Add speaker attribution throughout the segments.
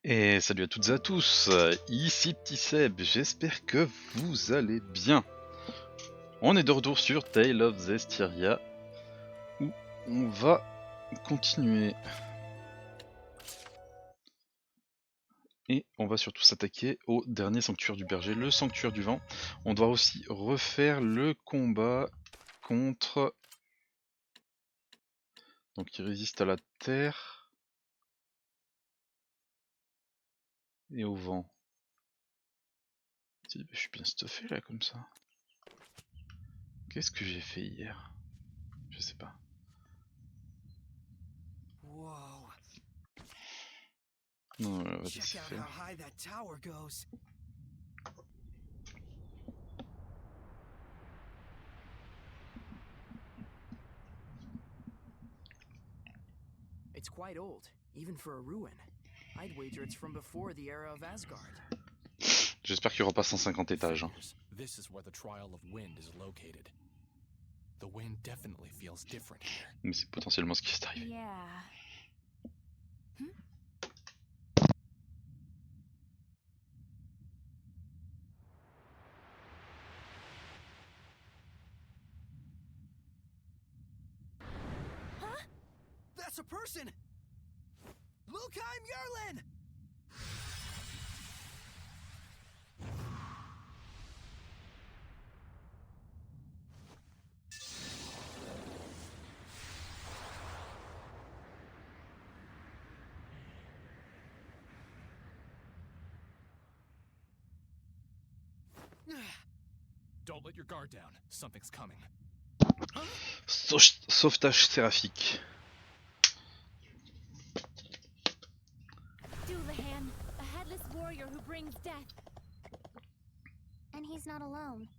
Speaker 1: Et salut à toutes et à tous, ici Ptitseb, j'espère que vous allez bien. On est de retour sur Tale of Zestiria, où on va continuer. Et on va surtout s'attaquer au dernier sanctuaire du Berger, le sanctuaire du vent. On doit aussi refaire le combat contre... Donc il résiste à la terre et au vent. Je suis bien stuffé là comme ça. Qu'est-ce que j'ai fait hier? Je sais pas.
Speaker 2: Whoa.
Speaker 1: Non, on va
Speaker 2: Check
Speaker 1: laisser
Speaker 2: out
Speaker 1: faire.
Speaker 2: how high that tower goes. It's quite old, even for a ruin. I'd wager it's from before the era of Asgard.
Speaker 1: J'espère qu'il n'y aura pas 150 étages. Hein.
Speaker 3: This is where the trial of wind is located. The wind definitely feels different here.
Speaker 1: Mais c'est potentiellement ce qui s'est arrivé.
Speaker 4: Yeah.
Speaker 2: Huh? That's a person! Lukheim Yerlin!
Speaker 3: Don't let your guard down. Something's coming.
Speaker 1: Sauvetage séraphique.
Speaker 4: Dullahan, a headless warrior who brings death. And he's not alone.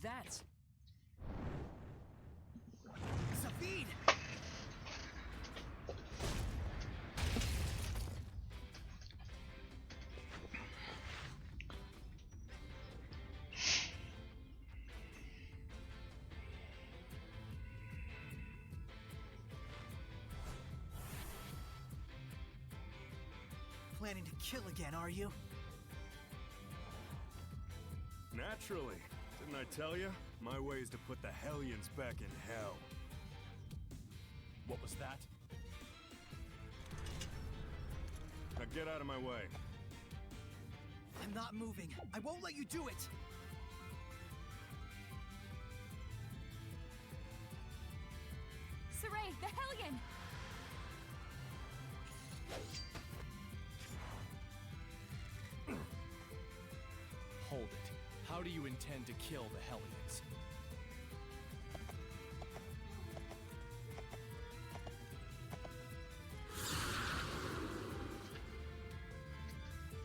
Speaker 2: That's... Zavid! Planning to kill again, are you?
Speaker 5: Naturally. Didn't I tell you? My way is to put the Hellions back in hell.
Speaker 3: What was that?
Speaker 5: Now get out of my way.
Speaker 2: I'm not moving. I won't let you do it!
Speaker 4: Saray, the Hellion!
Speaker 3: Hold it. How do you intend to kill the Hellions?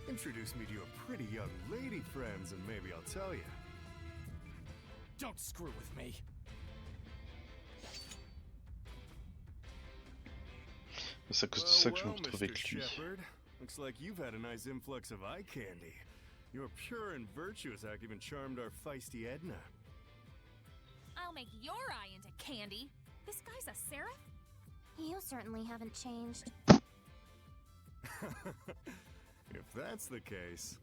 Speaker 5: Introduce me to your pretty young lady friends and maybe I'll tell you.
Speaker 3: Don't screw with me.
Speaker 1: C'est à cause de ça que je me retrouve avec lui.
Speaker 5: Shepherd. Looks like you've had a nice influx of eye candy. Your pure and virtuous act even charmed our feisty Edna.
Speaker 4: I'll make your eye into candy. This guy's a seraph? You certainly haven't changed.
Speaker 5: If that's the case,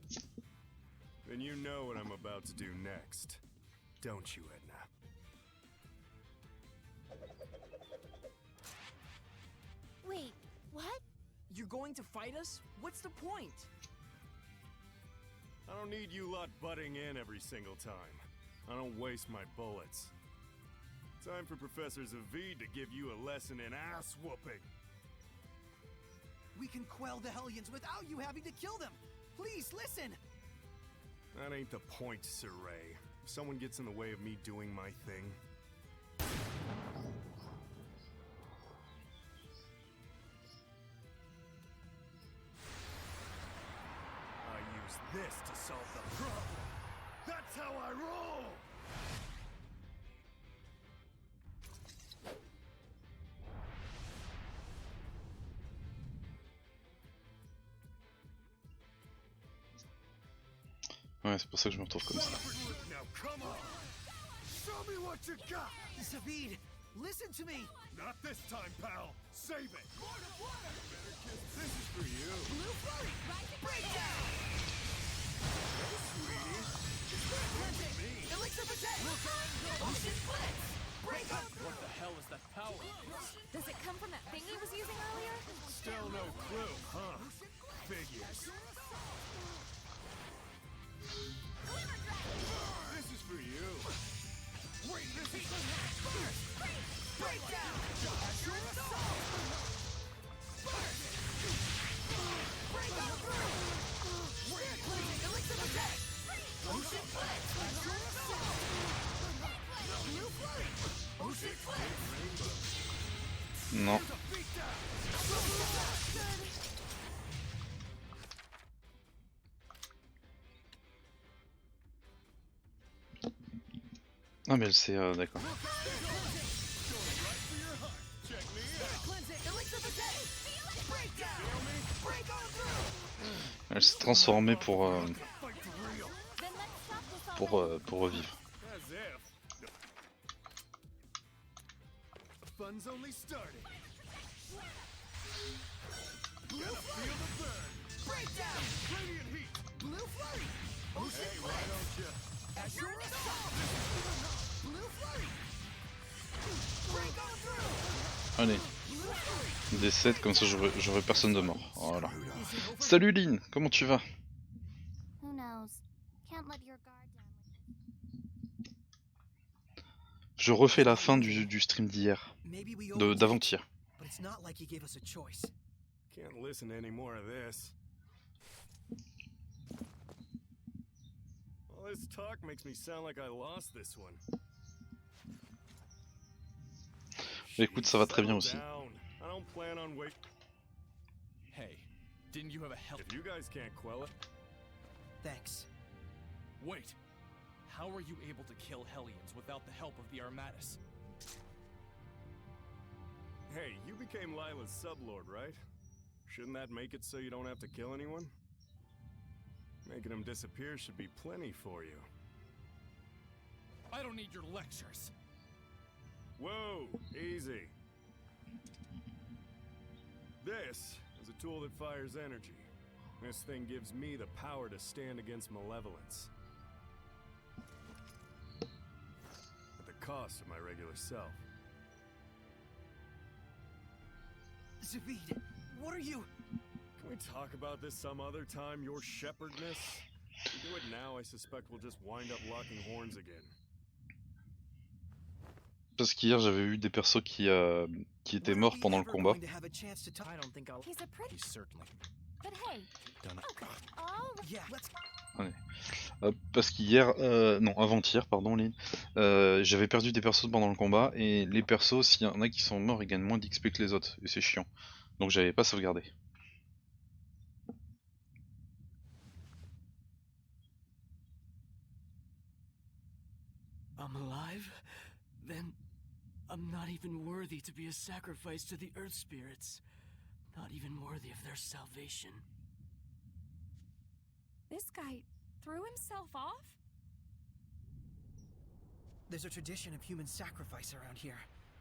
Speaker 5: then you know what I'm about to do next. Don't you, Edna?
Speaker 4: Wait, what?
Speaker 2: You're going to fight us? What's the point?
Speaker 5: I don't need you lot butting in every single time. I don't waste my bullets. Time for Professor Zavid to give you a lesson in ass-whooping.
Speaker 2: We can quell the Hellions without you having to kill them! Please, listen!
Speaker 5: That ain't the point, Sir Ray. If someone gets in the way of me doing my thing... I use this to solve the problem. That's how I roll!
Speaker 1: Ouais, c'est pour ça que je me retrouve comme ça.
Speaker 5: Now come on! Show me what you got!
Speaker 2: Zavid, Listen to me!
Speaker 5: Not this time, pal! Save it! Better kiss. This is for you.
Speaker 2: Blue flurry! Breakdown!
Speaker 5: Hey, sweetie.
Speaker 2: Elixir protect! Ocean blitz! Break up!
Speaker 3: What the hell is that power?
Speaker 4: Does it come from that thing he was using earlier?
Speaker 5: Still no clue, huh? Figures. This is for you. Wait, this is
Speaker 2: Breakdown! Astral assault! Break on through! Spirit cleansing! Elixir protect! Ocean blitz! Astral assault! Blue flurry! Ocean blitz!
Speaker 1: Non. Ah mais elle sait, d'accord. Elle s'est transformée pour revivre.
Speaker 5: as if. The fun's only starting. Gonna feel the burn.
Speaker 2: Breakdown!
Speaker 5: Radiant heat.
Speaker 2: Blue flurry! Ocean
Speaker 5: Hey, why don't you?
Speaker 2: Astral assault! Blue flurry! Break on through!
Speaker 1: Allez, des 7 comme ça j'aurai personne de mort. Voilà. Salut Lynn, comment tu vas?
Speaker 4: Who knows? Can't let your guard down with
Speaker 1: Je refais la fin du stream d'hier,
Speaker 2: Maybe we
Speaker 1: d'avant-hier.
Speaker 2: but it's not like he gave us a choice.
Speaker 5: Can't listen to any more of this. All this talk makes me sound like I lost this one.
Speaker 1: Écoute, ça va très bien aussi.
Speaker 5: Down. I don't plan on wait.
Speaker 3: Hey, didn't you have a help?
Speaker 5: If you guys can't quell it,
Speaker 2: Thanks.
Speaker 3: Wait! How are you able to kill Hellions without the help of the Armatus?
Speaker 5: hey, you became Lila's sublord, right? Shouldn't that make it so you don't have to kill anyone? Making them disappear should be plenty for you.
Speaker 3: I don't need your lectures!
Speaker 5: Whoa, easy. This is a tool that fires energy. This thing gives me the power to stand against malevolence. At the cost of my regular self.
Speaker 2: Zavid, what are you?
Speaker 5: Can we talk about this some other time, your shepherdness? If we do it now, I suspect we'll just wind up locking horns again.
Speaker 1: Parce qu'hier j'avais eu des persos qui étaient morts pendant le combat.
Speaker 2: I don't think I'll.
Speaker 4: He's a pretty.
Speaker 3: He's certainly
Speaker 4: But hey,
Speaker 3: done it.
Speaker 4: okay. All
Speaker 2: Yeah, let's.
Speaker 1: Parce qu'hier, non avant-hier pardon Lynn, j'avais perdu des persos pendant le combat et les persos, s'il y en a qui sont morts, ils gagnent moins d'XP que les autres et c'est chiant. Donc j'avais pas sauvegardé.
Speaker 6: I'm alive? Then I'm not even worthy to be a sacrifice to the Earth Spirits. Not even worthy of their salvation.
Speaker 4: this guy threw himself off?
Speaker 2: There's a tradition of human sacrifice around here.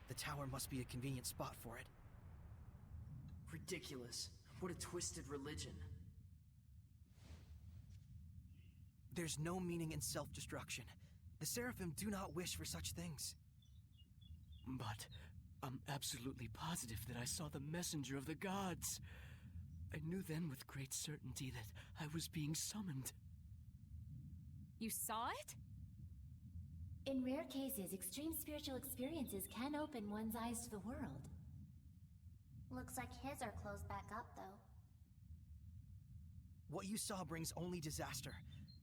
Speaker 2: The tower must be a convenient spot for it.
Speaker 6: Ridiculous. What a twisted religion.
Speaker 2: There's no meaning in self-destruction. The Seraphim do not wish for such things.
Speaker 6: But I'm absolutely positive that I saw the messenger of the gods. I knew then with great certainty that I was being summoned.
Speaker 4: You saw it?
Speaker 7: In rare cases, extreme spiritual experiences can open one's eyes to the world.
Speaker 4: Looks like his are closed back up, though.
Speaker 2: What you saw brings only disaster,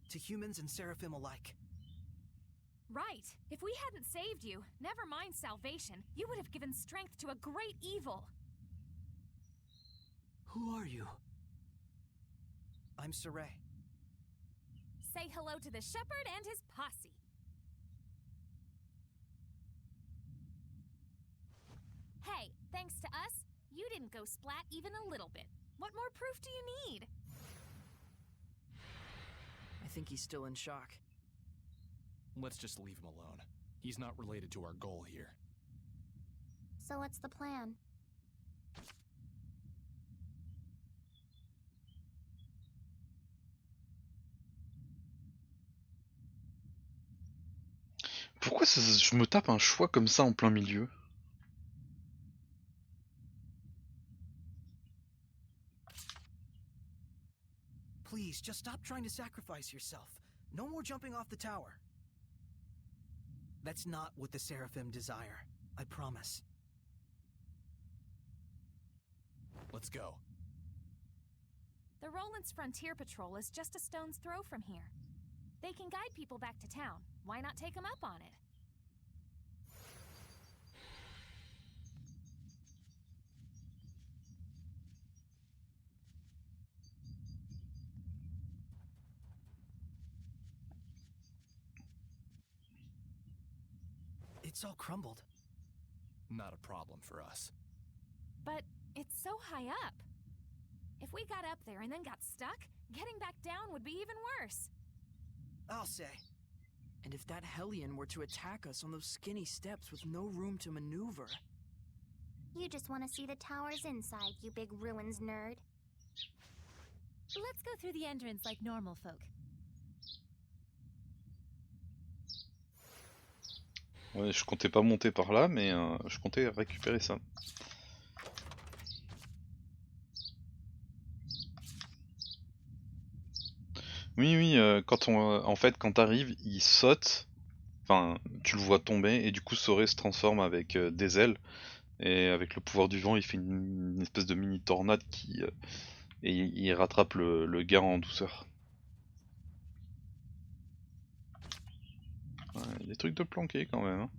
Speaker 2: to humans and Seraphim alike.
Speaker 4: Right. If we hadn't saved you, never mind salvation, you would have given strength to a great evil.
Speaker 6: Who are you?
Speaker 2: I'm Saray.
Speaker 4: Say hello to the shepherd and his posse. Hey, thanks to us, you didn't go splat even a little bit. What more proof do you need?
Speaker 6: I think he's still in shock.
Speaker 3: Let's just leave him alone. He's not related to our goal here.
Speaker 4: So what's the plan?
Speaker 1: Pourquoi je me tape un choix comme ça en plein milieu?
Speaker 2: Please, just stop trying to sacrifice yourself. No more jumping off the tower. That's not what the Seraphim desire. I promise.
Speaker 3: Let's go.
Speaker 4: The Roland's Frontier Patrol is just a stone's throw from here. They can guide people back to town. Why not take them up on it?
Speaker 2: It's all crumbled.
Speaker 3: Not a problem for us.
Speaker 4: But it's so high up. If we got up there and then got stuck, getting back down would be even worse.
Speaker 2: I'll say. And if that Hellion were to attack us on those skinny steps with no room to maneuver...
Speaker 4: You just want to see the tower's inside, you big ruins nerd. Let's go through the entrance like normal folk.
Speaker 1: Ouais, je comptais pas monter par là, mais je comptais récupérer ça. Oui, oui, en fait, quand t'arrives, il saute, enfin, tu le vois tomber, et du coup, Soré se transforme avec des ailes, et avec le pouvoir du vent, il fait une espèce de mini tornade et il rattrape le gars en douceur. Ouais, il y a des trucs de planqués quand même, hein.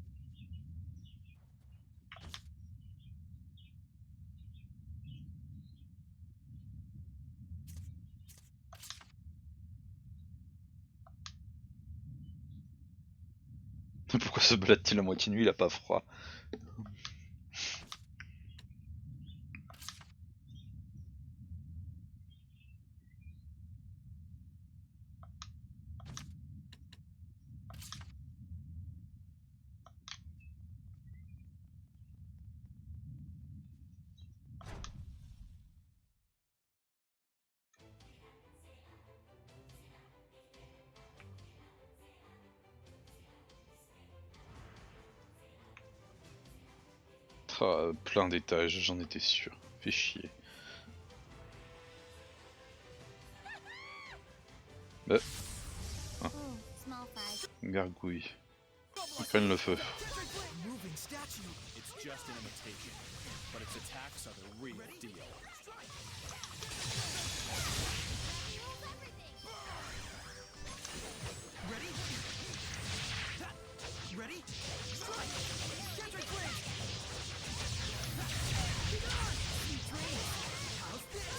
Speaker 1: Pourquoi se balade-t-il à moitié nuit, il a pas froid? Ah, plein d'étages, j'en étais sûr. Fais chier. Bah. Ah. Gargouille. Ils prennent le feu.
Speaker 2: Moving statue!
Speaker 3: It's just an imitation, but its attacks are the real deal.
Speaker 2: Ready? Ready? Strike! Centric blade! Get on! Train! How's this?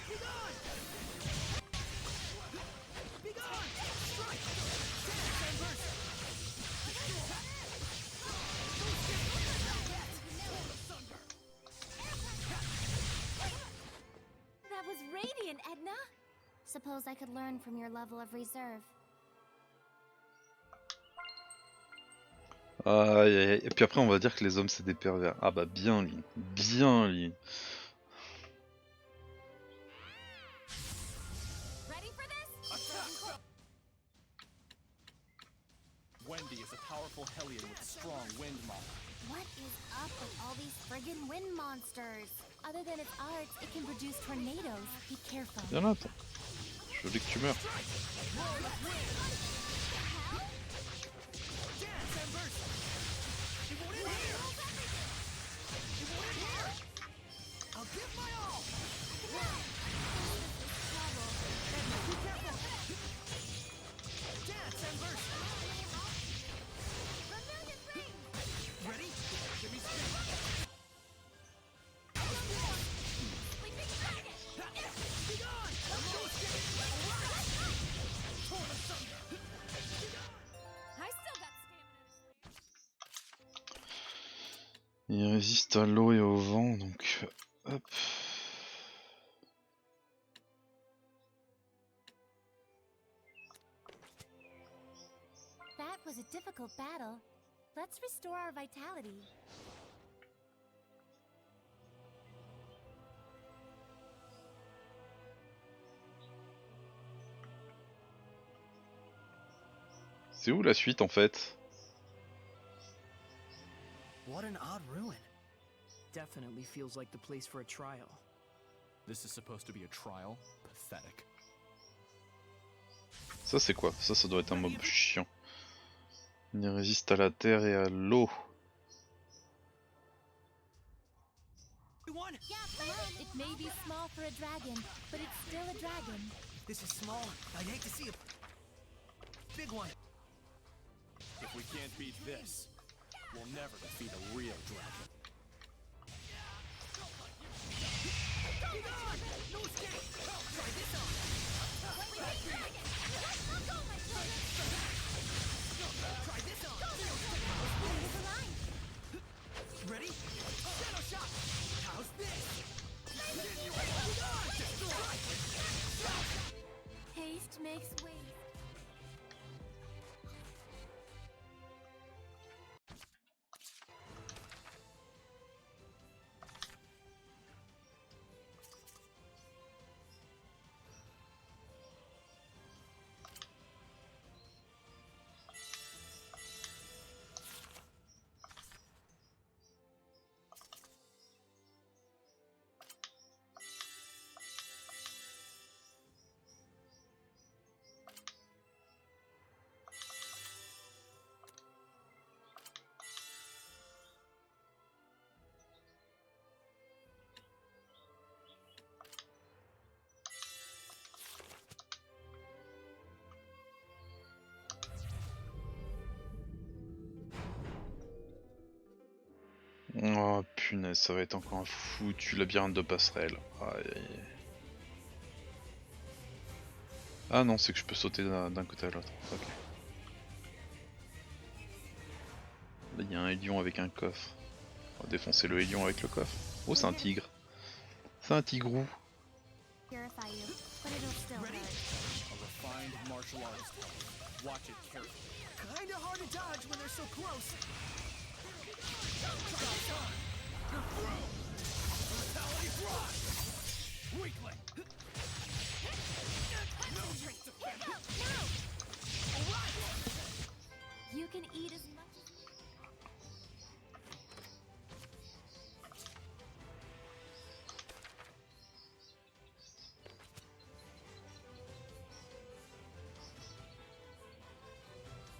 Speaker 2: Be gone! Be gone! Strike! Dance and burst!
Speaker 4: That was radiant, Edna. Suppose I could learn from your level of reserve.
Speaker 1: Aïe, aïe, aïe. Et puis après on va dire que les hommes c'est des pervers. Ah bah bien lui. Bien lui.
Speaker 4: Ready for this?
Speaker 3: Wendy is a powerful Hellion with strong wind mob.
Speaker 4: What is up with all these friggin' wind monsters? Other than its arts, it can produce tornadoes. Be careful.
Speaker 1: Viens là, attends. Je veux que tu meurs.
Speaker 2: Dance and burst! I'll give my all! Edna, be careful! Dance and burst! Ready? Give me space! Be gone! Torn asunder!
Speaker 4: I still got stamina.
Speaker 1: Il résiste à l'eau et au vent, donc hop.
Speaker 7: That was a difficult battle. Let's restore our vitality.
Speaker 1: C'est où la suite en fait?
Speaker 2: What an odd ruin. Definitely feels like the place for a trial.
Speaker 3: This is supposed to be a trial? Pathetic.
Speaker 1: Ça c'est quoi? Ça doit être un mob chiant. Il résiste à la terre et à l'eau.
Speaker 7: It may be small for a dragon, but it's still a dragon.
Speaker 6: This is small. I'd hate to see a big one.
Speaker 3: If we can't beat this, we'll never defeat a real dragon.
Speaker 6: Ready? Shadow shot! How's this?
Speaker 7: Haste makes waste.
Speaker 1: Oh punaise, ça va être encore un foutu labyrinthe de passerelle. Aïe, aïe, aïe. Ah non, c'est que je peux sauter d'un côté à l'autre. Ok. Là il y a un hélion avec un coffre. On va défoncer le hélion avec le coffre. Oh, c'est un tigre. C'est un tigrou.
Speaker 7: Purify you, but it'll still hurt.
Speaker 3: A refined martial artist. Watch it carefully.
Speaker 6: Kinda hard to dodge when they're so close.
Speaker 3: Weakling!
Speaker 7: You can eat as much as...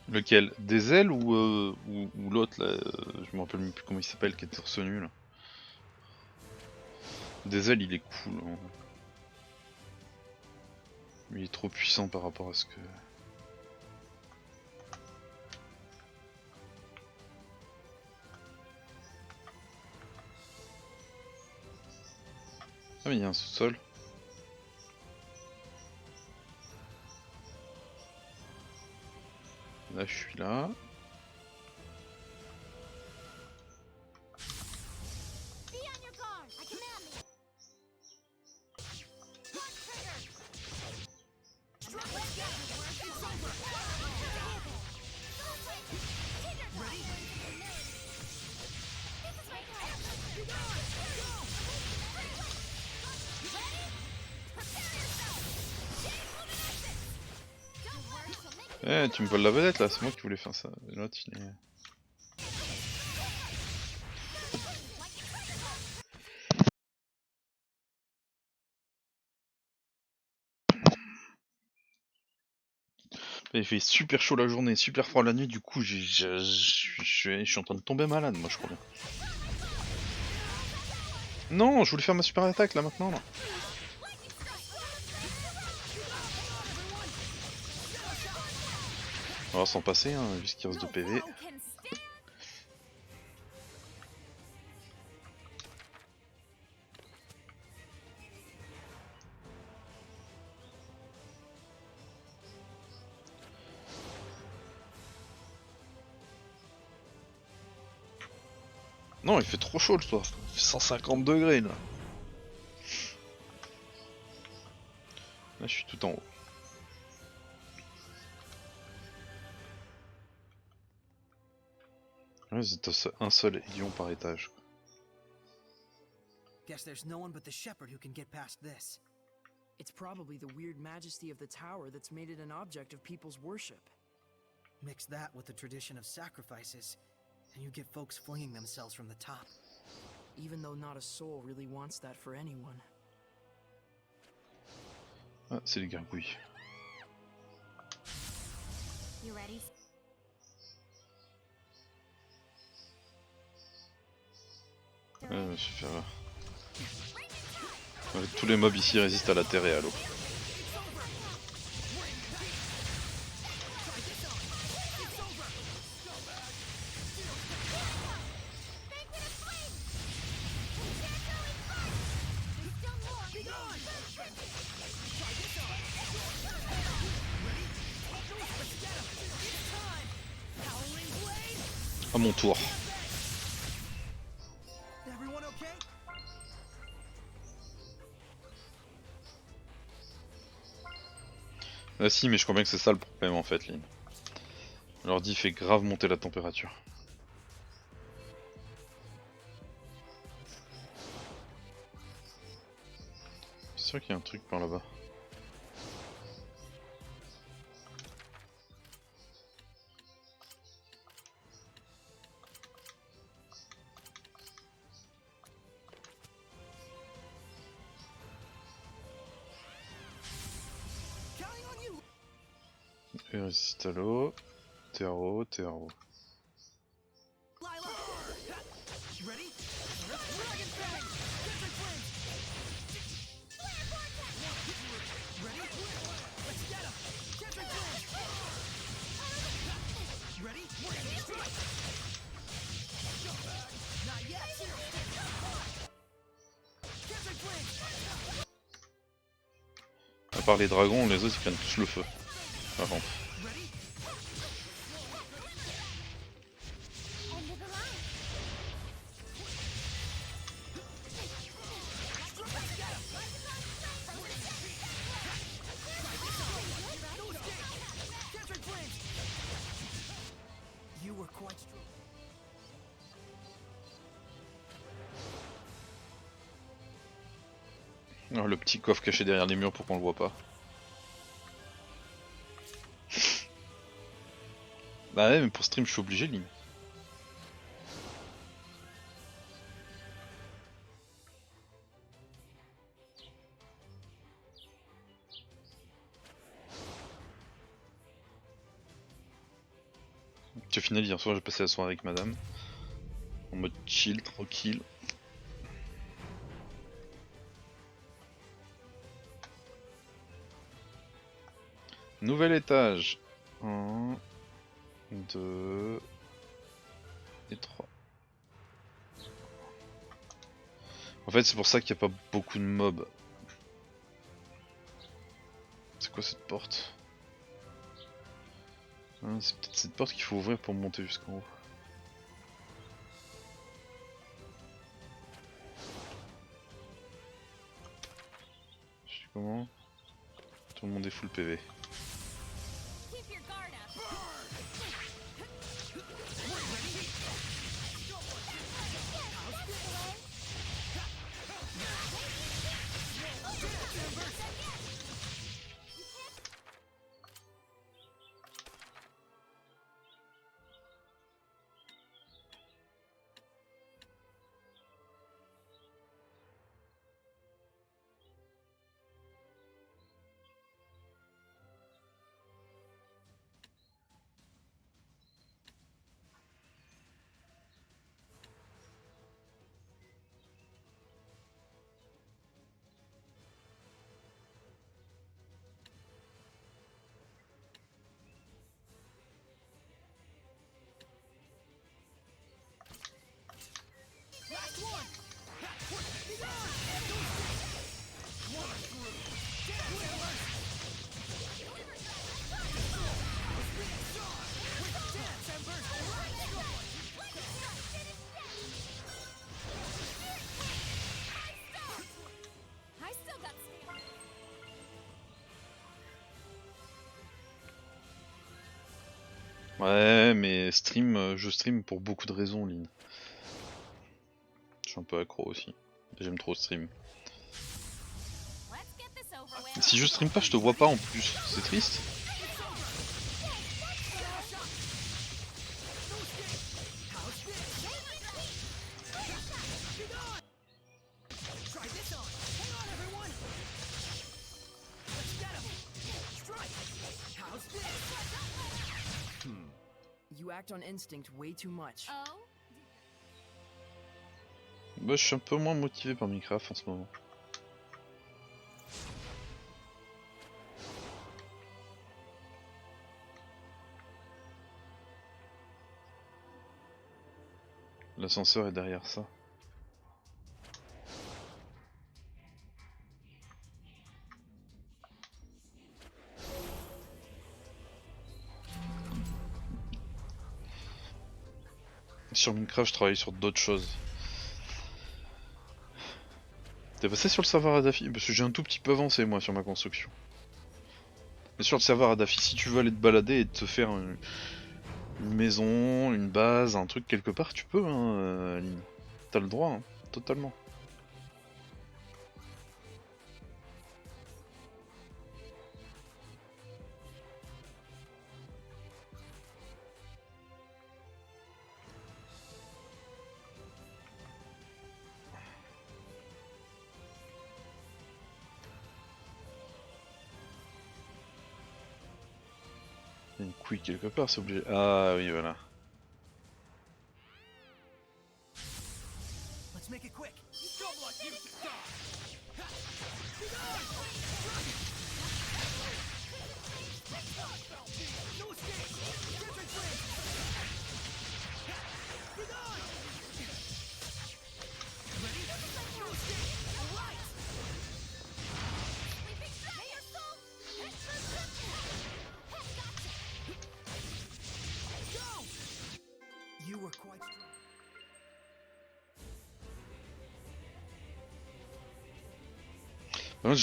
Speaker 1: Lequel? Des ailes ou l'autre là, je me rappelle même plus comment il s'appelle, qui est torse nu là. Des ailes il est cool. Hein. Mais il est trop puissant par rapport à ce que... Ah mais il y a un sous-sol. Là je suis là.
Speaker 7: Be on your guard! I command me! One trigger! Strike like that! It's over! Ready? This is my time! You go! Go! Ready? Prepare yourself! Chain luminescence! Don't worry, she'll make you...
Speaker 1: Eh, tu me voles la vedette là, c'est moi qui voulais faire ça. L'autre il est... Il fait super chaud la journée, super froid la nuit, du coup je suis en train de tomber malade moi je crois bien. Non, je voulais faire ma super attaque là maintenant là. On va s'en passer hein, vu ce qu'il reste de PV.
Speaker 4: Foe can stand.
Speaker 1: Non, il fait trop chaud le soir. Il fait 150 degrés là. Là je suis tout en haut. Ouais, c'est un seul lion par étage.
Speaker 2: Guess there's no one but the shepherd who can get past this. It's probably the weird majesty of the tower that's made it an object of people's worship. Mix that with the tradition of sacrifices, and you get folks flinging themselves from the top. Even though not a soul really wants that for anyone.
Speaker 1: Ah, c'est les gargouilles.
Speaker 4: You ready?
Speaker 1: Ouais, je vais faire là. Ouais, tous les mobs ici résistent à la terre et à l'eau. À mon tour. Ah si, mais je crois bien que c'est ça le problème en fait, Lynn. L'ordi fait grave monter la température. C'est sûr qu'il y a un truc par là-bas. Et résiste à l'eau. Terreau, terreau. À part les dragons, les autres ils prennent tous le feu. Par contre. Alors, le petit coffre caché derrière les murs pour qu'on le voit pas. Bah ouais, mais pour stream je suis obligé, Lynn. J'ai fini hier soir, j'ai passé la soirée avec madame. En mode chill, tranquille. Nouvel étage. 1, 2 et 3. En fait c'est pour ça qu'il n'y a pas beaucoup de mobs. C'est quoi cette porte? Ah, c'est peut-être cette porte qu'il faut ouvrir pour monter jusqu'en haut. Je sais comment. Tout le monde est full PV.
Speaker 4: Keep your guard up.
Speaker 1: Ouais, mais je stream pour beaucoup de raisons, Lynn. Je suis un peu accro aussi. J'aime trop stream. Mais si je stream pas, je te vois pas en plus. C'est triste.
Speaker 2: You act on instinct way too much.
Speaker 4: Oh?
Speaker 1: Bah, je suis un peu moins motivé par Minecraft en ce moment. L'ascenseur est derrière ça. Sur Minecraft, je travaille sur d'autres choses. T'es passé sur le serveur Adafi? Parce que j'ai un tout petit peu avancé moi sur ma construction. Mais sur le serveur Adafi, si tu veux aller te balader et te faire une maison, une base, un truc quelque part, tu peux, hein, Aline. T'as le droit, hein, totalement. Il y a une couille quelque part, c'est obligé. Ah oui, voilà.
Speaker 2: Let's make it quick. You were quite strong.
Speaker 1: Moi,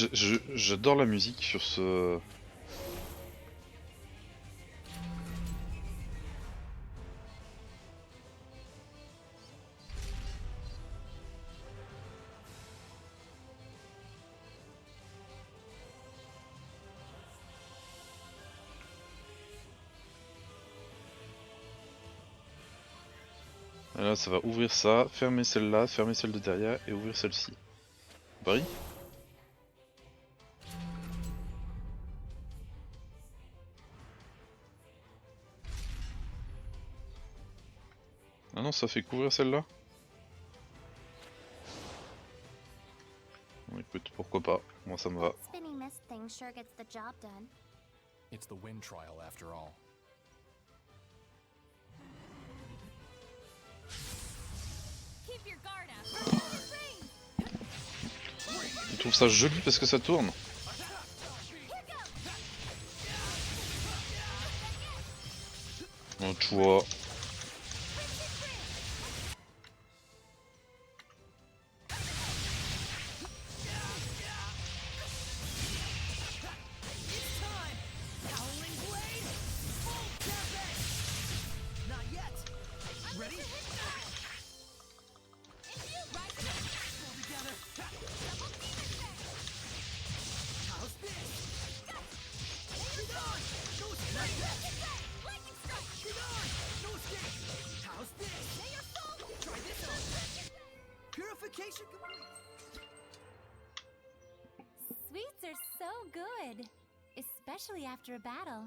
Speaker 1: j'adore la musique sur ce... Et là, ça va ouvrir ça, fermer celle-là, fermer celle de derrière et ouvrir celle-ci. Barry? Ah non, ça fait couvrir celle-là? Bon, écoute, pourquoi pas, moi ça me va.
Speaker 7: Spinning this thing sure gets the job done.
Speaker 3: It's the wind trial after all.
Speaker 4: Keep your guard up.
Speaker 1: Je trouve ça joli parce que ça tourne. Oh, tu vois.
Speaker 2: Purification complete.
Speaker 7: Sweets are so good, especially after a battle.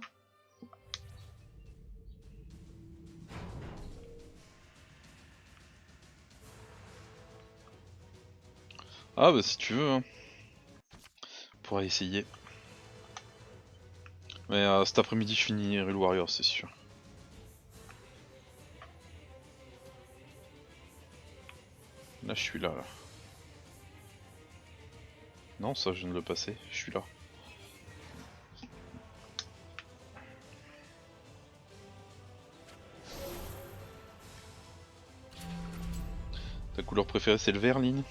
Speaker 1: Ah bah si tu veux, hein. On pourra essayer. Mais cet après-midi je finis Real Warrior, c'est sûr. Là je suis là. Non, ça je viens de le passer, je suis là. Ta couleur préférée c'est le vert, Lynn?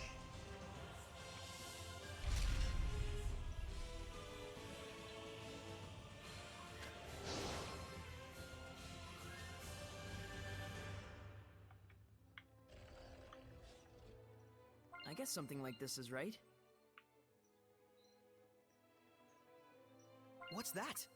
Speaker 2: guess something like this is right. What's that?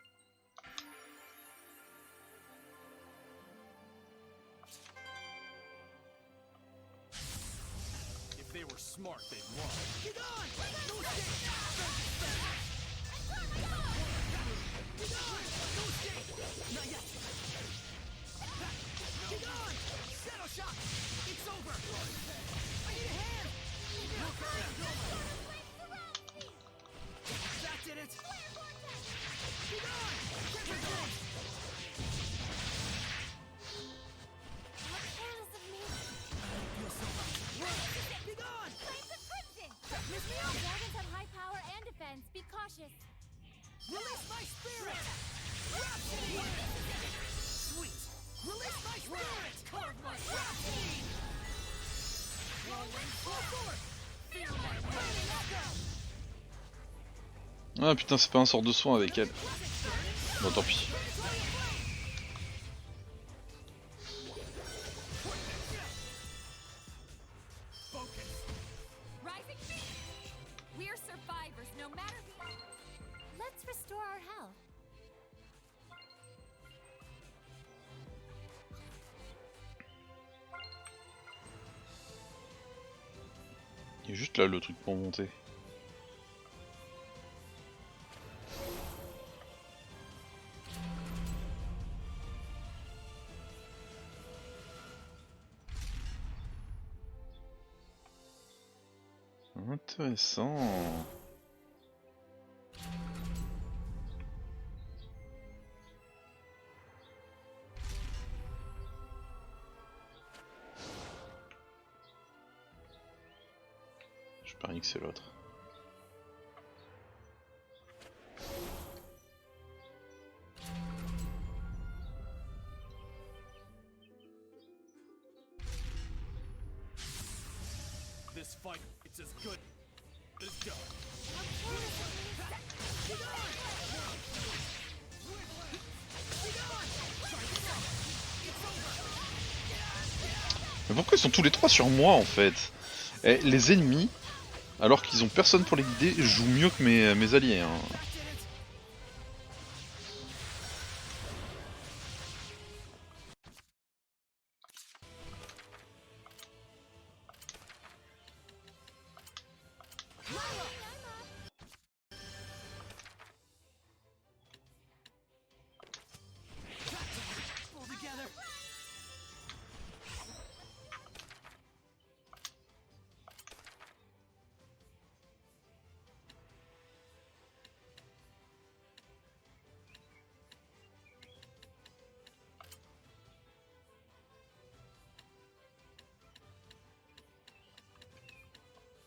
Speaker 3: If they were smart, they'd run.
Speaker 2: Get on! No escape! Get on! No escape! Not yet! Get on! Shadow shot! It's over! I need a hand! That did it! Get on! Trigger thing!
Speaker 4: How careless of me.
Speaker 2: I feel so bad. Get on!
Speaker 4: Flames of crimson!
Speaker 2: Miss me out!
Speaker 4: Dragons have high power and defense. Be cautious.
Speaker 2: Release my spirit! Rhapsody! Sweet! Release my spirit! Rhapsody! Whirlwind forward! Feel my burning echo!
Speaker 1: Ah putain, c'est pas un sort de soin avec elle. Bon, tant pis.
Speaker 4: Rising beast! We're survivors, no matter the... Let's restore our health.
Speaker 1: Il est juste là le truc pour monter. Intéressant. Je parie que c'est l'autre.
Speaker 3: This fight, it's as good as done.
Speaker 1: Mais pourquoi ils sont tous les trois sur moi en fait? Eh, les ennemis, alors qu'ils ont personne pour les guider, jouent mieux que mes alliés. Hein.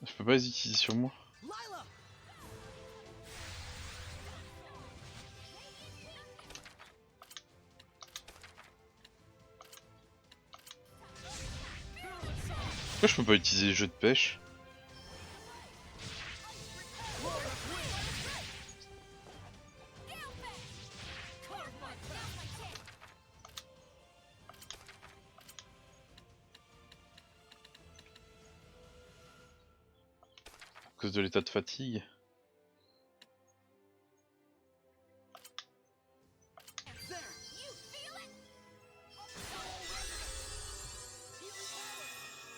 Speaker 1: Je peux pas les utiliser sur moi. Pourquoi je peux pas utiliser les jeux de pêche? À cause de l'état de fatigue.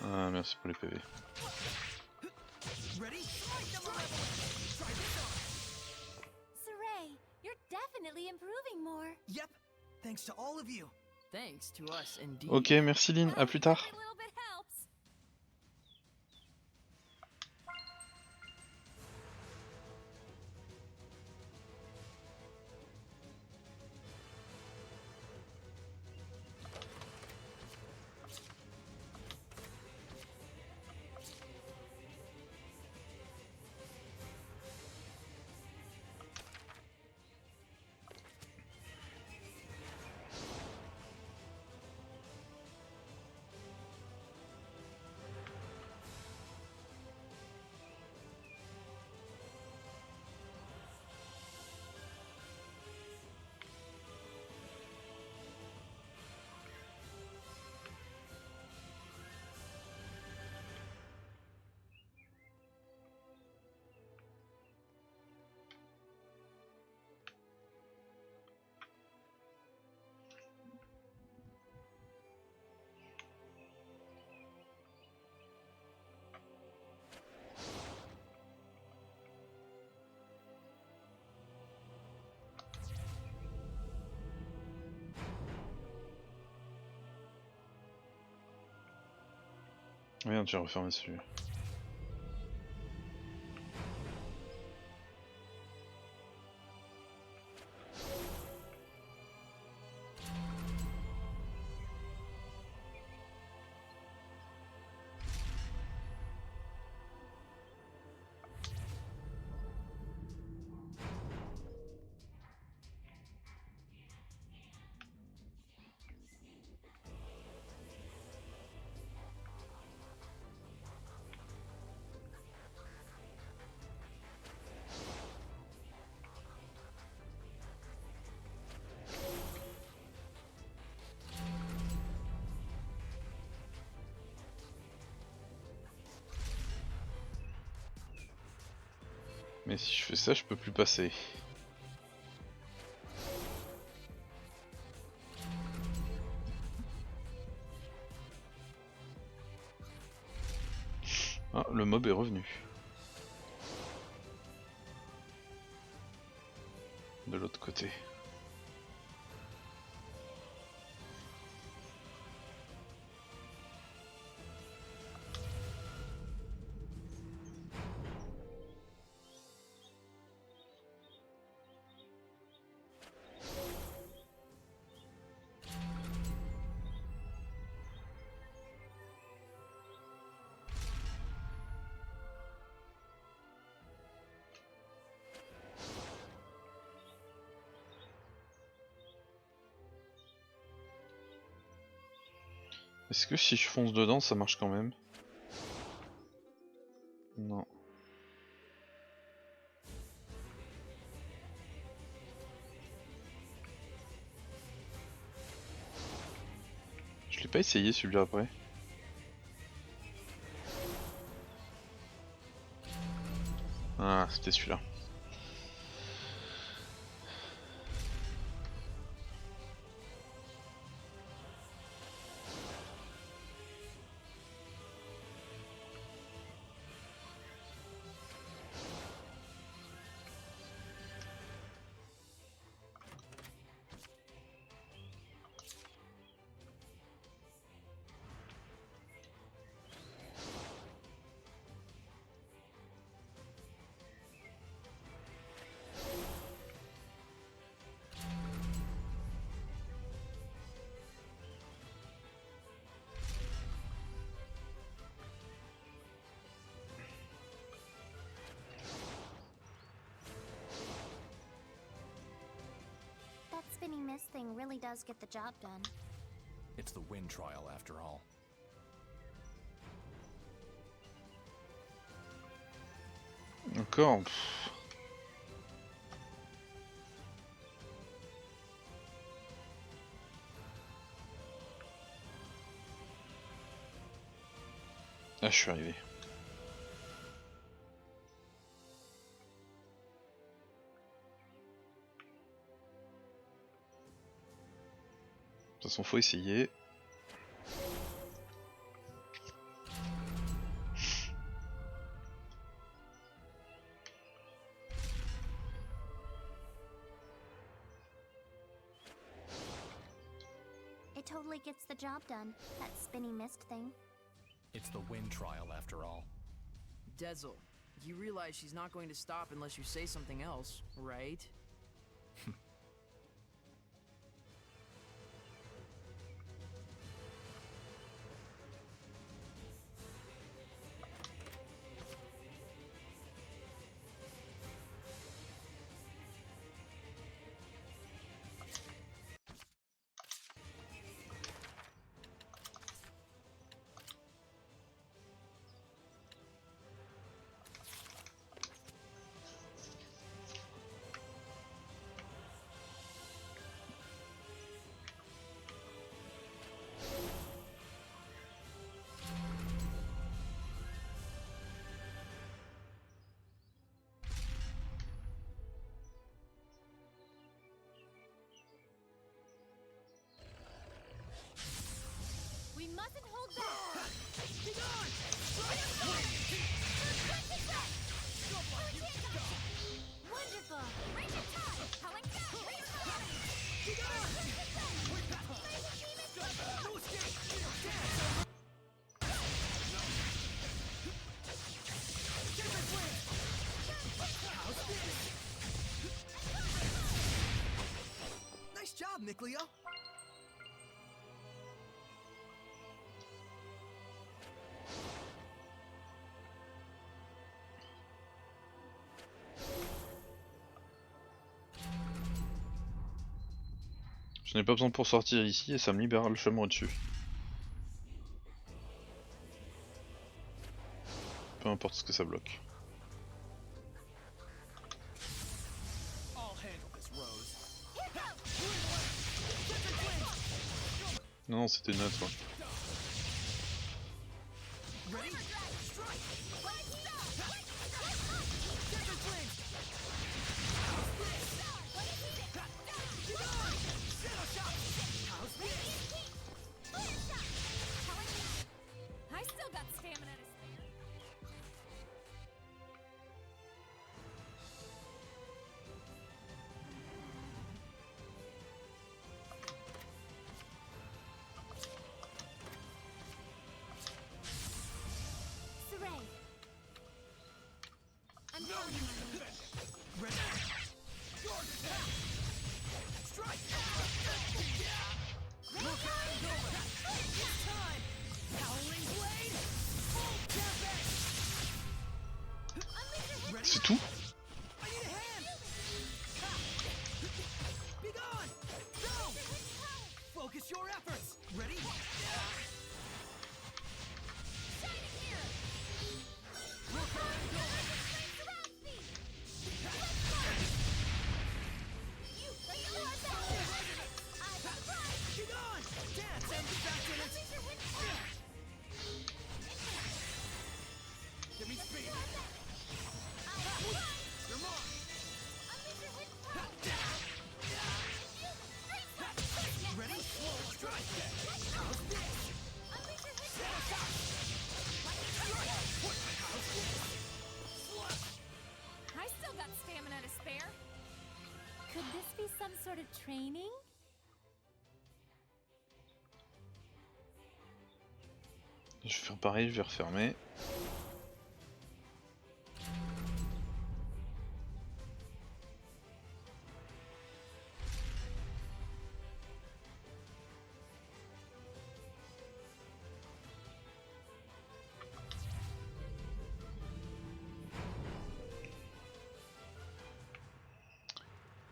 Speaker 1: Ah merci pour les PV.
Speaker 4: Saray, you're definitely improving more.
Speaker 2: Yep, thanks to all of you. Thanks to us indeed.
Speaker 1: Ok, merci Lynn, à plus tard.
Speaker 4: Every little bit helps.
Speaker 1: Merde, j'ai refermé celui-là. Mais si je fais ça, je peux plus passer. Ah, le mob est revenu. De l'autre côté. Est-ce que si je fonce dedans, ça marche quand même? Non. Je l'ai pas essayé celui-là après. Ah, c'était celui-là.
Speaker 7: That spinning mist thing really does get the job done.
Speaker 3: It's the wind trial after all.
Speaker 1: Encore. Ah, je suis arrivé. De toute façon, faut essayer.
Speaker 7: It totally gets the job done, that spinning mist thing.
Speaker 3: It's the wind trial after all.
Speaker 2: Dezel, you realize she's not going to stop unless you say something else, right?
Speaker 4: We mustn't hold back! Wonderful! Raise your tide! Calling down! Raise your tide!
Speaker 2: Nicolia?
Speaker 1: Je n'ai pas besoin pour sortir ici et ça me libère le chemin au-dessus. Peu importe ce que ça bloque. Non, c'était une autre fois.
Speaker 4: I still got stamina to spare.
Speaker 7: Saray. I'm counting on you.
Speaker 1: C'est tout?
Speaker 2: Focus your efforts. Ready? Give me speed. You're mine. Ready? Strike. How's this?
Speaker 4: I still got stamina to spare.
Speaker 7: Could this be some sort of training?
Speaker 1: Je vais faire pareil, je vais refermer.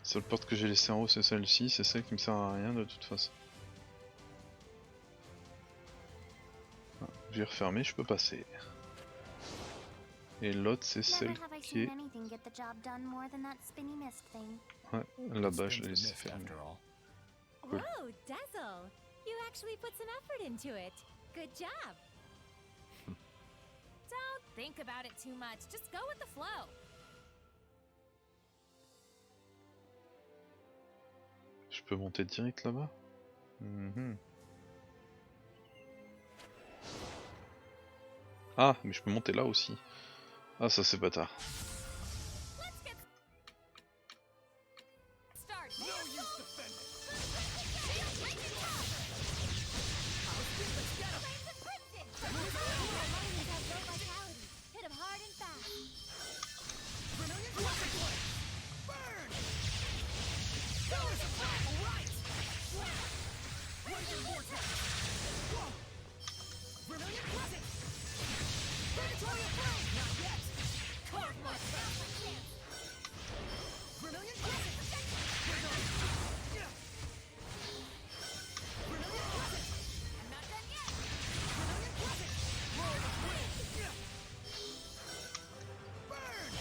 Speaker 1: La seule porte que j'ai laissée en haut c'est celle-ci, c'est celle qui me sert à rien de toute façon. Voilà, j'ai refermé, je peux passer. Et l'autre c'est celle qui est... Ouais, là-bas je l'ai laissé fermer. Cool.
Speaker 7: Whoa, Dazzle! You actually put some effort into it. Good job.
Speaker 4: Don't think about it too much. Just go with the flow.
Speaker 1: Je peux monter direct là-bas? Mhm. Ah, mais je peux monter là aussi. Ah, ça c'est bâtard.
Speaker 4: Let's get started.
Speaker 2: No use defending.
Speaker 7: Hit him hard and fast.
Speaker 2: Burn! Colors of black, right! Lightning vortex! Whoa! Vermilion present! Predatory flame! Not yet! Carve my path! Vermilion present! Yeah! Vermilion present!
Speaker 4: I'm not done yet.
Speaker 2: Vermilion present! Roll the wind! Yeah! Burn!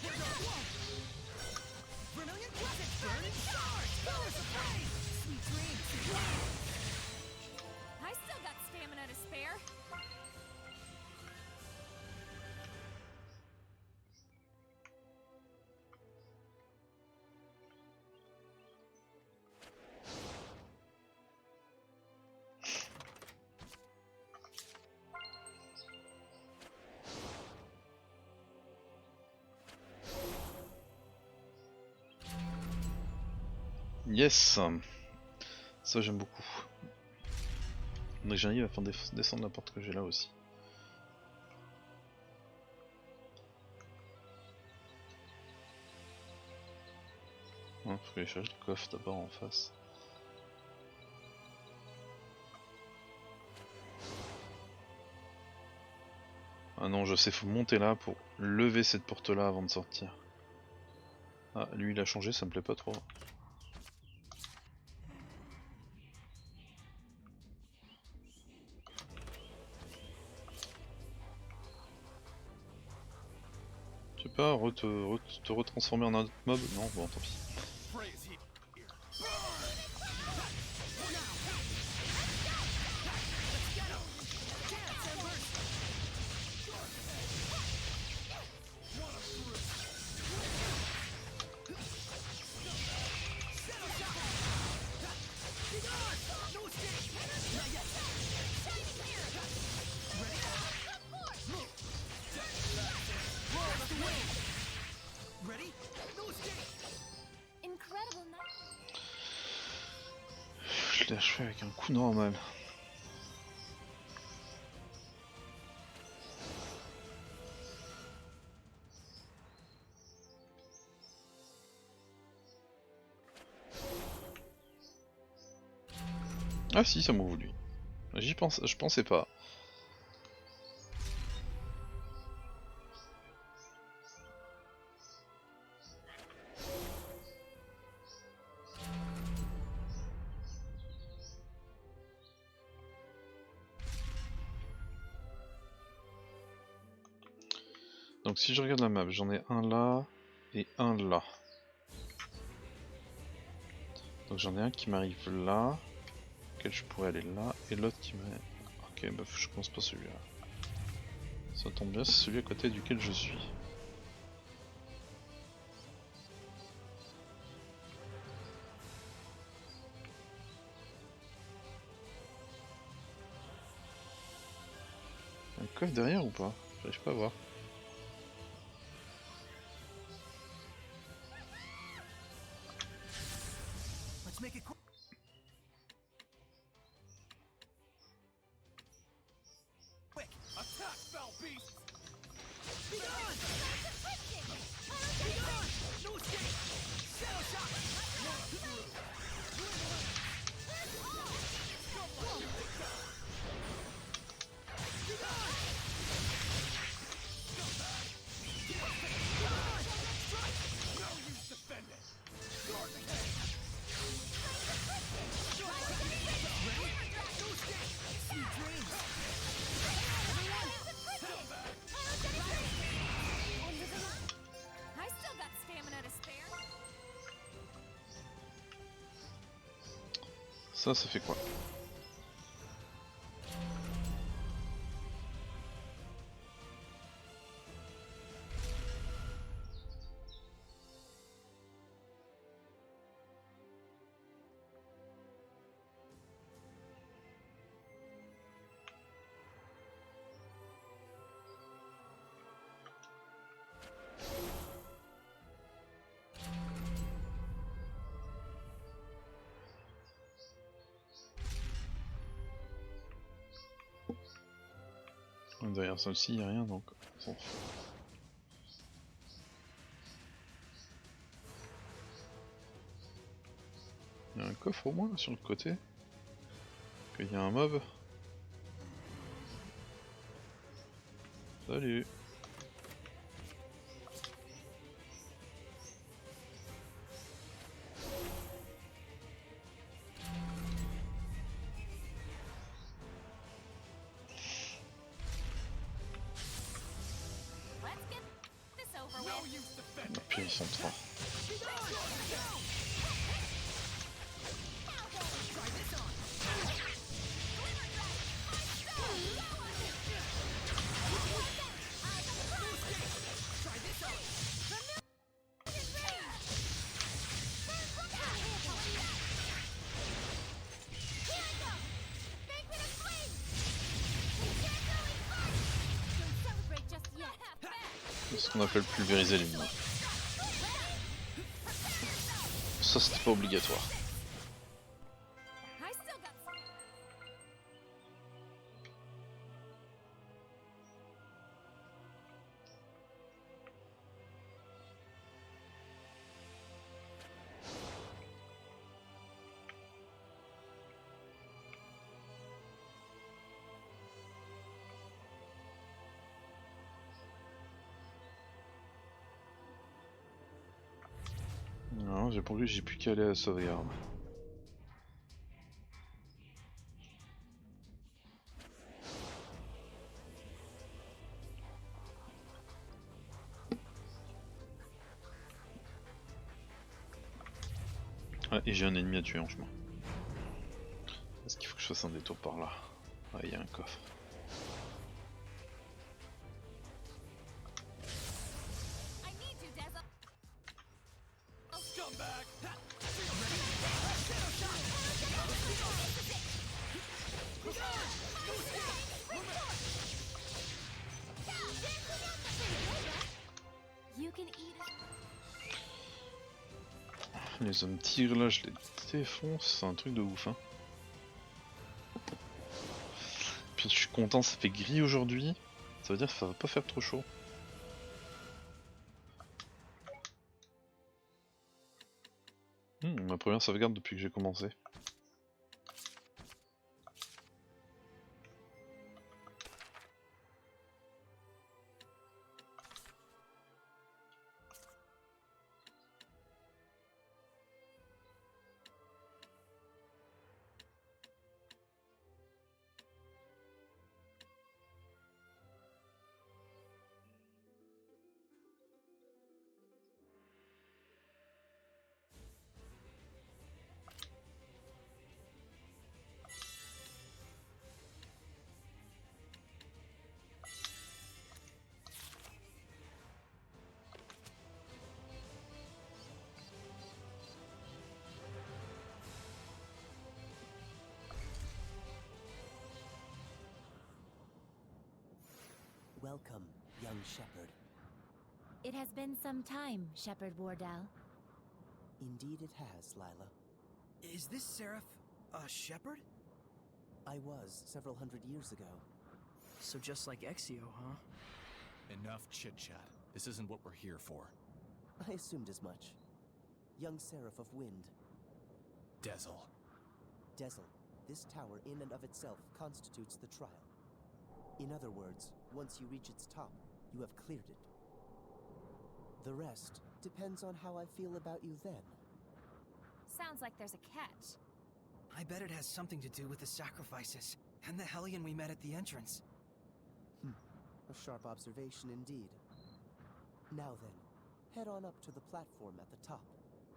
Speaker 2: Here goes! Whoa! Vermilion present! Burning shards! Colors of flame! Sweet dreams!
Speaker 4: I still got stamina to spare.
Speaker 1: Yes! Ça j'aime beaucoup. Donc j'arrive à faire descendre la porte que j'ai là aussi. Hein, Faut aller chercher le coffre d'abord en face. Ah non, je sais, faut monter là pour lever cette porte là avant de sortir. Ah, lui il a changé, ça me plaît pas trop. Tu sais pas, te retransformer en un autre mob? Non, bon, tant pis. Je l'ai achevé avec un coup normal. Ah si, ça m'ouvre lui. Je pensais pas. Donc si je regarde la map, j'en ai un là et un là. Donc j'en ai un qui m'arrive là, auquel je pourrais aller là, et l'autre qui m'arrive... Ok, bah je commence pas celui-là. Ça tombe bien, c'est celui à côté duquel je suis. Un coffre derrière ou pas? J'arrive pas à voir. Ça fait quoi? Derrière ça aussi, il a rien donc on s'en fout. Il y a un coffre au moins là, sur le côté. Il y a un mob. Salut. Puis ils sont trois. C'est ce qu'on appelle pulvériser l'ennemi. Ça c'était pas obligatoire. Non, j'ai plus qu'à aller à la sauvegarde. Ah, et j'ai un ennemi à tuer en chemin. Est-ce qu'il faut que je fasse un détour par là? Ah, il y a un coffre. Les hommes tigres là, je les défonce, c'est un truc de ouf hein. Puis je suis content, ça fait gris aujourd'hui, ça veut dire que ça va pas faire trop chaud. Ma première sauvegarde depuis que j'ai commencé.
Speaker 6: Welcome, young shepherd.
Speaker 7: It has been some time, Shepherd Wardell.
Speaker 6: Indeed it has, Lila.
Speaker 2: Is this Seraph a shepherd?
Speaker 6: I was several hundred years ago.
Speaker 2: So just like Exio, huh?
Speaker 3: Enough chit-chat. This isn't what we're here for.
Speaker 6: I assumed as much. Young Seraph of Wind.
Speaker 3: Dezel.
Speaker 6: Dezel, this tower in and of itself constitutes the trial. In other words, once you reach its top, you have cleared it. The rest depends on how I feel about you then.
Speaker 4: Sounds like there's a catch.
Speaker 2: I bet it has something to do with the sacrifices and the Hellion we met at the entrance.
Speaker 6: A sharp observation indeed. Now then, head on up to the platform at the top.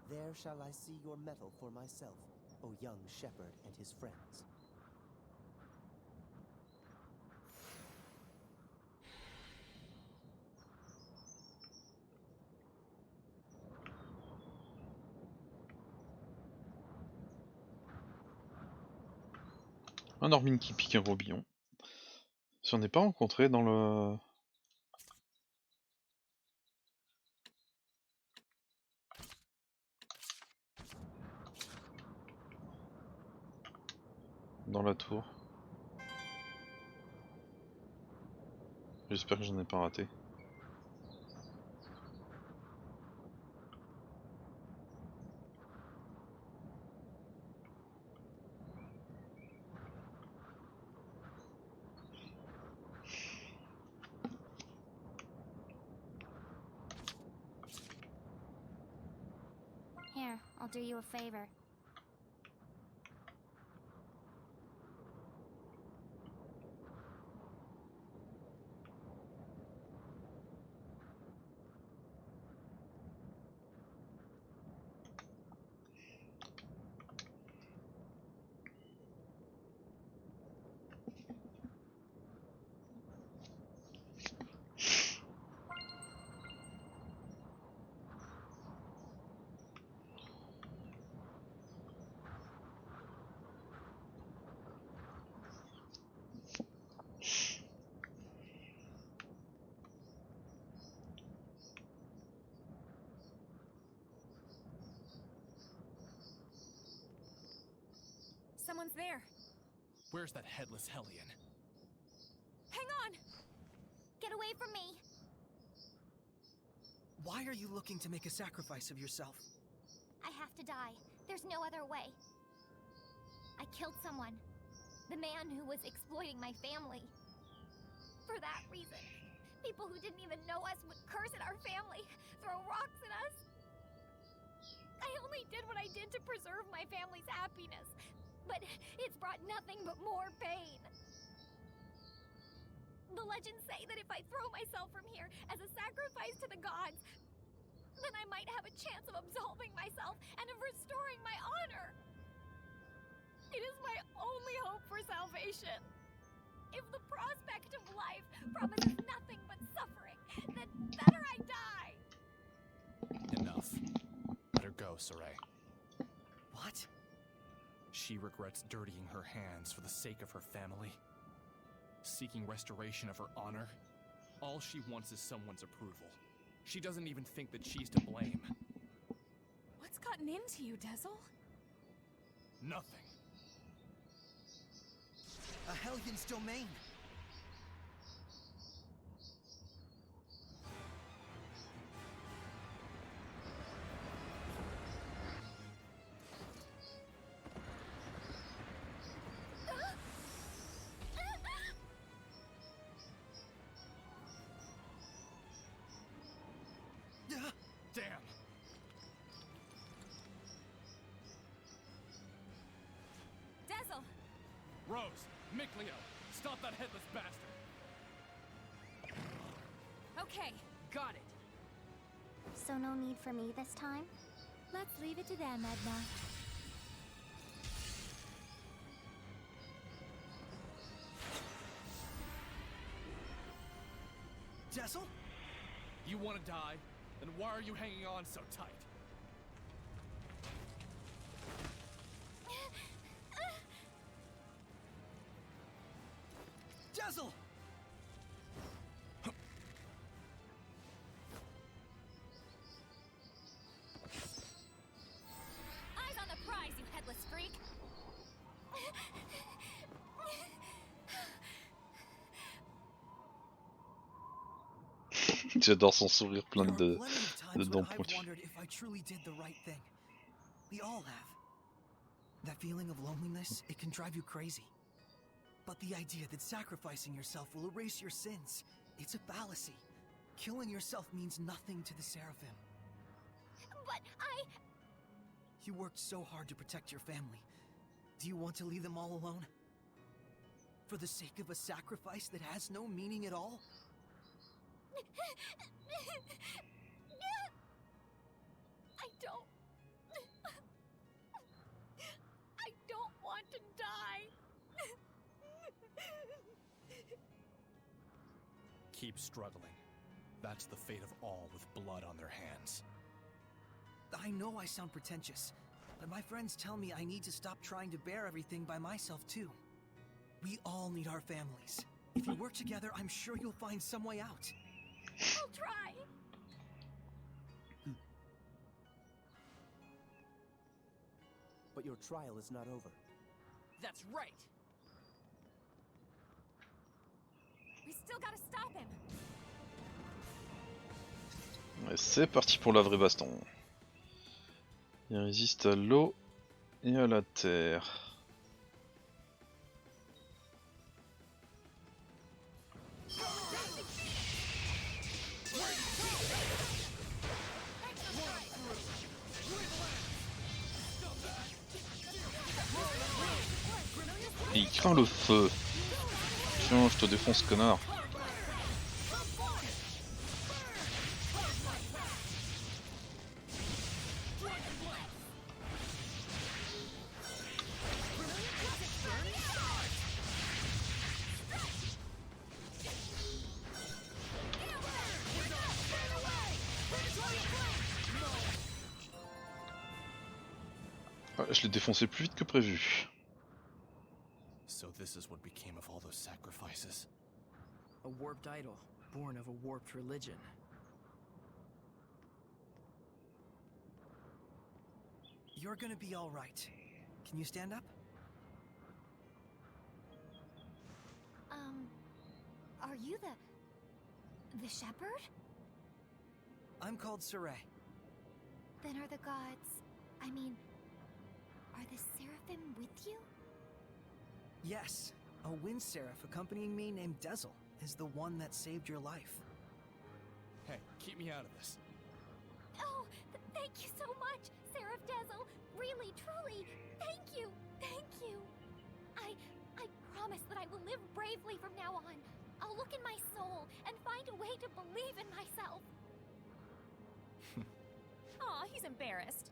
Speaker 6: There shall I see your mettle for myself, O young shepherd and his friends.
Speaker 1: Un Ormin qui pique un robillon. Si on n'est pas rencontré dans le... dans la tour. J'espère que j'en ai pas raté.
Speaker 4: Here, I'll do you a favor. Someone's there.
Speaker 3: Where's that headless hellion?
Speaker 4: Hang on! Get away from me!
Speaker 2: Why are you looking to make a sacrifice of yourself?
Speaker 4: I have to die. There's no other way. I killed someone. The man who was exploiting my family. For that reason, people who didn't even know us would curse at our family, throw rocks at us. I only did what I did to preserve my family's happiness, but it's brought nothing but more pain. The legends say that if I throw myself from here as a sacrifice to the gods, then I might have a chance of absolving myself and of restoring my honor. It is my only hope for salvation. If the prospect of life promises nothing but suffering, then better I die.
Speaker 3: Enough. Let her go, Sarai.
Speaker 2: What?
Speaker 3: She regrets dirtying her hands for the sake of her family. Seeking restoration of her honor. All she wants is someone's approval. She doesn't even think that she's to blame.
Speaker 8: What's gotten into you, Dezel?
Speaker 3: Nothing.
Speaker 2: A Hellions domain!
Speaker 3: Damn!
Speaker 8: Dezel!
Speaker 3: Rose! Mikleo! Stop that headless bastard!
Speaker 8: Okay, got it.
Speaker 4: So no need for me this time?
Speaker 7: Let's leave it to them, Edna.
Speaker 2: Dezel?
Speaker 3: You want to die? Then why are you hanging on so tight?
Speaker 2: Dezel!
Speaker 8: Eyes on the prize, you headless freak!
Speaker 1: J'adore son sourire plein
Speaker 2: There
Speaker 1: de
Speaker 2: are plenty of times
Speaker 1: dents
Speaker 2: when I've
Speaker 1: pointus.
Speaker 2: wondered if I truly did the right thing. We all have. That feeling of loneliness, it can drive you crazy. But the idea that sacrificing yourself will erase your sins, it's a fallacy. Killing yourself means nothing to the Seraphim.
Speaker 4: But
Speaker 2: You worked so hard to protect your family. Do you want to leave them all alone? For the sake of a sacrifice that has no meaning at all?
Speaker 4: I don't want to die.
Speaker 3: Keep struggling. That's the fate of all with blood on their hands.
Speaker 2: I know I sound pretentious, but my friends tell me I need to stop trying to bear everything by myself too. We all need our families. If you work together, I'm sure you'll find some way out.
Speaker 4: I'll try.
Speaker 6: But your trial is not over.
Speaker 8: That's right! We still gotta stop him!
Speaker 1: Ouais, c'est parti pour la vraie baston. Il résiste à l'eau et à la terre. Et il craint le feu. Tiens, je te défonce, connard. Ah, je l'ai défoncé plus vite que prévu.
Speaker 3: So this is what became of all those sacrifices.
Speaker 2: A warped idol, born of a warped religion. You're gonna be all right. Can you stand up?
Speaker 4: Are you the shepherd?
Speaker 2: I'm called Sarai.
Speaker 4: Then are the gods, I mean, are the seraphim with you?
Speaker 2: Yes, a wind seraph accompanying me named Dezel is the one that saved your life.
Speaker 3: Hey, keep me out of this.
Speaker 4: Oh, thank you so much, Seraph Dezel. Really, truly. Thank you. Thank you. I promise that I will live bravely from now on. I'll look in my soul and find a way to believe in myself.
Speaker 8: Aw, he's embarrassed.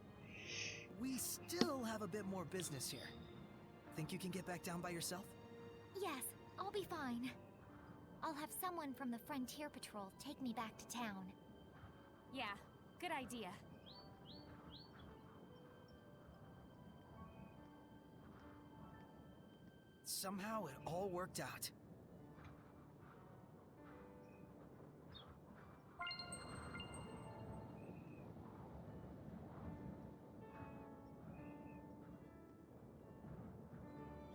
Speaker 2: We still have a bit more business here. Think you can get back down by yourself?
Speaker 4: Yes, I'll be fine. I'll have someone from the Frontier Patrol take me back to town.
Speaker 8: Yeah, good idea.
Speaker 2: Somehow it all worked out.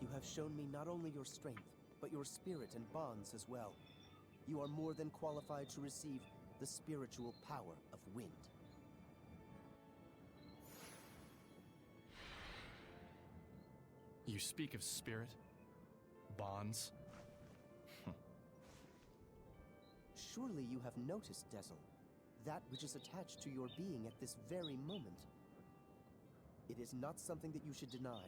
Speaker 6: You have shown me not only your strength, but your spirit and bonds as well. You are more than qualified to receive the spiritual power of wind.
Speaker 3: You speak of spirit? Bonds?
Speaker 6: Surely you have noticed, Dezel, that which is attached to your being at this very moment. It is not something that you should deny.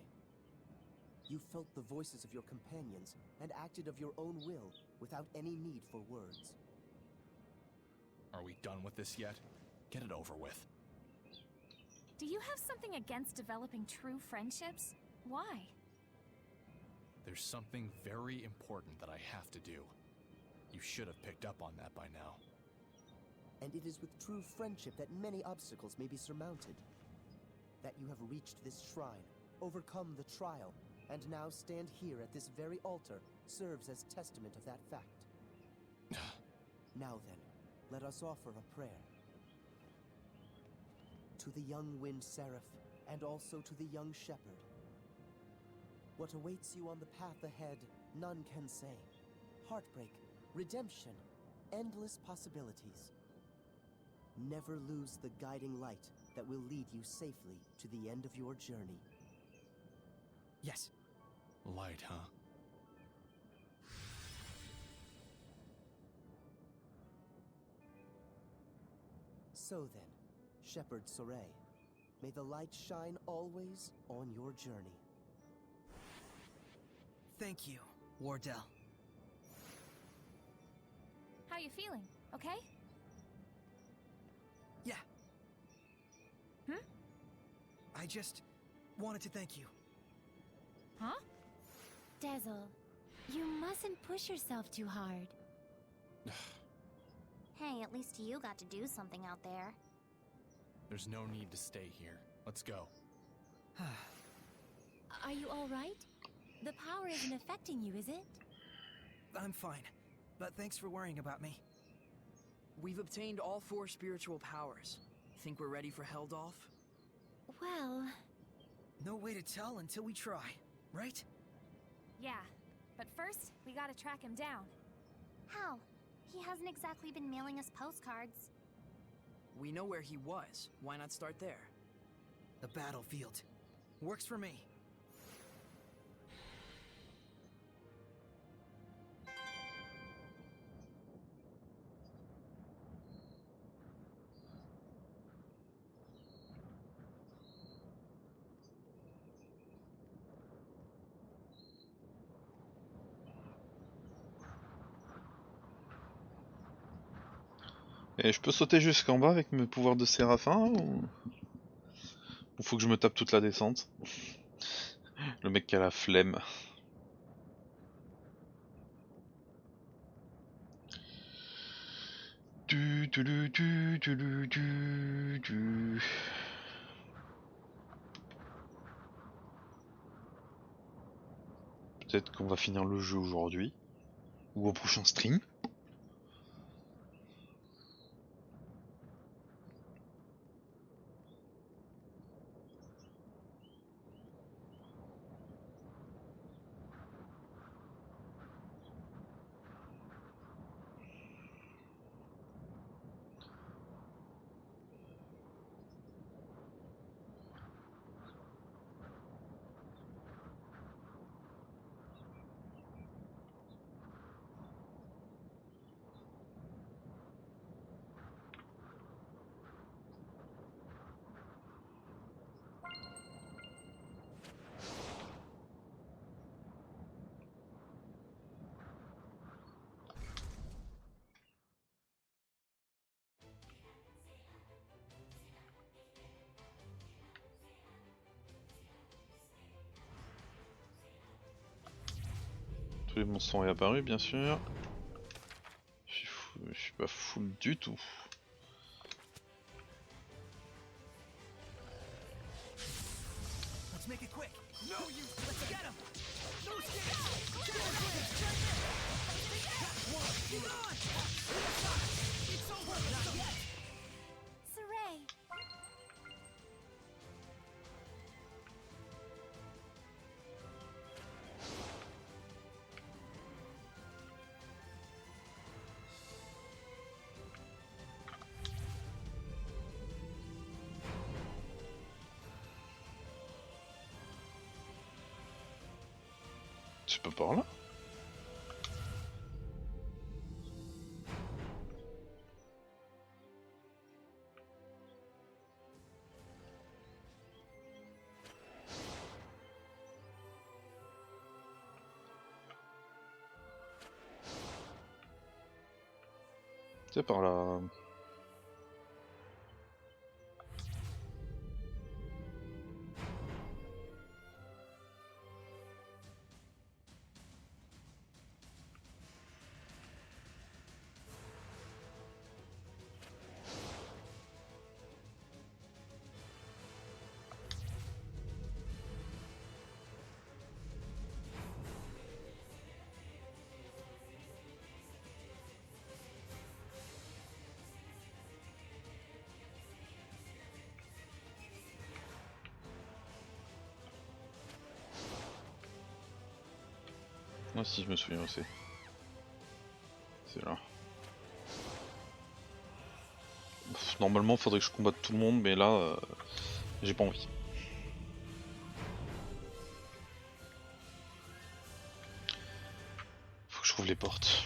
Speaker 6: You felt the voices of your companions and acted of your own will without any need for words.
Speaker 3: Are we done with this yet? Get it over with.
Speaker 8: Do you have something against developing true friendships? Why?
Speaker 3: There's something very important that I have to do. You should have picked up on that by now.
Speaker 6: And it is with true friendship that many obstacles may be surmounted. That you have reached this shrine, overcome the trial, and now stand here at this very altar serves as testament of that fact. Now then, let us offer a prayer. To the young wind seraph, and also to the young shepherd. What awaits you on the path ahead, none can say. Heartbreak, redemption, endless possibilities. Never lose the guiding light that will lead you safely to the end of your journey.
Speaker 2: Yes.
Speaker 3: Light, huh?
Speaker 6: So then, Shepherd Soray, may the light shine always on your journey.
Speaker 2: Thank you, Wardell.
Speaker 8: How you feeling? Okay?
Speaker 2: Yeah.
Speaker 8: Hmm?
Speaker 2: I just wanted to thank you.
Speaker 8: Huh?
Speaker 7: Dezel, you mustn't push yourself too hard.
Speaker 4: Hey, at least you got to do something out there.
Speaker 3: There's no need to stay here. Let's go.
Speaker 7: Are you all right? The power isn't affecting you, is it?
Speaker 2: I'm fine, but thanks for worrying about me. We've obtained all 4 spiritual powers. Think we're ready for Heldolf?
Speaker 7: Well...
Speaker 2: No way to tell until we try, right?
Speaker 8: Yeah, but first, we gotta track him down.
Speaker 4: How? He hasn't exactly been mailing us postcards.
Speaker 2: We know where he was. Why not start there? The battlefield. Works for me.
Speaker 1: Et je peux sauter jusqu'en bas avec mes pouvoirs de séraphin ou faut que je me tape toute la descente? Le mec qui a la flemme. Peut-être qu'on va finir le jeu aujourd'hui ou au prochain stream. Les monstres sont réapparus bien sûr. Je suis pas full du tout.
Speaker 2: Let's make it quick. No, you. Let's get him. No Get on. It's over. Not yet.
Speaker 8: Saray!
Speaker 1: Tu peux par là? C'est par là. Ah si, je me souviens aussi. C'est là. Normalement, faudrait que je combatte tout le monde, mais là, j'ai pas envie. Faut que je trouve les portes.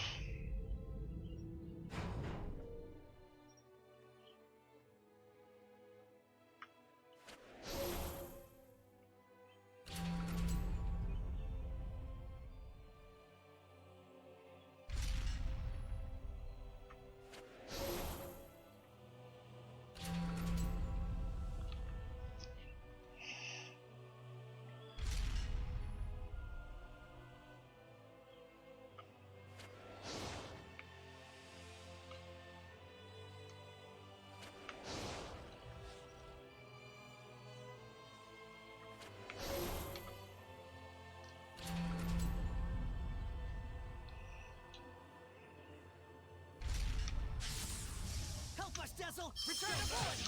Speaker 2: Help us, Dazzle. Return the bullet.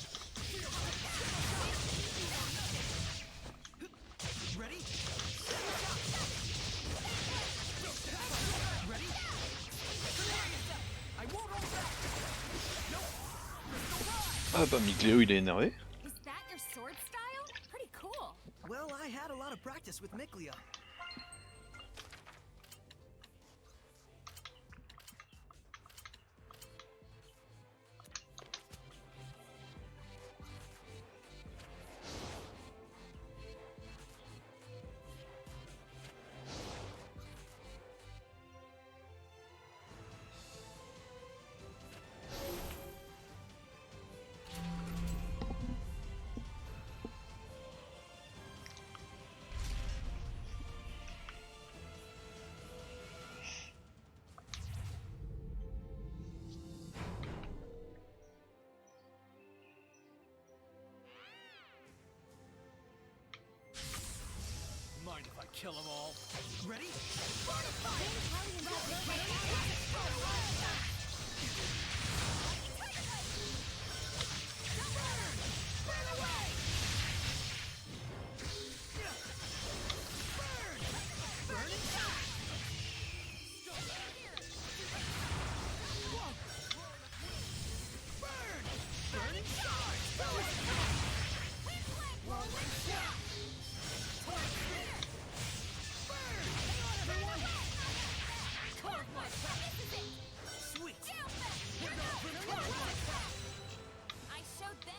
Speaker 2: Ready? Ready? I won't hold back.
Speaker 1: Ah bah Migleo il est énervé.
Speaker 8: Is that your sword style? Pretty cool.
Speaker 2: Well, I had a lot of practice with Miklia.
Speaker 3: Mind if I kill them all?
Speaker 2: Ready? Sweet.
Speaker 8: I showed them.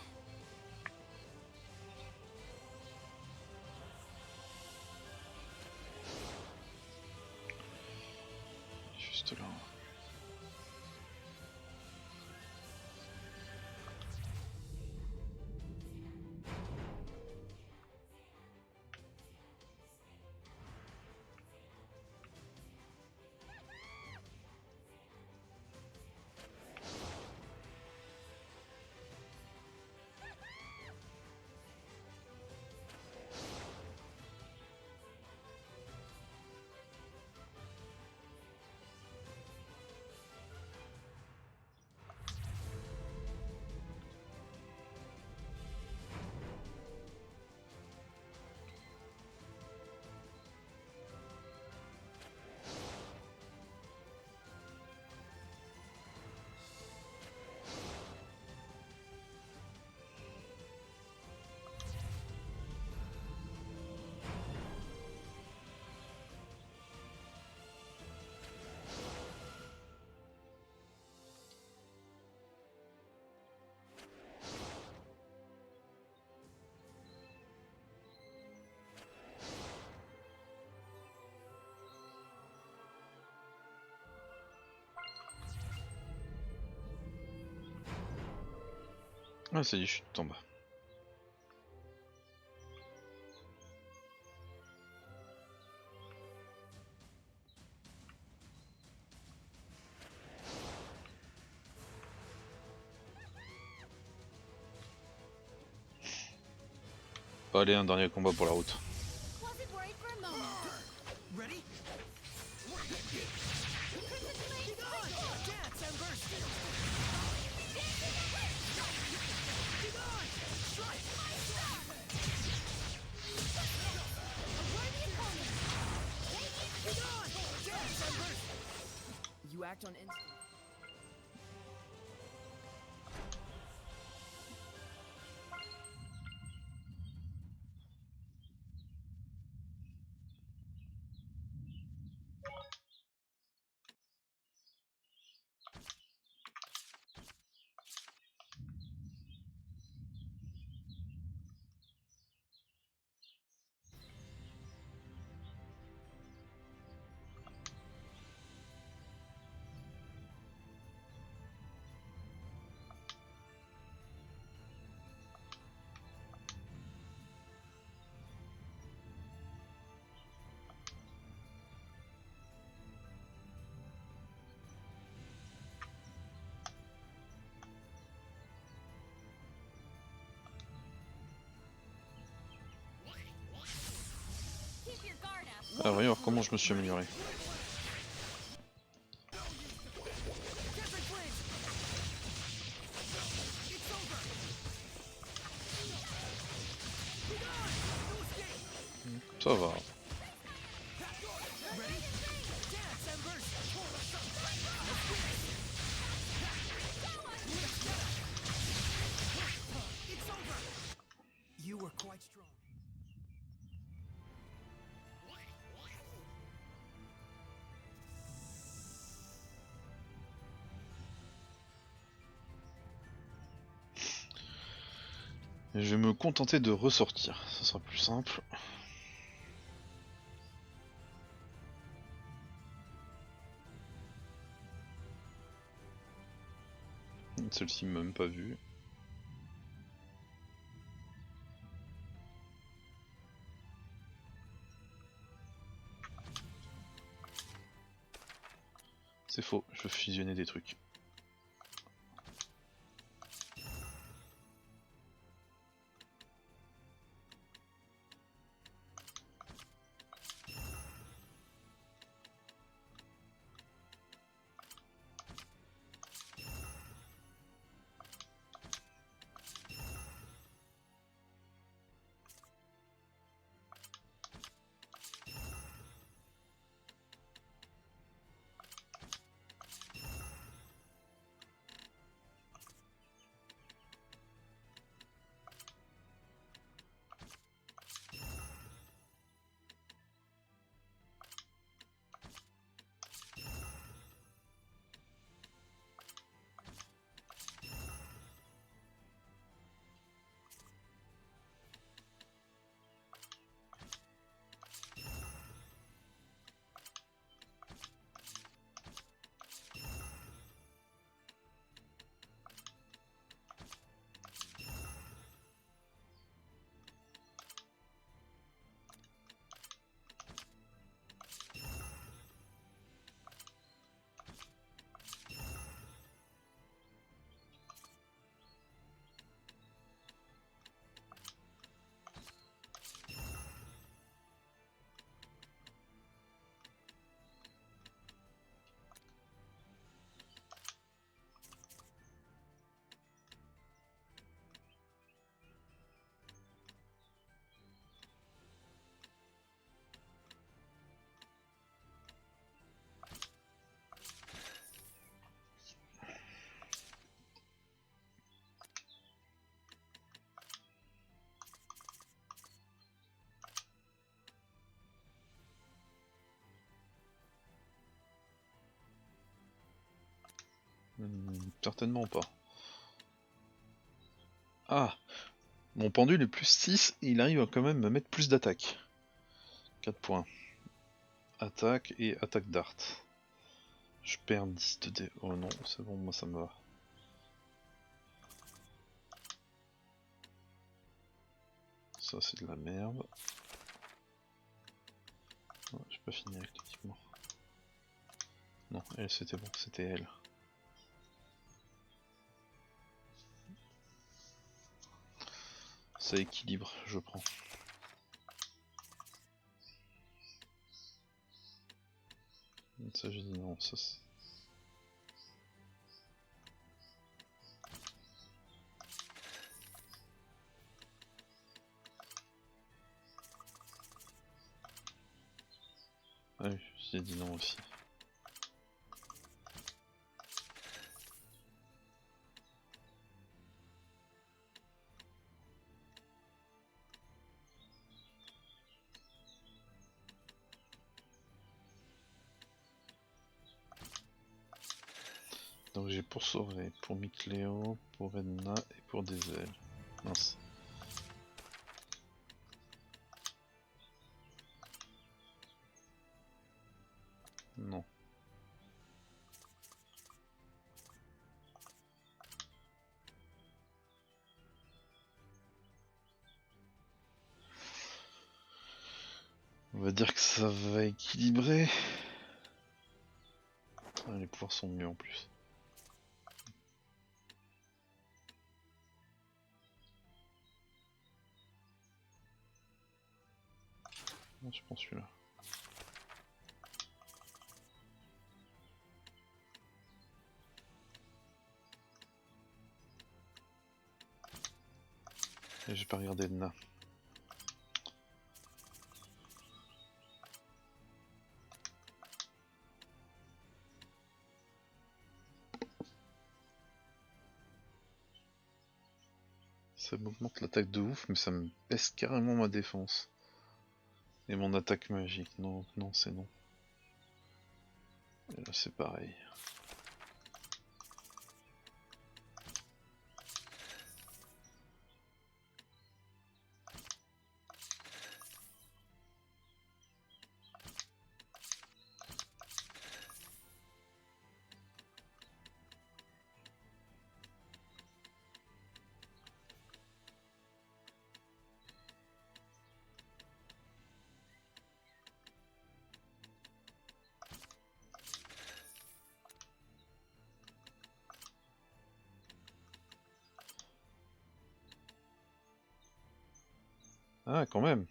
Speaker 1: Juste là. Ah ça y est, je suis tout en bas. Allez, un dernier combat pour la route.
Speaker 8: Wasn't worried for a moment.
Speaker 2: Ready? Dance, Embers! Keep on! Strike!
Speaker 8: A worthy opponent.
Speaker 2: Keep on! Dance, Embers! You act on instinct.
Speaker 8: Keep your guard up.
Speaker 1: Ah voyons voir comment je me suis amélioré.
Speaker 2: Different flames! It's over! Keep on! No escape!
Speaker 1: Ça va.
Speaker 2: Ready? Dance, Embers! It's over! You were quite strong.
Speaker 1: Et je vais me contenter de ressortir, ça sera plus simple. Celle-ci m'a même pas vu. C'est faux, je veux fusionner des trucs. Certainement pas. Ah, mon pendule est plus 6, il arrive à quand même me mettre plus d'attaque. 4 points. Attaque et attaque d'art. Je perds 10 de dé. Oh non, c'est bon, moi ça me va. Ça c'est de la merde. Oh, j'ai pas fini avec l'équipement. Non, elle c'était bon, c'était elle. Ça équilibre, je prends. Ça j'ai dit non, ça c'est... Ah oui, j'ai dit non aussi. Donc j'ai pour sauver, pour Micléo, pour Edna et pour des ailes. Mince. Non. On va dire que ça va équilibrer. Ah, les pouvoirs sont mieux en plus. Ah, je prends celui-là. Et j'ai pas regardé Edna. Ça m'augmente l'attaque de ouf, mais ça me baisse carrément ma défense. Et mon attaque magique. Non, non, c'est non. Et là c'est pareil. Ah, quand même.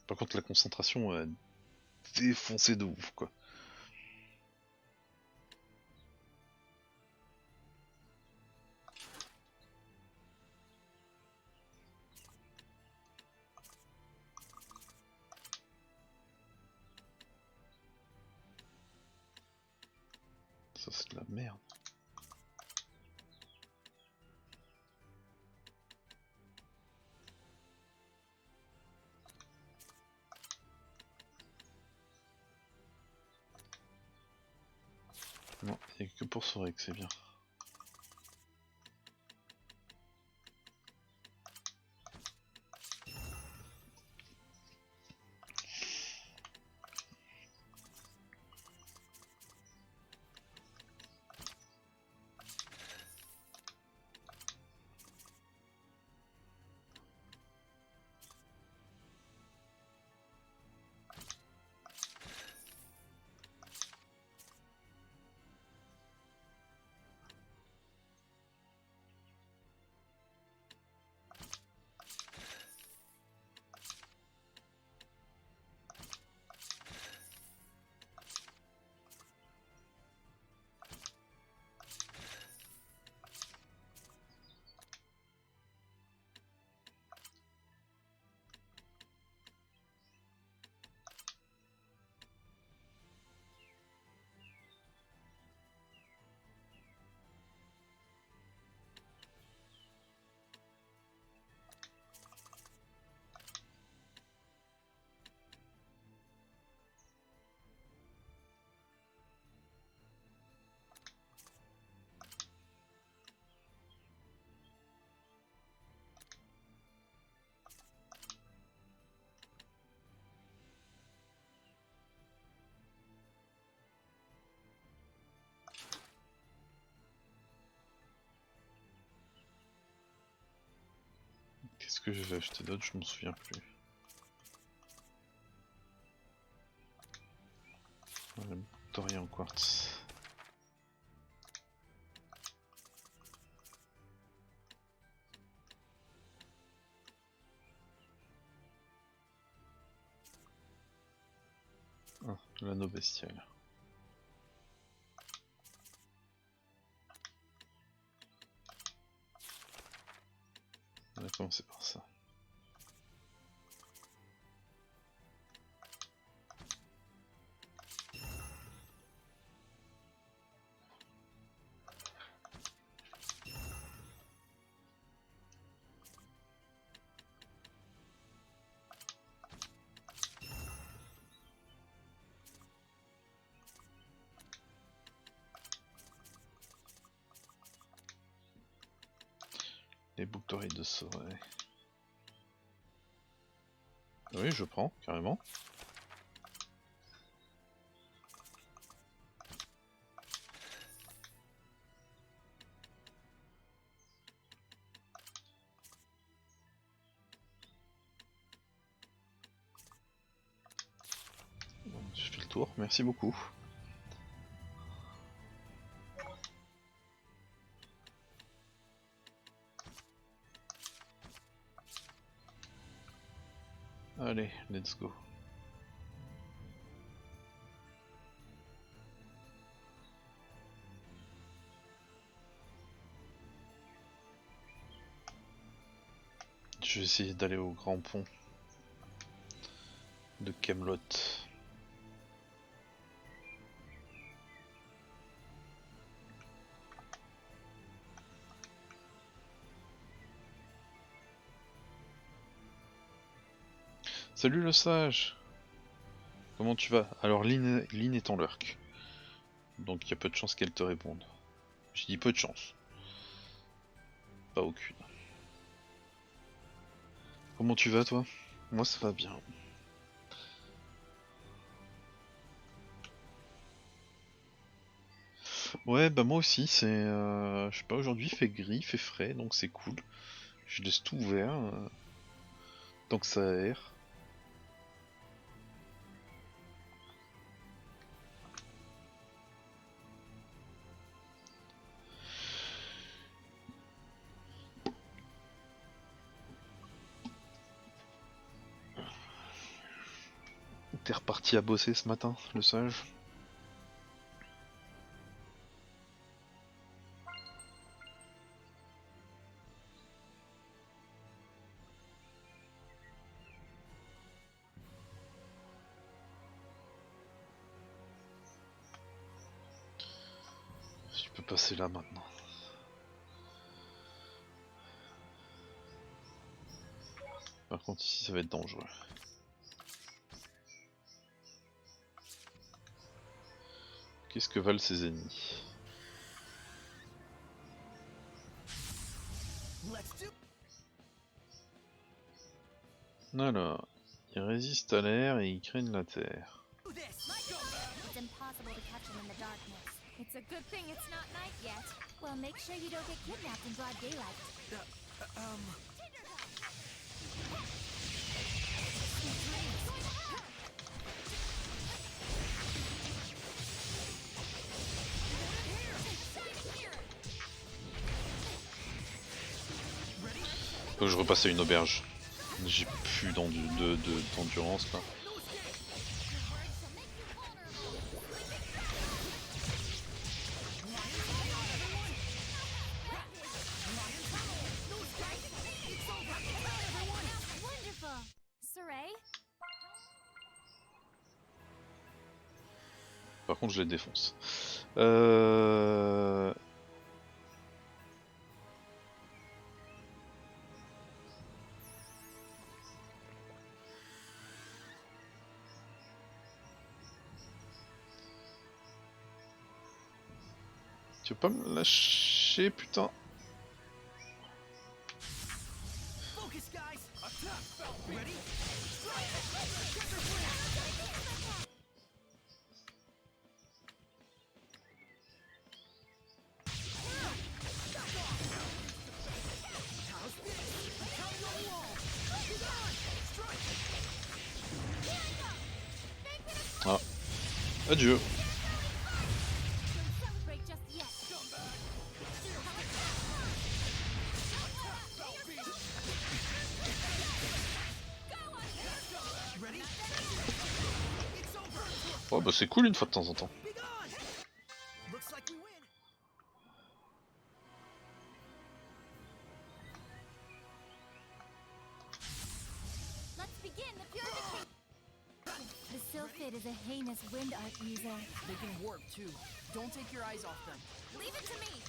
Speaker 1: Par contre, la concentration a défoncé de ouf, quoi. Ça, c'est de la merde. Non, il n'y a que pour Sorek, c'est bien. que j'avais acheté d'autres, je me souviens plus. Voilà, Victoria en quartz. Ah, l'anneau bestial. On va commencer par ça. Les boucles d'oreilles de soleil. Oui, je prends, carrément. Bon, j'ai fait le tour, merci beaucoup. Allez, let's go. Je vais essayer d'aller au grand pont de Camelot. Salut le sage. Comment tu vas? Alors Lynn est en lurk. Donc il y a peu de chances qu'elle te réponde. J'ai dit peu de chance. Pas aucune. Comment tu vas toi? Moi ça va bien. Ouais bah moi aussi c'est... je sais pas, aujourd'hui il fait gris, il fait frais donc c'est cool. Je laisse tout ouvert. Tant que ça aère. T'es reparti à bosser ce matin, le sage? Je peux passer là maintenant. Par contre ici ça va être dangereux. Qu'est-ce que valent ses ennemis? Alors, ils résistent à l'air et ils craignent la terre.
Speaker 8: It's impossible to catch them in the darkness. It's a good thing it's not night yet. Well, make sure you don't get kidnapped in broad daylight.
Speaker 1: Faut que je repasse à une auberge. J'ai plus d'endurance là.
Speaker 8: Wonderful. Saray?
Speaker 1: Par contre je les défonce. Tu veux pas me lâcher, putain? Adieu.
Speaker 8: Celebrate just yet.
Speaker 1: Oh bah c'est cool une fois de temps en temps.
Speaker 2: Looks like we win.
Speaker 8: Let's begin the purification. The Sylphid is a heinous wind art user.
Speaker 2: They can warp too. Don't take your eyes off them.
Speaker 8: Leave it to me.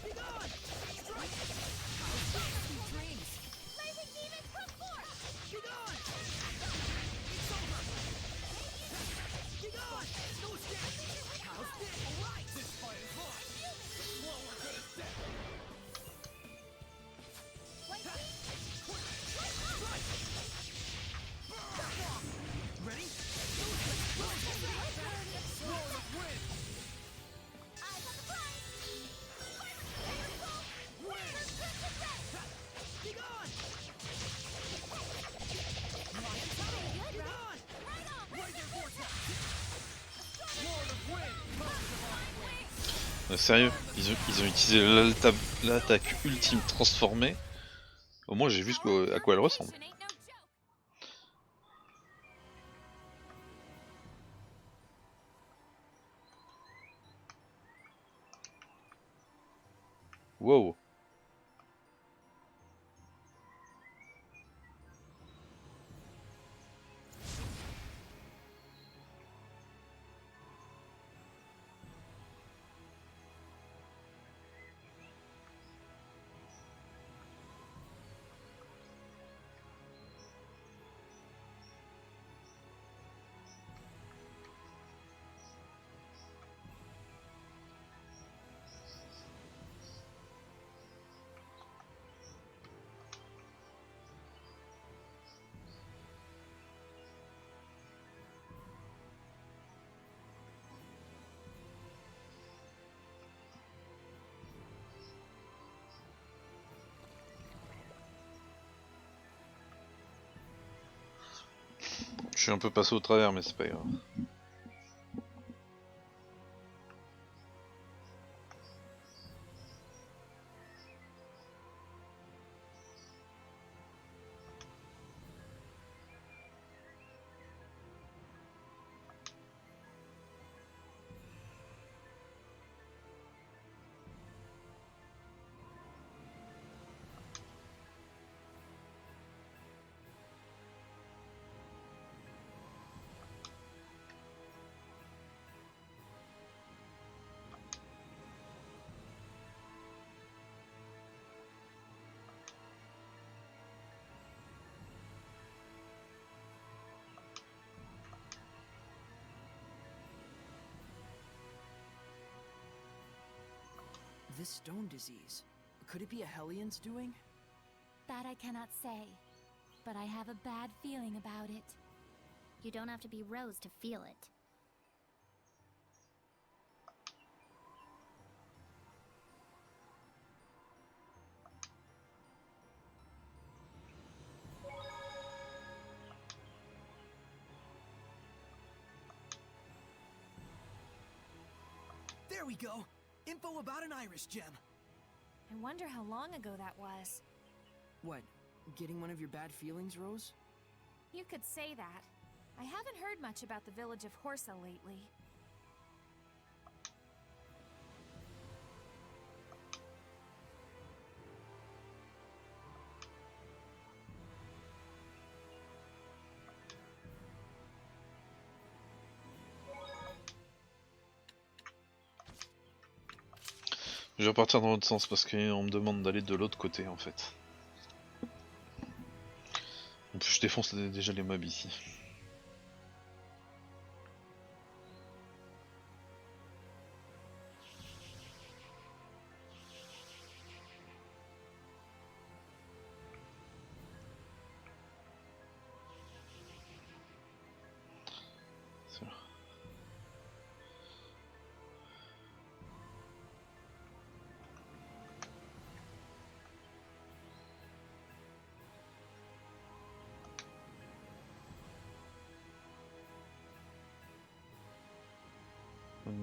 Speaker 2: Be gone! Strike! Dreams!
Speaker 8: Blazing demons, come forth!
Speaker 2: Be gone! It's over! Be gone! No escape! How's this? Alright! This fight is lost! Well, we're good as dead! Ready?
Speaker 8: Eyes on the prize!
Speaker 2: Be gone!
Speaker 8: Good,
Speaker 2: Gone!
Speaker 8: right on!
Speaker 1: Sérieux, ils ont utilisé l'attaque ultime transformée. Au moins j'ai vu à quoi elle ressemble.
Speaker 8: Ain't no joke.
Speaker 1: Wow. Je suis un peu passé au travers mais c'est pas grave.
Speaker 2: This stone disease. Could it be a Hellian's doing?
Speaker 8: That I cannot say, but I have a bad feeling about it.
Speaker 7: You don't have to be Rose to feel it.
Speaker 2: There we go! Info about an iris gem.
Speaker 8: I wonder how long ago that was.
Speaker 2: What? Getting one of your bad feelings, Rose?
Speaker 8: You could say that. I haven't heard much about the village of Horsa lately.
Speaker 1: Je vais repartir dans l'autre sens parce qu'on me demande d'aller de l'autre côté en fait. En plus je défonce déjà les mobs ici.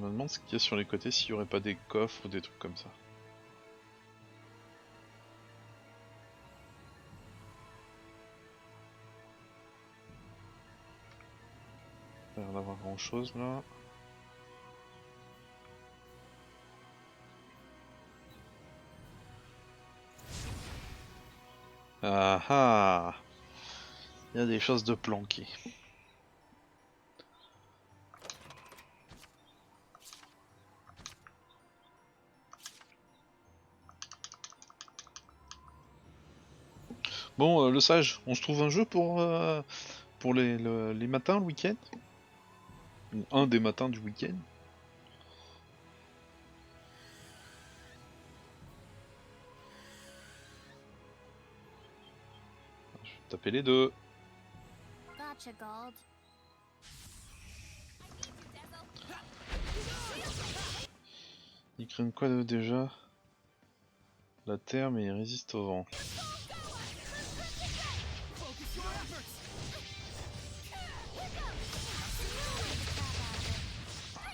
Speaker 1: me demande ce qu'il y a sur les côtés, s'il n'y aurait pas des coffres ou des trucs comme ça. Pas l'air d'avoir grand chose là. Ah ah! Il y a des choses de planquées. Bon, le sage, on se trouve un jeu pour les matins, le week-end? Ou un des matins du week-end? Je vais taper les deux.
Speaker 8: Gotcha, Gold.
Speaker 1: Ils craignent quoi déjà? La terre, mais ils résistent au vent.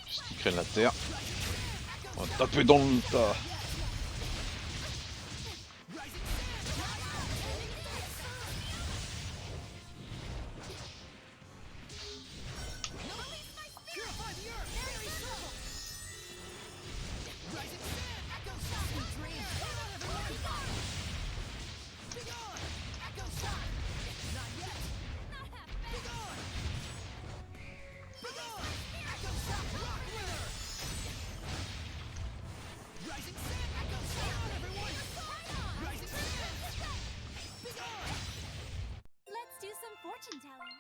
Speaker 1: Puisqu'ils craignent la terre. On va taper dans le tas.
Speaker 8: Let's do some fortune telling.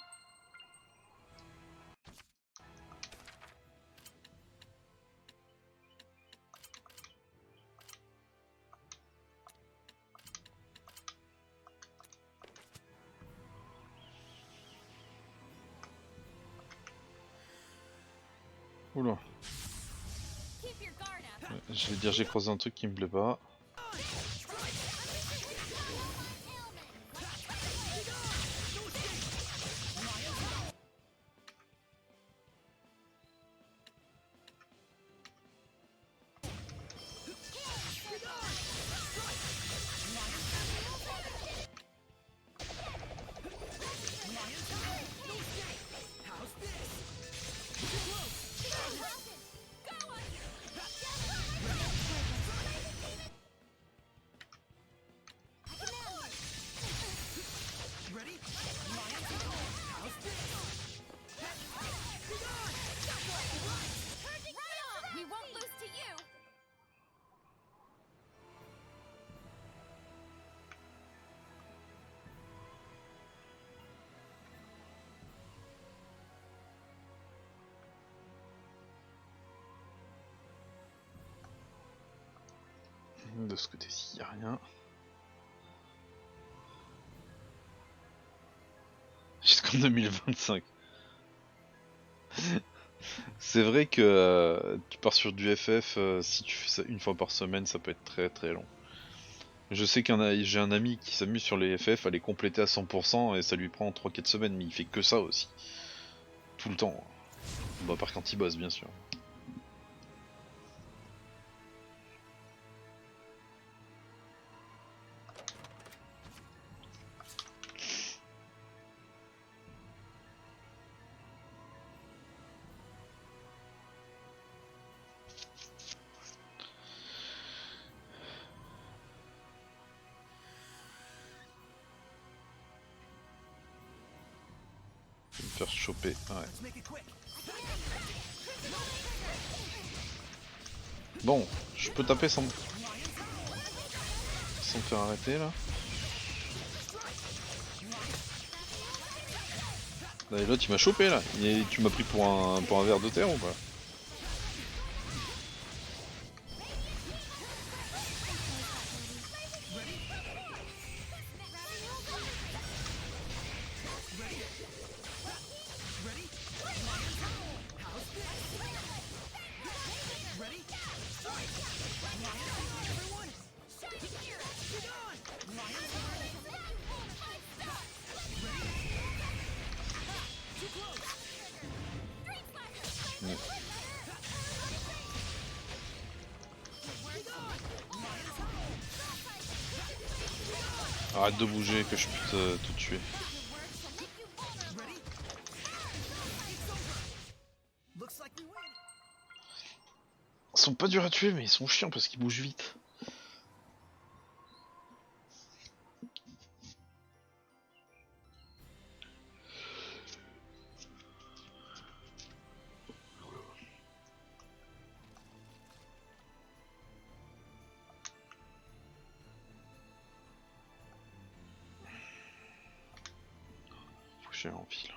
Speaker 1: Oula.
Speaker 8: Keep your guard up.
Speaker 1: Je vais dire j'ai croisé un truc qui me plaît pas.
Speaker 8: We won't lose to you.
Speaker 1: De ce côté-ci, y a rien. Jusqu'en 2025. C'est vrai que tu pars sur du FF, si tu fais ça une fois par semaine, ça peut être très très long. Je sais j'ai un ami qui s'amuse sur les FF à les compléter à 100% et ça lui prend 3-4 semaines, mais il fait que ça aussi. Tout le temps. Bah, à part quand il bosse, bien sûr. Je vais me faire choper. Ouais. Bon, je peux taper sans me faire arrêter là. Là, l'autre il m'a chopé là. Tu m'as pris pour un ver de terre ou pas? Arrête de bouger que je puisse te tuer. Ils sont pas durs à tuer mais ils sont chiants parce qu'ils bougent vite. Faut que j'ai en fil.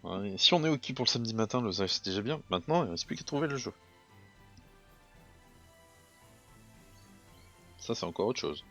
Speaker 1: Ouais, si on est ok pour le samedi matin, le c'est déjà bien. Maintenant, il reste plus qu'à trouver le jeu. Ça, c'est encore autre chose.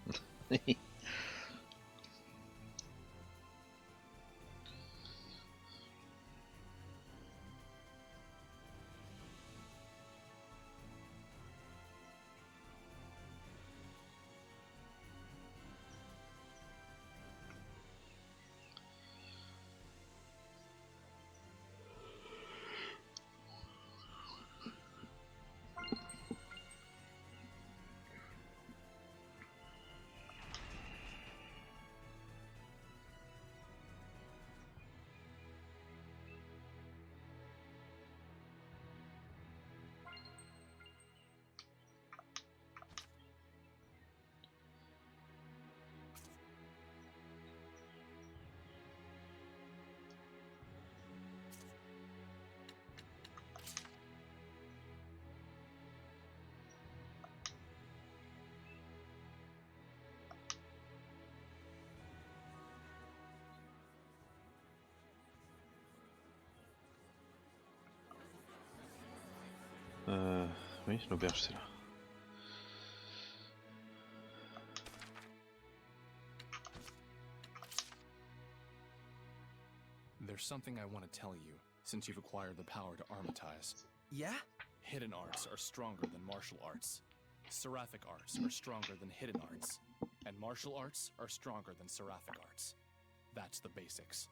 Speaker 1: Oui, l'auberge c'est là.
Speaker 3: There's something I want to tell you, since you've acquired the power to armatize.
Speaker 2: Yeah?
Speaker 3: Hidden arts are stronger than martial arts. Seraphic arts are stronger than hidden arts. And martial arts are stronger than seraphic arts. That's the basics.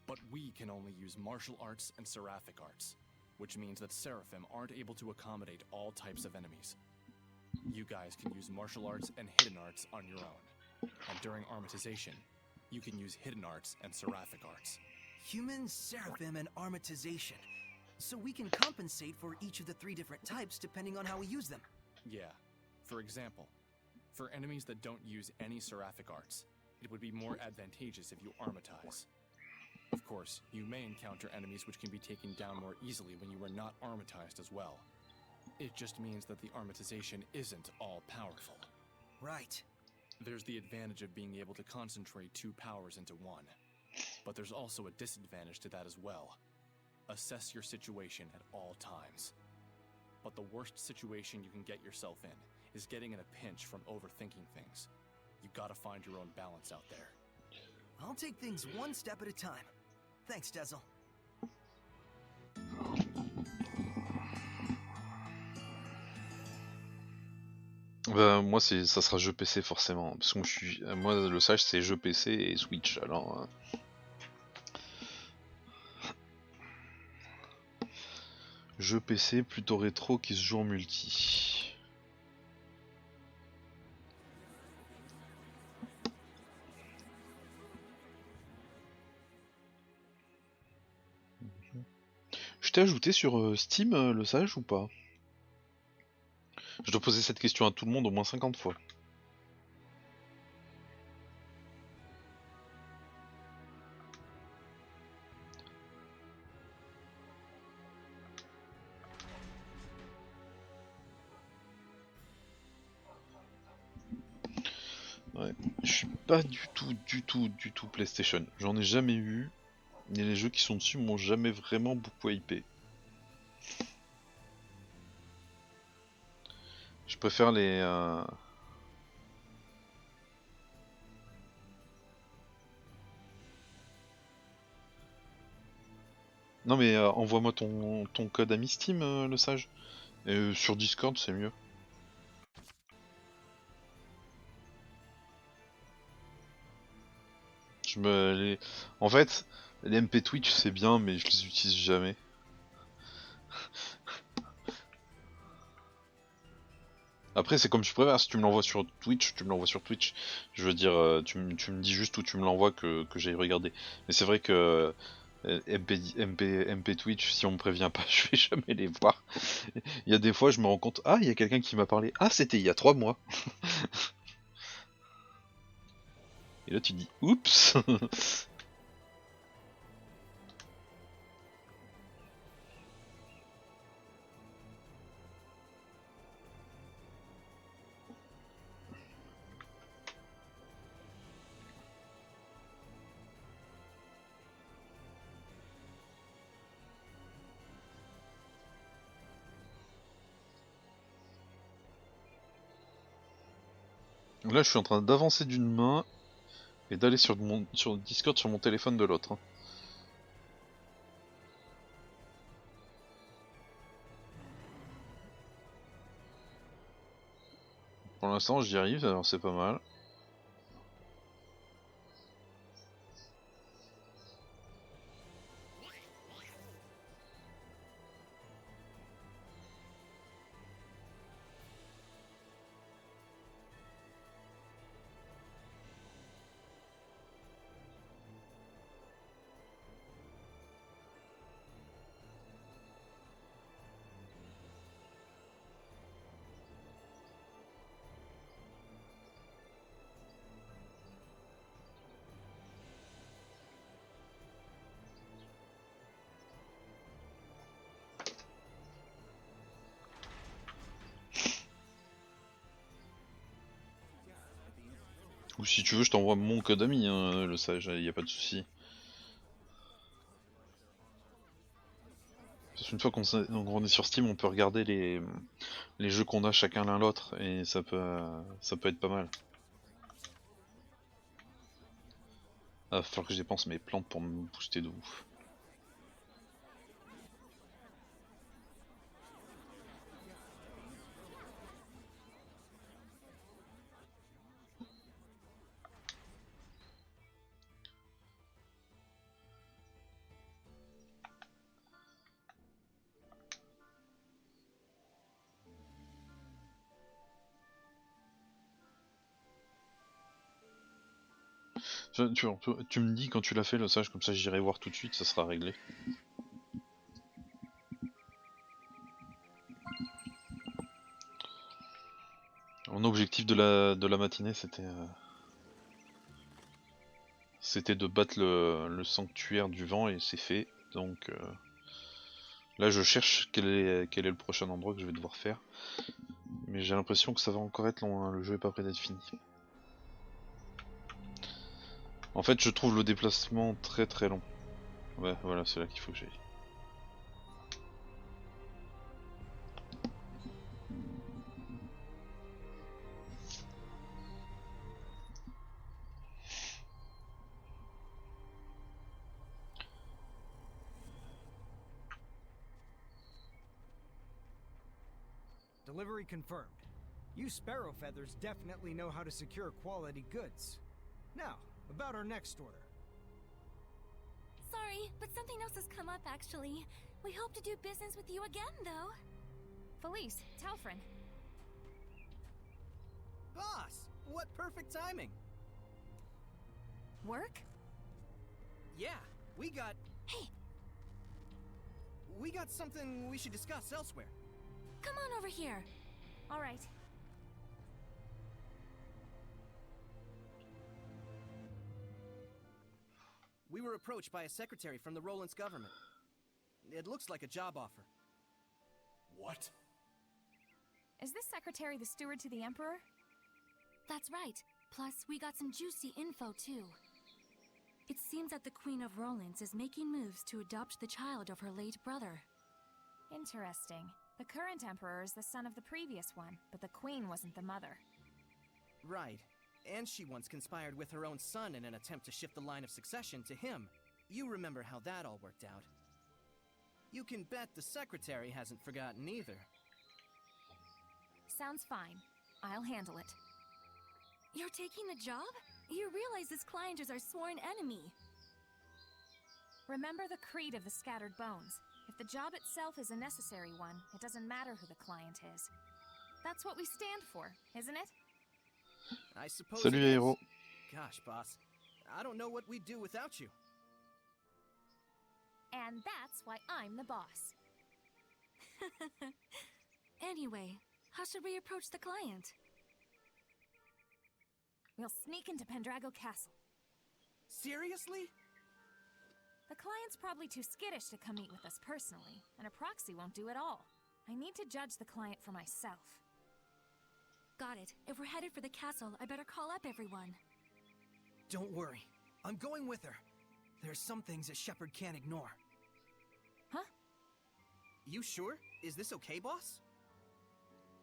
Speaker 3: But we can only use martial arts and seraphic arts, which means that Seraphim aren't able to accommodate all types of enemies. You guys can use martial arts and hidden arts on your own. And during armatization, you can use hidden arts and seraphic arts.
Speaker 2: Human, seraphim, and armatization. So we can compensate for each of the 3 different types depending on how we use them.
Speaker 3: Yeah. For example, for enemies that don't use any seraphic arts, it would be more advantageous if you armatize. Of course, you may encounter enemies which can be taken down more easily when you are not armatized as well. It just means that the armatization isn't all powerful.
Speaker 2: Right.
Speaker 3: There's the advantage of being able to concentrate 2 powers into one. But there's also a disadvantage to that as well. Assess your situation at all times. But the worst situation you can get yourself in is getting in a pinch from overthinking things. You gotta find your own balance out there.
Speaker 2: I'll take things one step at a time. Thanks, Dezel.
Speaker 1: Bah, moi ça sera jeu PC forcément, parce que moi le sage c'est jeu PC et Switch, alors... Jeu PC plutôt rétro qui se joue en multi. Je t'ai ajouté sur Steam le sage ou pas? Je dois poser cette question à tout le monde au moins 50 fois. Ouais, je je suis pas du tout PlayStation. J'en ai jamais eu. Et les jeux qui sont dessus m'ont jamais vraiment beaucoup hypé. Je préfère les... Non mais envoie-moi ton code ami Steam, le sage. Et sur Discord c'est mieux. En fait, les MP Twitch c'est bien mais je les utilise jamais. Après c'est comme tu préfères, si tu me l'envoies sur Twitch, tu me l'envoies sur Twitch. Je veux dire, tu me dis juste où tu me l'envoies que j'aille regarder. Mais c'est vrai que MP Twitch, si on me prévient pas, je vais jamais les voir. Il y a des fois je me rends compte, ah il y a quelqu'un qui m'a parlé, ah c'était il y a 3 mois. Et là tu dis, oups. Là je suis en train d'avancer d'une main et d'aller sur Discord sur mon téléphone de l'autre. Pour l'instant j'y arrive, alors c'est pas mal. Ou si tu veux je t'envoie mon code ami, hein, le sage, y a pas de souci. Parce qu'une fois qu'on est sur Steam, on peut regarder les jeux qu'on a chacun l'un l'autre et ça peut être pas mal. Ah, va falloir que je dépense mes plantes pour me booster de ouf. Tu me dis quand tu l'as fait le sage, comme ça j'irai voir tout de suite, ça sera réglé. Mon objectif de la matinée c'était de battre le sanctuaire du vent et c'est fait. Donc là je cherche quel est le prochain endroit que je vais devoir faire. Mais j'ai l'impression que ça va encore être long, hein, le jeu est pas prêt d'être fini. En fait je trouve le déplacement très très long. Ouais voilà, c'est là qu'il faut que j'aille.
Speaker 2: Delivery confirmed. You sparrow feathers definitely know how to secure quality goods. Now, about our next order.
Speaker 8: Sorry, but something else has come up actually. We hope to do business with you again, though.
Speaker 4: Felice, Talfrin.
Speaker 2: Boss! What perfect timing!
Speaker 4: Work?
Speaker 2: Yeah, we got...
Speaker 8: Hey!
Speaker 2: We got something we should discuss elsewhere.
Speaker 8: Come on over here.
Speaker 4: All right.
Speaker 2: We were approached by a secretary from the Roland's government. It looks like a job offer.
Speaker 3: What?
Speaker 4: Is this secretary the steward to the Emperor?
Speaker 8: That's right.
Speaker 9: Plus, we got some juicy info too. It seems that the Queen of Rollins is making moves to adopt the child of her late brother.
Speaker 10: Interesting. The current emperor is the son of the previous one, but the queen wasn't the mother.
Speaker 2: Right. And she once conspired with her own son in an attempt to shift the line of succession to him. You remember how that all worked out. You can bet the secretary hasn't forgotten either.
Speaker 10: Sounds fine. I'll handle it.
Speaker 9: You're taking the job? You realize this client is our sworn enemy.
Speaker 10: Remember the creed of the Scattered Bones. If the job itself is a necessary one, it doesn't matter who the client is. That's what we stand for, isn't it?
Speaker 2: I suppose.
Speaker 1: Salut les héros.
Speaker 2: Gosh, boss. I don't know what we'd do without you.
Speaker 10: And that's why I'm the boss.
Speaker 9: Anyway, how should we approach the client?
Speaker 10: We'll sneak into Pendrago Castle.
Speaker 2: Seriously?
Speaker 10: The client's probably too skittish to come meet with us personally, and a proxy won't do it all. I need to judge the client for myself.
Speaker 9: Got it. If we're headed for the castle, I better call up everyone.
Speaker 2: Don't worry. I'm going with her. There's some things a shepherd can't ignore.
Speaker 10: Huh?
Speaker 2: You sure? Is this okay, boss?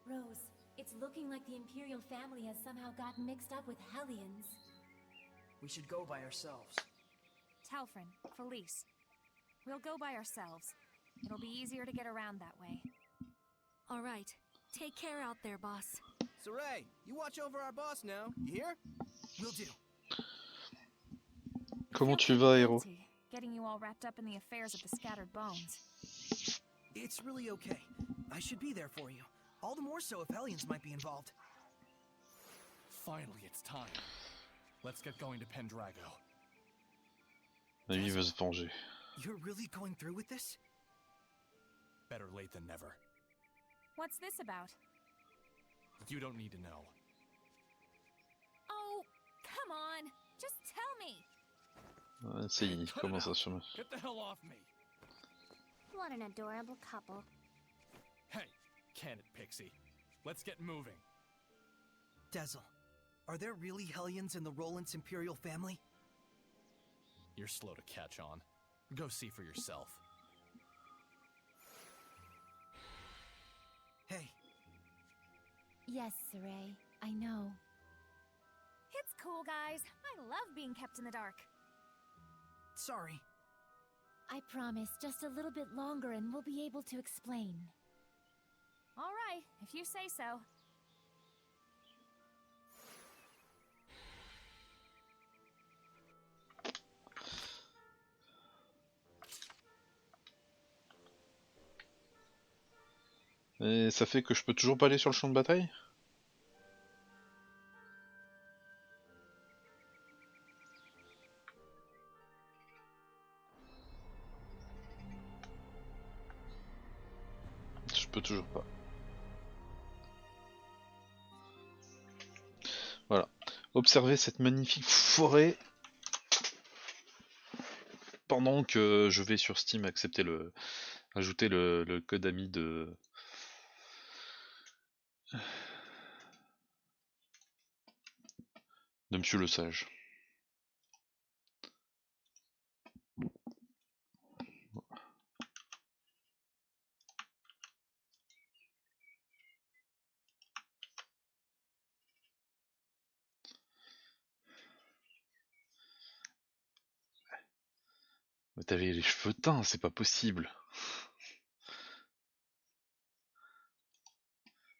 Speaker 7: Rose, it's looking like the Imperial family has somehow gotten mixed up with Hellions.
Speaker 2: We should go by ourselves.
Speaker 10: Talfrin, Felice. We'll go by ourselves. It'll be easier to get around that way.
Speaker 9: All right. Take care out there, boss.
Speaker 2: Saray, you watch over our boss now. You hear? Will do.
Speaker 1: Comment tu vas, héros?
Speaker 10: Getting you all wrapped up in the affairs of the Scattered Bones.
Speaker 2: It's really okay. I should be there for you. All the more so if Hellions might be involved.
Speaker 3: Finally, it's time. Let's get going to Pendrago.
Speaker 1: Lui veut se venger.
Speaker 2: You're really going through with this?
Speaker 3: Better late than never.
Speaker 10: What's this about?
Speaker 3: You don't need to know.
Speaker 10: Oh, come on. Just tell me.
Speaker 1: Ouais, si, il commence à se...
Speaker 3: Get the hell off me!
Speaker 8: What an adorable couple.
Speaker 3: Hey, can it, Pixie? Let's get moving.
Speaker 2: Dezel, are there really Hellions in the Rollins Imperial family?
Speaker 3: You're slow to catch on. Go see for yourself.
Speaker 2: Hey.
Speaker 7: Yes, Saray, I know.
Speaker 10: It's cool, guys. I love being kept in the dark.
Speaker 2: Sorry.
Speaker 7: I promise, just a little bit longer and we'll be able to explain.
Speaker 10: All right, if you say so.
Speaker 1: Et ça fait que je peux toujours pas aller sur le champ de bataille? Je peux toujours pas. Voilà. Observez cette magnifique forêt pendant que je vais sur Steam ajouter le code ami de Monsieur le Sage. Mais t'avais les cheveux teints, c'est pas possible.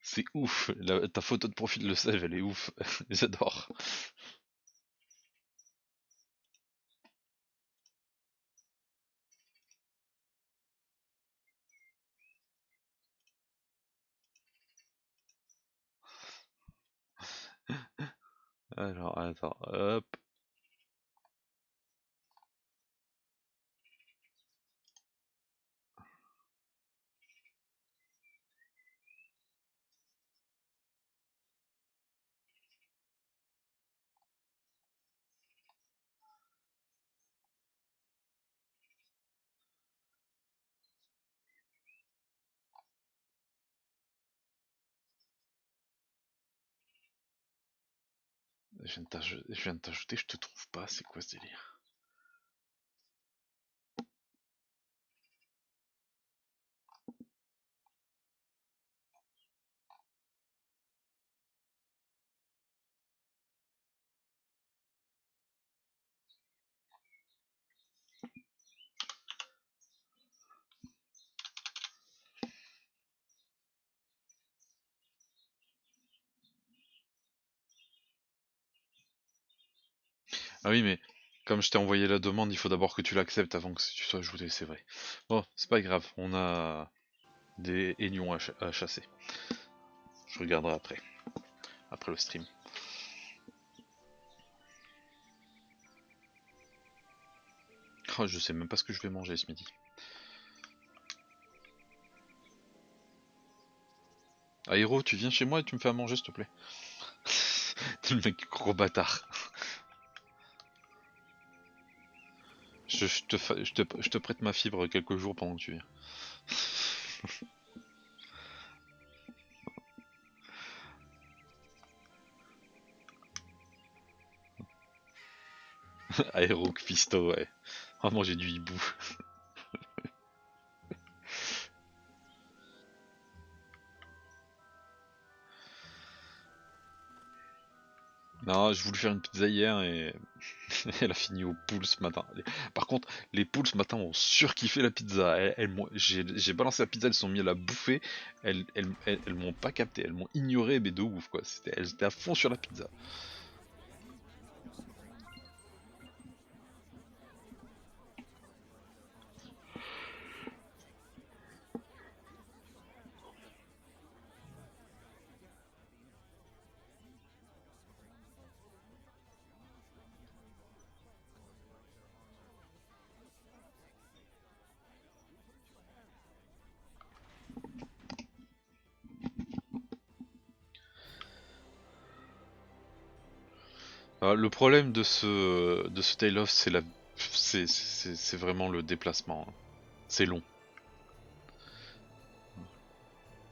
Speaker 1: C'est ouf, ta photo de profil le sève, elle est ouf, j'adore. Alors, attends, hop. Je viens de t'ajouter, je te trouve pas, c'est quoi ce délire? Ah oui, mais comme je t'ai envoyé la demande, il faut d'abord que tu l'acceptes avant que tu sois ajouté, c'est vrai. Bon, c'est pas grave, on a des aignons à chasser. Je regarderai après le stream. Oh, je sais même pas ce que je vais manger ce midi. Aéro, tu viens chez moi et tu me fais à manger s'il te plaît. T'es le mec gros bâtard. Je te prête ma fibre quelques jours pendant que tu viens. Aéro, Fisto, ouais. Vraiment, j'ai du hibou. Non, je voulais faire une pizza hier et elle a fini au pool ce matin. Par contre, les poules ce matin ont surkiffé la pizza. J'ai balancé la pizza, elles se sont mis à la bouffer. Elles m'ont pas capté, elles m'ont ignoré, mais de ouf quoi. Elles étaient à fond sur la pizza. Le problème de ce Tale of, c'est vraiment le déplacement, hein. C'est long,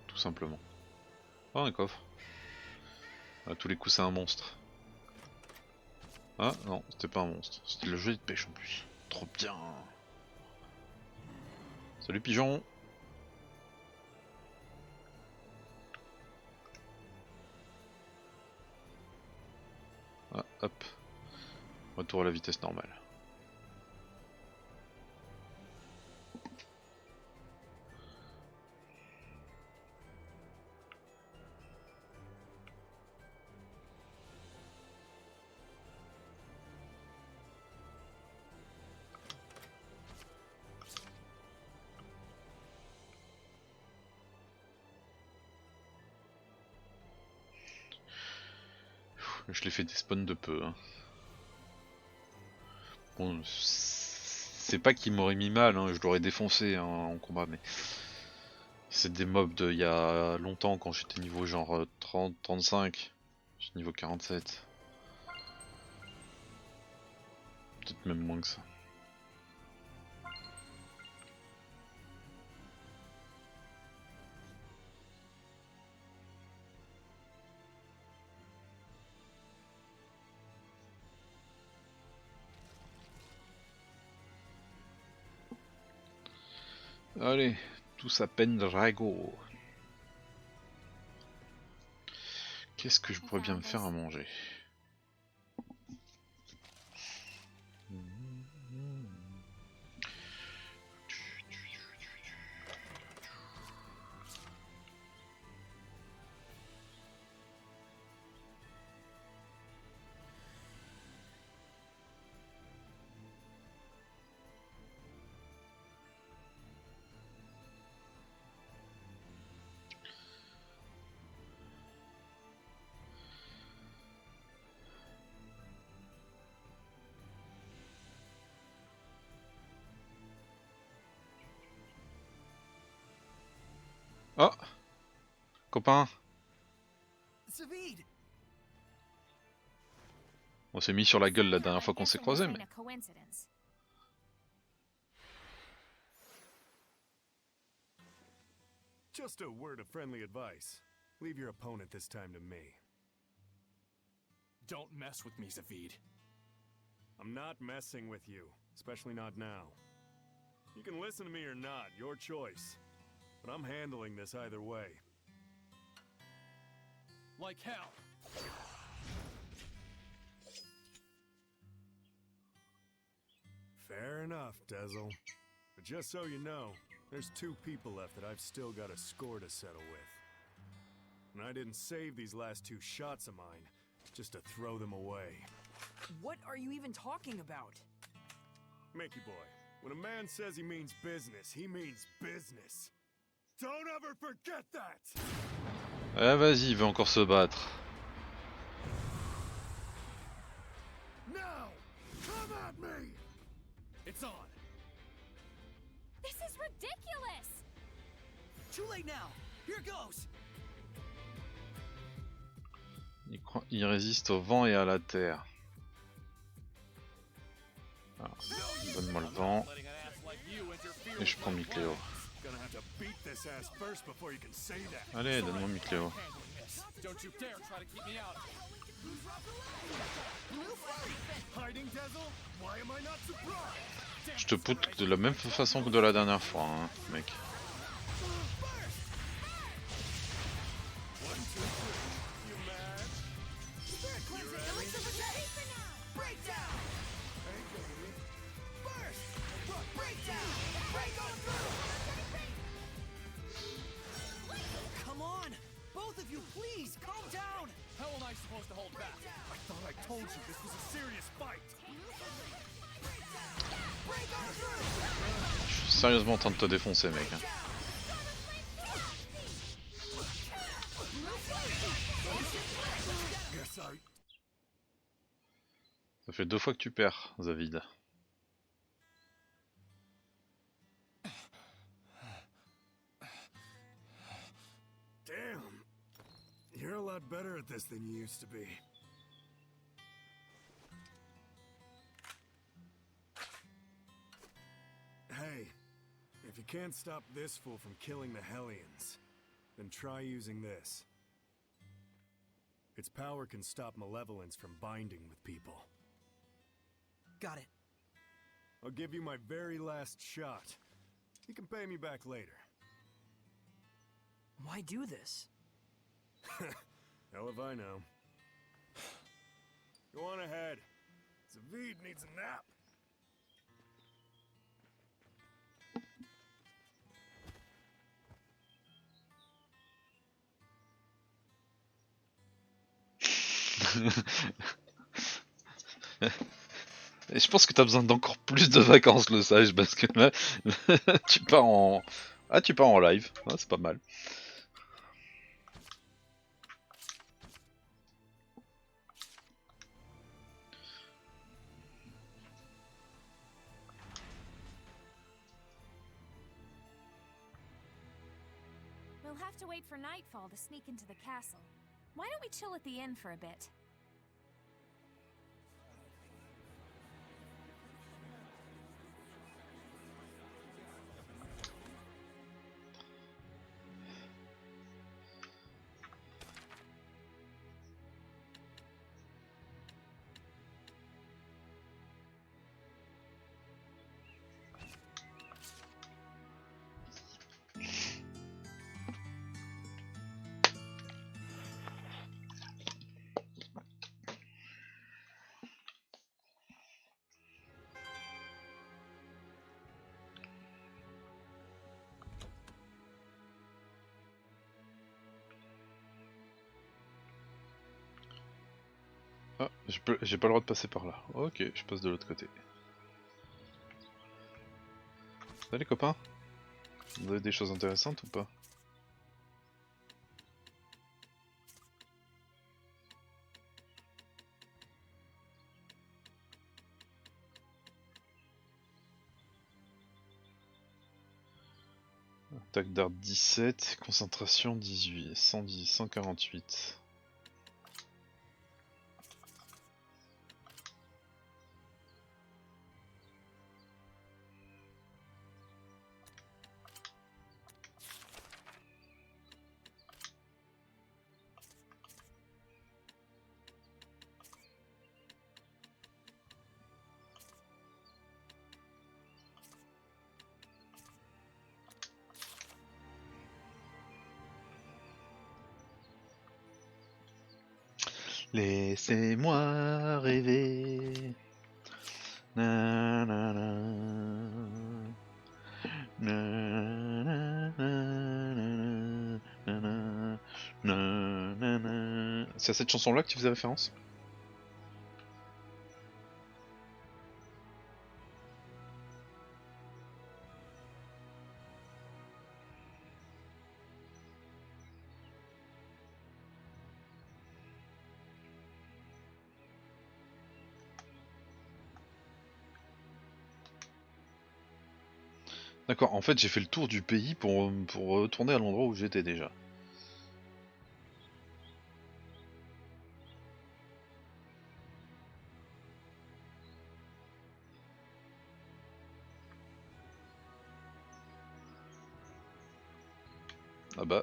Speaker 1: tout simplement. Oh, un coffre. À tous les coups, c'est un monstre. Ah non, c'était pas un monstre. C'était le jeu de pêche en plus. Trop bien. Salut pigeon. Ah, hop. Retour à la vitesse normale. Je l'ai fait des spawns de peu, hein. Bon, c'est pas qu'il m'aurait mis mal, hein, je l'aurais défoncé hein, en combat, mais c'est des mobs de il y a longtemps quand j'étais niveau genre 30, 35, je suis niveau 47. Peut-être même moins que ça. Allez, tous à peine Drago. Qu'est-ce que je pourrais bien me faire à manger? Oh, copain, on s'est mis sur la gueule la dernière fois qu'on s'est croisés, mais...
Speaker 5: Just a word of friendly advice. Leave your opponent this time to me.
Speaker 3: Don't mess with me, Zavid.
Speaker 5: I'm not messing with you, especially not now. You can listen to me or not, your choice. But I'm handling this either way.
Speaker 3: Like hell.
Speaker 5: Fair enough, Dezel. But just so you know, there's 2 people left that I've still got a score to settle with. And I didn't save these last 2 shots of mine, just to throw them away.
Speaker 2: What are you even talking about?
Speaker 5: Mickey boy, when a man says he means business, he means business. Don't ever forget that!
Speaker 1: Ah vas-y, il veut encore se battre.
Speaker 5: Now! Come at me!
Speaker 3: It's on.
Speaker 10: This is ridiculous!
Speaker 2: Too late now. Here goes.
Speaker 1: Il résiste au vent et à la terre. Ah, donne-moi le vent. Et je prends Micléo. Allez, donne-moi Micléo. Je te poutre de la même façon que de la dernière fois, hein, mec.
Speaker 2: Come on! Both of you, please, calm down!
Speaker 3: How am I supposed to hold back?
Speaker 5: I thought I told you this was a serious fight.
Speaker 1: Je suis sérieusement en train de te défoncer, mec. Hein. Ça fait 2 fois que tu perds, Zavid.
Speaker 5: Damn. You're a lot better at this than you used to be. Hey, if you can't stop this fool from killing the Hellions, then try using this. Its power can stop malevolence from binding with people.
Speaker 2: Got it.
Speaker 5: I'll give you my very last shot. You can pay me back later.
Speaker 2: Why do this?
Speaker 5: Hell if I know. Go on ahead. Zavid needs a nap.
Speaker 1: Et je pense que t'as besoin d'encore plus de vacances, le sage, parce que là, tu pars en... Ah, tu pars en live, ah, c'est pas mal.
Speaker 10: We'll have to wait for nightfall to sneak into the castle. Why don't we chill at the inn for a bit? Ah, j'ai pas le droit de passer par là. Ok, je passe de l'autre côté. Salut copains, vous avez des choses intéressantes ou pas? Attaque d'art 17, concentration 18, 110, 148.
Speaker 1: Laissez-moi rêver. Na, na, na. Na, na, na, na, na, na, na, na. C'est à cette chanson-là que tu faisais référence? D'accord, en fait j'ai fait le tour du pays pour retourner à l'endroit où j'étais déjà. Ah bah.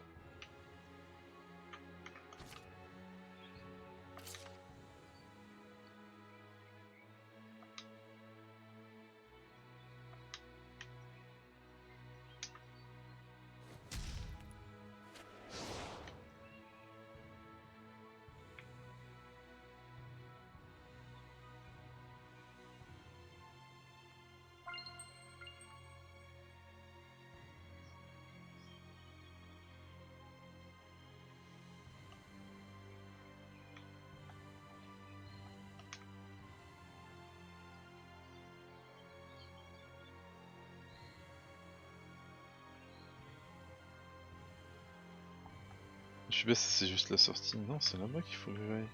Speaker 1: Je sais pas si c'est juste la sortie. Non, c'est là-bas qu'il faut que j'aille.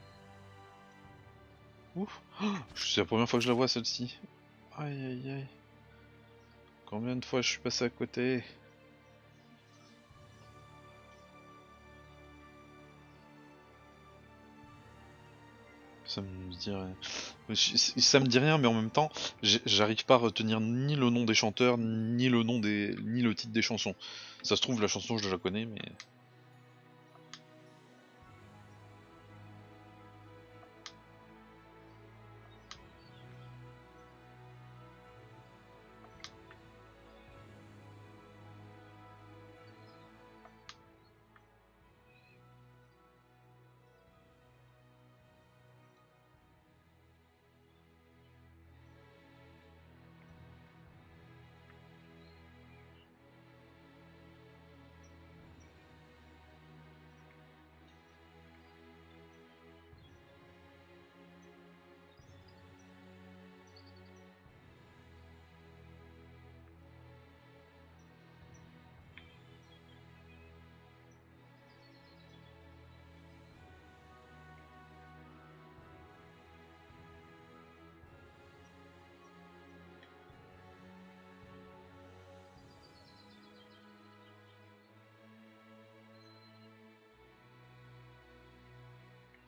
Speaker 1: Ouf. Oh, c'est la première fois que je la vois celle-ci. Aïe aïe aïe. Combien de fois je suis passé à côté? Ça me dit rien. Ça me dit rien, mais en même temps, j'arrive pas à retenir ni le nom des chanteurs, ni le titre des chansons. Ça se trouve, la chanson je la connais, mais...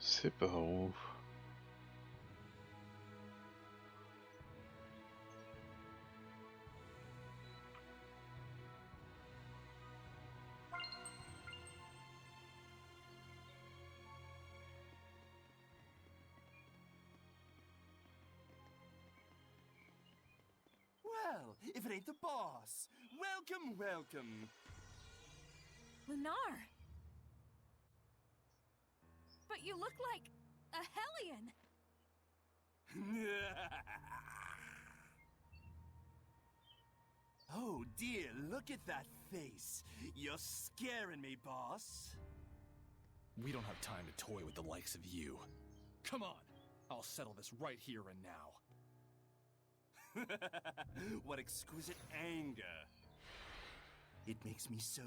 Speaker 1: C'est par où?
Speaker 11: Well, if it ain't the boss! Welcome, welcome!
Speaker 10: Lunar! But you look like a hellion!
Speaker 11: Oh dear, look at that face. You're scaring me, boss.
Speaker 3: We don't have time to toy with the likes of you. Come on, I'll settle this right here and now.
Speaker 11: What exquisite anger. It makes me so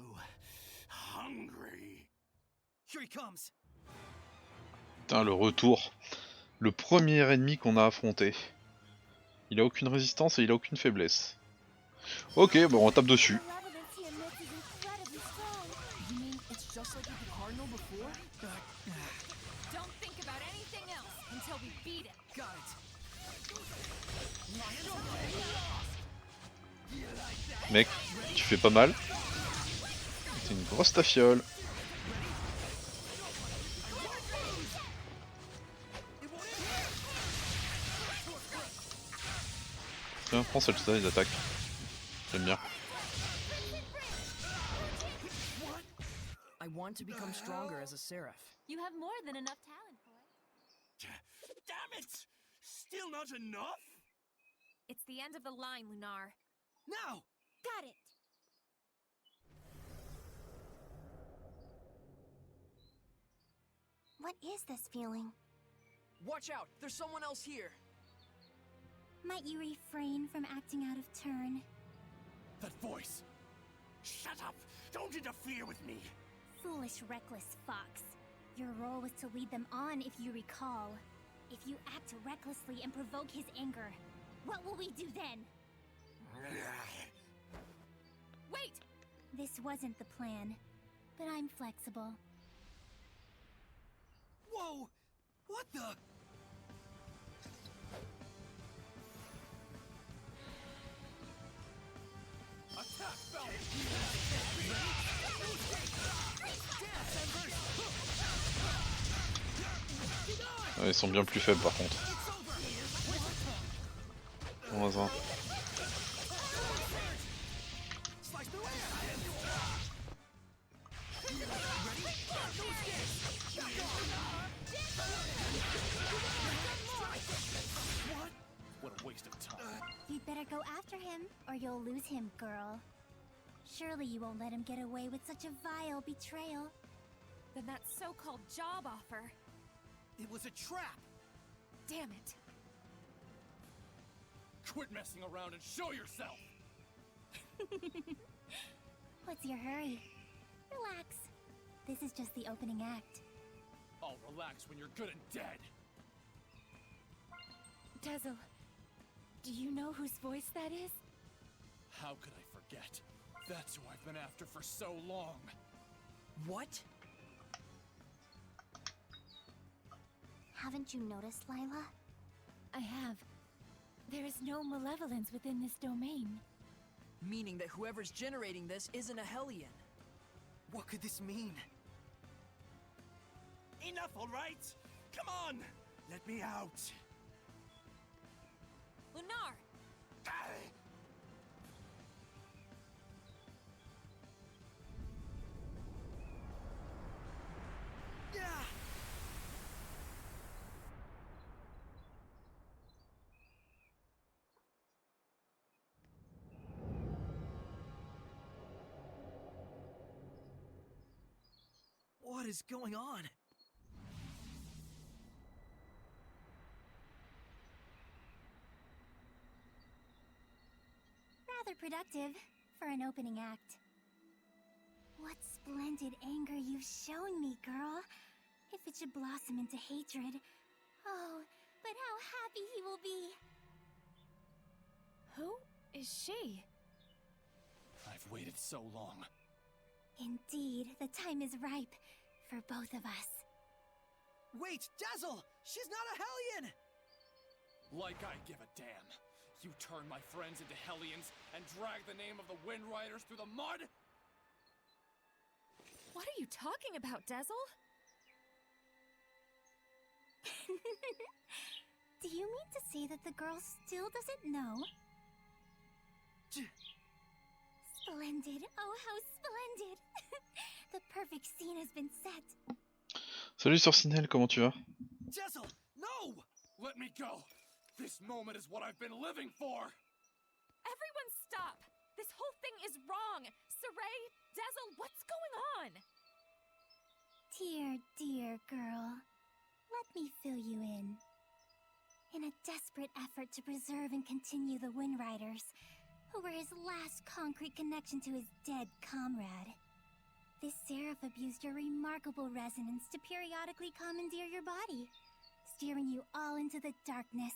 Speaker 11: hungry.
Speaker 2: Here he comes.
Speaker 1: Putain, le retour. Le premier ennemi qu'on a affronté. Il a aucune résistance et il a aucune faiblesse. Ok, bon, on tape dessus. Mec, tu fais pas mal. T'es une grosse tafiole. Tiens, prends celle-là, ils attaquent. J'aime bien.
Speaker 2: I want to become stronger as a seraph.
Speaker 7: You have more than enough talent for it.
Speaker 11: it! Still not enough?
Speaker 10: It's the end of the line, Lunar.
Speaker 2: Now!
Speaker 8: Got it! What is this feeling?
Speaker 2: Watch out! There's someone else here!
Speaker 8: Might you refrain from acting out of turn?
Speaker 11: That voice! Shut up! Don't interfere with me!
Speaker 8: Foolish, reckless fox. Your role was to lead them on, if you recall. If you act recklessly and provoke his anger, what will we do then?
Speaker 10: Wait!
Speaker 8: This wasn't the plan, but I'm flexible.
Speaker 2: Whoa! What the?
Speaker 11: Attack, Falcon!
Speaker 1: Ouais, ils sont bien plus faibles par contre. -1.
Speaker 3: What a waste of time.
Speaker 8: You'd better go after him, or you'll lose him, girl. Surely you won't let him get away with such a vile betrayal.
Speaker 10: Then that so-called job offer.
Speaker 2: It was a trap!
Speaker 10: Damn it.
Speaker 3: Quit messing around and show yourself!
Speaker 8: What's your hurry? Relax. This is just the opening act.
Speaker 3: I'll relax when you're good and dead.
Speaker 9: Dazzle, do you know whose voice that is?
Speaker 3: How could I forget? That's who I've been after for so long.
Speaker 2: What?
Speaker 8: Haven't you noticed, Lila?
Speaker 9: I have. There is no malevolence within this domain.
Speaker 2: Meaning that whoever's generating this isn't a Hellion. What could this mean?
Speaker 11: Enough, alright? Come on! Let me out!
Speaker 10: Lunar!
Speaker 2: What is going on?
Speaker 8: Rather productive for an opening act. What splendid anger you've shown me, girl. If it should blossom into hatred, oh, but how happy he will be.
Speaker 9: Who is she?
Speaker 3: I've waited so long.
Speaker 8: Indeed, the time is ripe for both of us.
Speaker 2: Wait, Dazzle! She's not a Hellion!
Speaker 3: Like I give a damn. You turn my friends into Hellions and drag the name of the Wind Riders through the mud?
Speaker 10: What are you talking about, Dazzle?
Speaker 8: Do you mean to say that the girl still doesn't know? Splendid! Oh, how splendid! The perfect scene has been set.
Speaker 1: Salut Sorcinelle, comment tu vas?
Speaker 2: Dazzle, no!
Speaker 3: Let me go! This moment is what I've been living for!
Speaker 10: Everyone stop! This whole thing is wrong! Saray, Dazzle, what's going on?
Speaker 8: Dear, dear girl. Let me fill you in. In a desperate effort to preserve and continue the Wind Riders, who were his last concrete connection to his dead comrade, this seraph abused your remarkable resonance to periodically commandeer your body, steering you all into the darkness,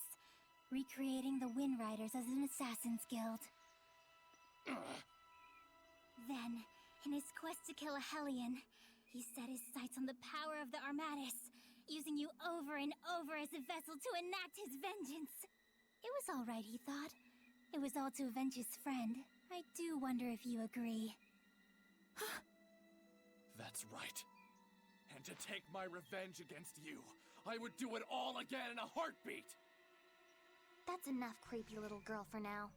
Speaker 8: recreating the Wind Riders as an assassin's guild. Then, in his quest to kill a Hellion, he set his sights on the power of the Armatis, using you over and over as a vessel to enact his vengeance. It was all right, he thought. It was all to avenge his friend. I do wonder if you agree.
Speaker 3: That's right. And to take my revenge against you, I would do it all again in a heartbeat!
Speaker 8: That's enough, creepy little girl, for now.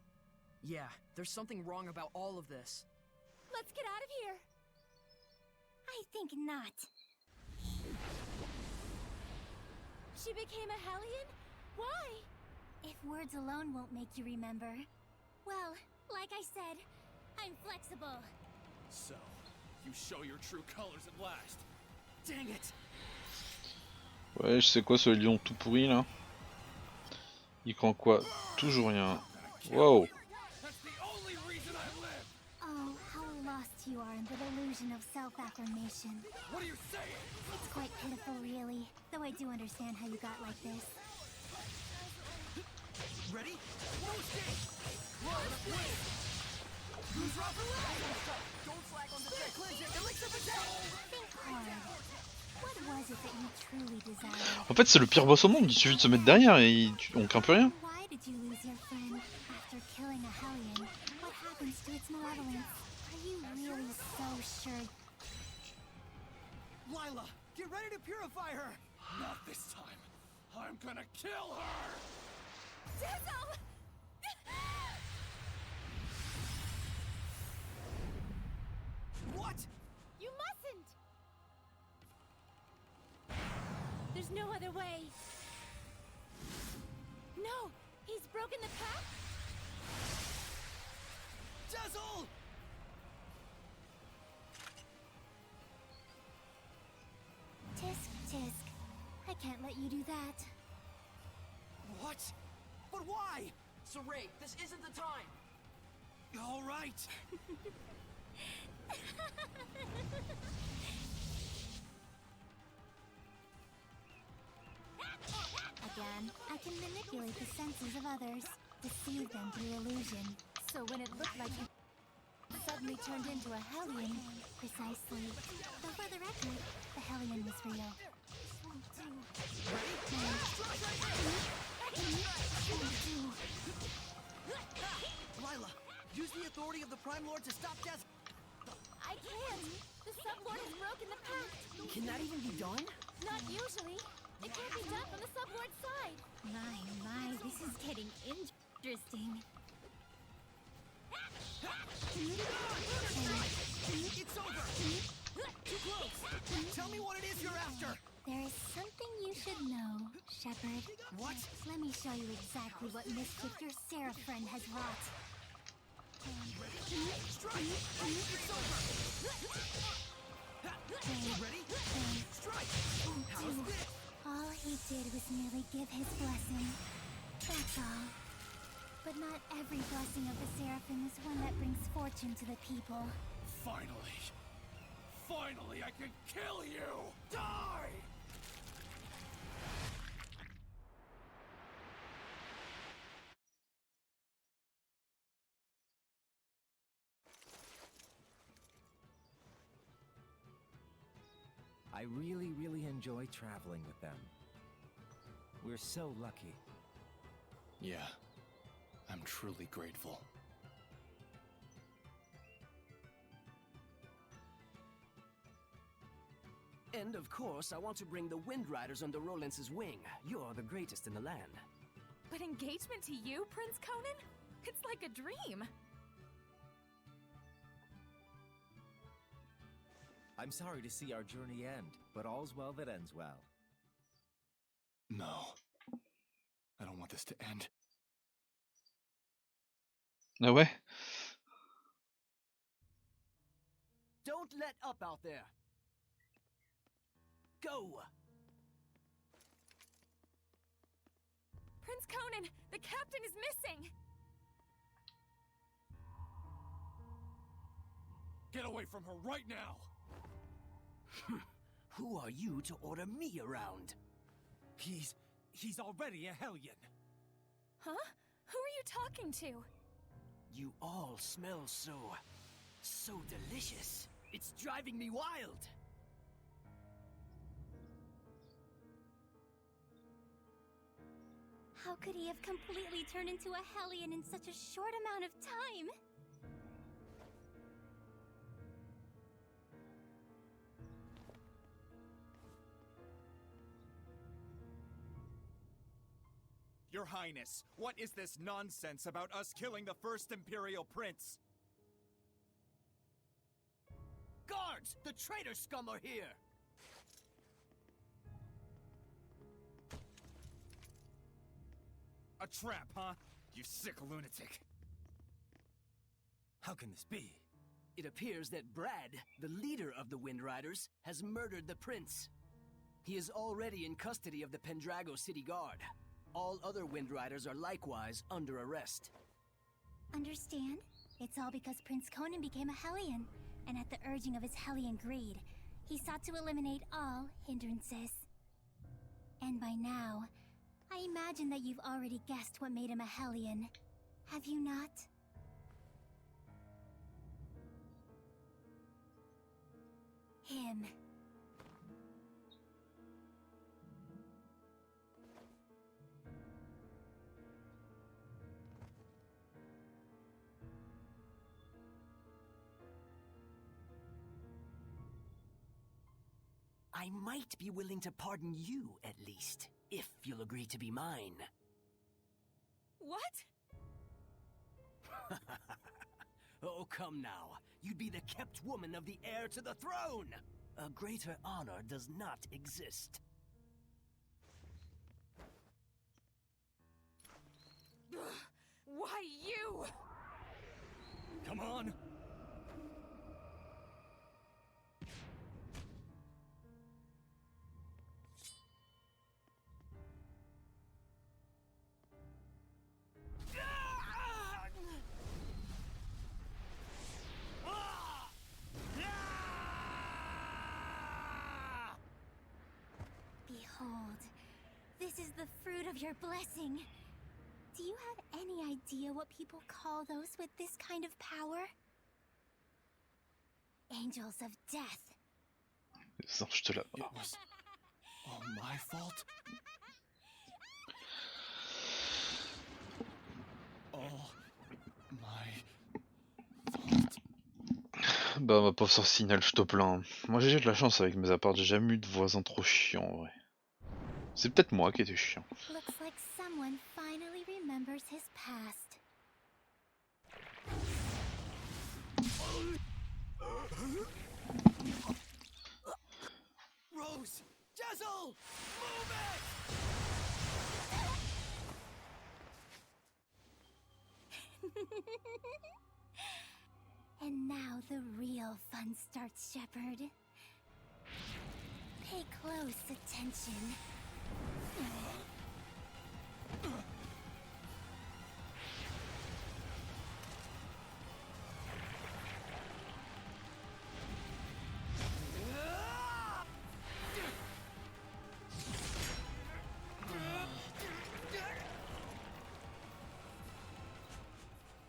Speaker 2: Yeah, there's something wrong about all of this.
Speaker 10: Let's get out of here!
Speaker 8: I think not.
Speaker 10: She became a Hellion?
Speaker 8: Why? If words alone won't make you remember. Well, like I said, I'm flexible.
Speaker 3: So, you show your true colors at last.
Speaker 11: Dang it!
Speaker 1: Ouais, je sais quoi ce lion tout pourri là? Il craint quoi? Toujours rien. Wow!
Speaker 3: That's the only reason I live!
Speaker 8: Oh, how lost you are in the delusion of self-affirmation.
Speaker 3: What are you saying?
Speaker 8: It's quite pitiful, really, though I do understand how you got like this.
Speaker 11: Ready? Don't slack on the deck. Elixir potato!
Speaker 8: Think hard. What was it that you truly desired?
Speaker 1: En fait, c'est le pire boss au monde. Il suffit de se mettre derrière et on craint plus rien.
Speaker 8: Why did you lose your friend after killing a Hellion? What happens to its malevolence? Are you really so sure?
Speaker 11: Lila, get ready to purify her!
Speaker 3: Not this time. I'm gonna kill her!
Speaker 4: Dizzle!
Speaker 11: What?
Speaker 4: You mustn't!
Speaker 8: There's no other way. No, he's broken the pact.
Speaker 11: Dazzle!
Speaker 8: Tisk, tisk. I can't let you do that.
Speaker 11: What? But why?
Speaker 2: Saray, this isn't the time!
Speaker 11: All right.
Speaker 8: Again, I can manipulate the senses of others, deceive them through illusion. So when it looked like you suddenly turned into a Hellion, precisely. Though for the record, the Hellion was real.
Speaker 11: Lila, use the authority of the Prime Lord to stop Death.
Speaker 4: I can't! The Sublord has broken the pact!
Speaker 2: Can that even be done?
Speaker 4: Not usually. It can't be done from the Sublord's side.
Speaker 8: My, this is getting interesting.
Speaker 11: It's over! Too close! Tell me what it is you're after!
Speaker 8: There is something you should know, Shepard.
Speaker 11: What?
Speaker 8: Let me show you exactly what mischief your Seraph friend has wrought.
Speaker 11: Strike! It's over! Ready? Strike! How's this?
Speaker 8: All he did was merely give his blessing. That's all. But not every blessing of the Seraphim is one that brings fortune to the people.
Speaker 3: Finally! Finally, I can kill you! Die!
Speaker 12: I really enjoy traveling with them. We're so lucky.
Speaker 3: Yeah, I'm truly grateful.
Speaker 2: And of course, I want to bring the Wind Riders under Rollins' wing. You're the greatest in the land.
Speaker 10: But engagement to you, Prince Conan? It's like a dream.
Speaker 12: I'm sorry to see our journey end, but all's well that ends well.
Speaker 3: No. I don't want this to end.
Speaker 1: Ah ouais?
Speaker 2: Don't let up out there. Go!
Speaker 10: Prince Conan, the captain is missing!
Speaker 3: Get away from her right now!
Speaker 2: Who are you to order me around?
Speaker 12: He's already a Hellion.
Speaker 10: Huh? Who are you talking to?
Speaker 2: You all smell so delicious. It's driving me wild.
Speaker 8: How could he have completely turned into a Hellion in such a short amount of time?
Speaker 13: Your Highness, what is this nonsense about us killing the first Imperial Prince?
Speaker 2: Guards! The traitor scum are here!
Speaker 13: A trap, huh? You sick lunatic.
Speaker 11: How can this be? It appears that Brad, the leader of the Wind Riders, has murdered the prince. He is already in custody of the Pendrago City Guard. All other Wind Riders are likewise under arrest.
Speaker 8: Understand? It's all because Prince Conan became a Hellion, and at the urging of his Hellion greed, he sought to eliminate all hindrances. And by now, I imagine that you've already guessed what made him a Hellion. Have you not? Him.
Speaker 11: I might be willing to pardon you, at least, if you'll agree to be mine.
Speaker 10: What?
Speaker 11: Oh, come now. You'd be the kept woman of the heir to the throne! A greater honor does not exist.
Speaker 10: Why you?
Speaker 13: Come on!
Speaker 8: Behold, this is the fruit of your blessing. Do you have any idea what people call those with this kind of power? Angels of death.
Speaker 1: Les anges de la
Speaker 3: It was all my fault. All my fault.
Speaker 1: Bah ma pauvre sorcinelle, je te plains. Moi j'ai eu de la chance avec mes apparts, j'ai jamais eu de voisins trop chiants en vrai. C'est peut-être moi qui étais chiant.
Speaker 8: Looks like someone finally remembers his past.
Speaker 11: Rose! Jessel! Move it!
Speaker 8: And now the real fun starts, Shepard. Pay close attention.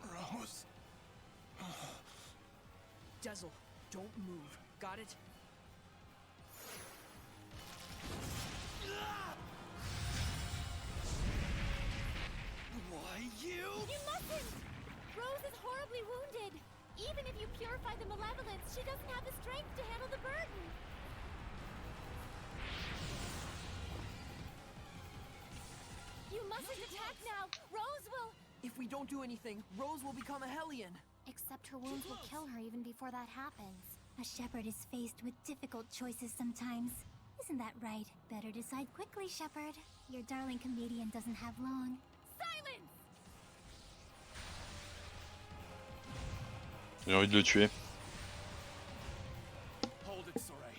Speaker 3: Rose.
Speaker 2: Dazzle, don't move. Got it?
Speaker 11: Why you?
Speaker 4: You mustn't! Rose is horribly wounded. Even if you purify the malevolence, she doesn't have the strength to handle the burden. You mustn't attack now. Rose will...
Speaker 2: If we don't do anything, Rose will become a Hellion.
Speaker 8: Except her wounds will kill her even before that happens. A shepherd is faced with difficult choices sometimes. Isn't that right? Better decide quickly, Shepard. Your darling comedian doesn't have long.
Speaker 4: Silence!
Speaker 1: J'ai envie de le tuer.
Speaker 3: Hold it, Soray.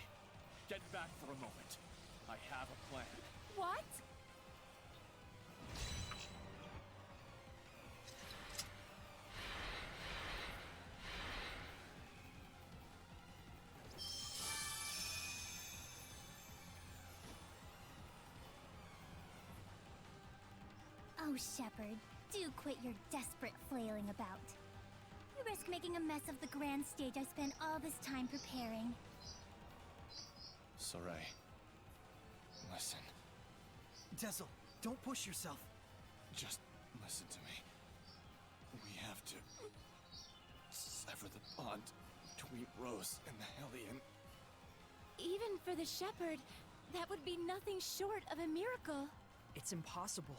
Speaker 3: Get back for a moment. I have a plan.
Speaker 4: What?
Speaker 8: Oh, Shepard, do quit your desperate flailing about. You risk making a mess of the grand stage I spent all this time preparing.
Speaker 3: Soray. Listen.
Speaker 11: Dazzle, don't push yourself.
Speaker 3: Just listen to me. We have to sever the bond between Rose and the Hellion.
Speaker 4: Even for the shepherd, that would be nothing short of a miracle.
Speaker 2: It's impossible.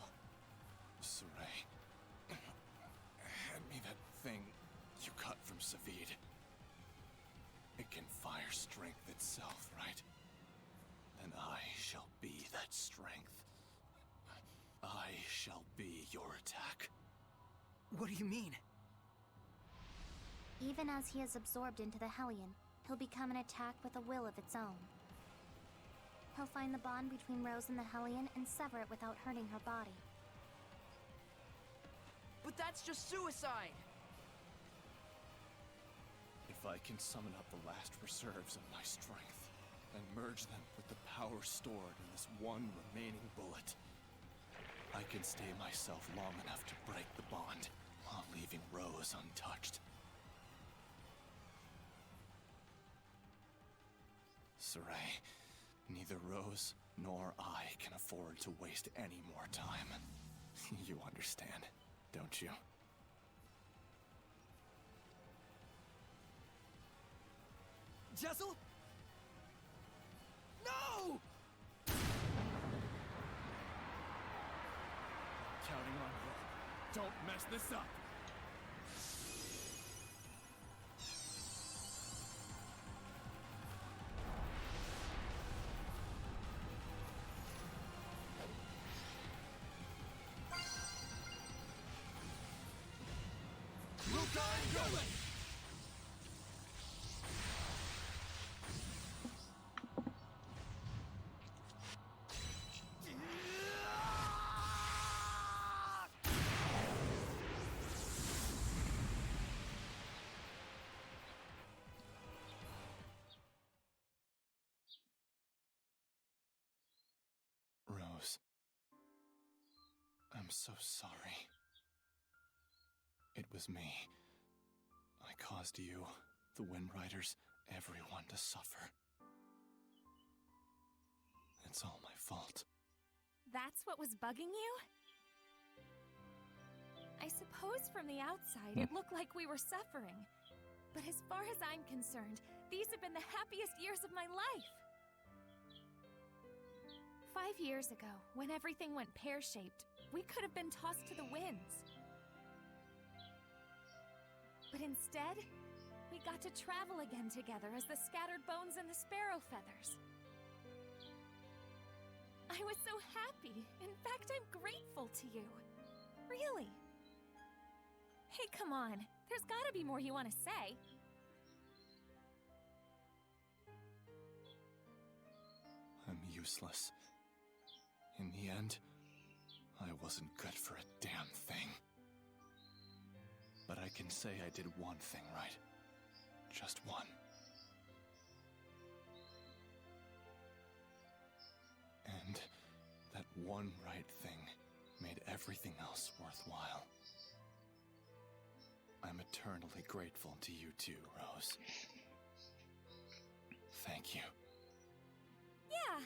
Speaker 3: Soray. Hand me that thing you cut from Savid. It can fire strength itself, right? And I shall be that strength. I shall be your attack.
Speaker 2: What do you mean?
Speaker 7: Even as he is absorbed into the Hellion, he'll become an attack with a will of its own. He'll find the bond between Rose and the Hellion and sever it without hurting her body.
Speaker 2: But that's just suicide!
Speaker 3: If I can summon up the last reserves of my strength, and merge them with the power stored in this one remaining bullet, I can stay myself long enough to break the bond, while leaving Rose untouched. Saray, neither Rose nor I can afford to waste any more time. You understand, don't you?
Speaker 2: Jessel? No!
Speaker 3: Counting on you. Don't mess this up! Rose, I'm so sorry. It was me. I caused you, the Wind Riders, everyone to suffer. It's all my fault.
Speaker 10: That's what was bugging you? I suppose from the outside it looked like we were suffering. But as far as I'm concerned, these have been the happiest years of my life. 5 years ago, when everything went pear-shaped, we could have been tossed to the winds. But instead, we got to travel again together as the scattered bones and the sparrow feathers. I was so happy. In fact, I'm grateful to you. Really. Hey, come on. There's gotta be more you want to say.
Speaker 3: I'm useless. In the end, I wasn't good for a damn thing. But I can say I did one thing right. Just one. And that one right thing made everything else worthwhile. I'm eternally grateful to you too, Rose. Thank you.
Speaker 10: Yeah.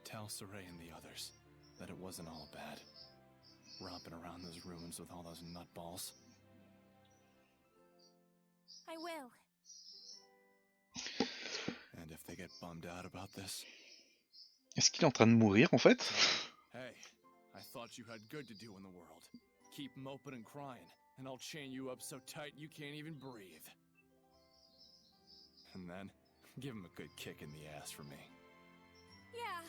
Speaker 3: Tell Saray and the others that it wasn't all bad. Romping around those ruins with all those nutballs.
Speaker 10: I will.
Speaker 3: And if they get bummed out about this...
Speaker 1: Est-ce qu'il est en train de mourir en fait?
Speaker 3: Hey, I thought you had good to do in the world. Keep moping and crying, and I'll chain you up so tight you can't even breathe. And then, give him a good kick in the ass for me.
Speaker 10: Yeah.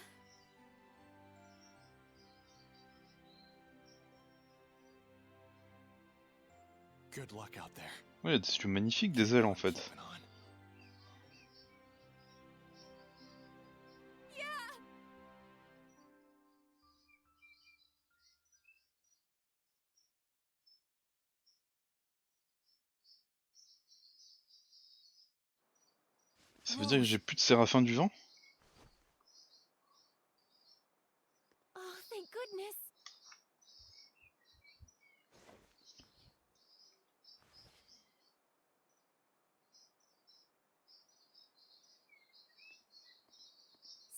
Speaker 3: Good luck out there.
Speaker 1: Ouais, il y a des yeux magnifiques, des ailes en fait. Ça veut dire que j'ai plus de séraphins du vent?
Speaker 10: Oh, thank goodness.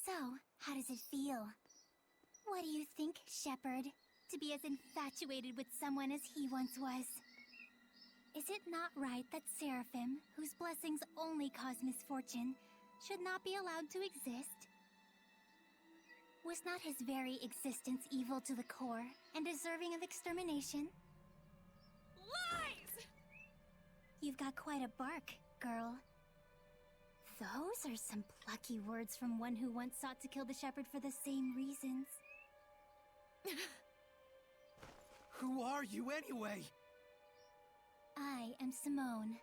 Speaker 8: So, how does it feel? What do you think, Shepherd? To be as infatuated with someone as he once was? Is it not right that Seraphim, whose blessings only cause misfortune, should not be allowed to exist? Was not his very existence evil to the core and deserving of extermination?
Speaker 10: Lies!
Speaker 8: You've got quite a bark, girl. Those are some plucky words from one who once sought to kill the shepherd for the same reasons.
Speaker 2: Who are you anyway?
Speaker 8: I am Simone.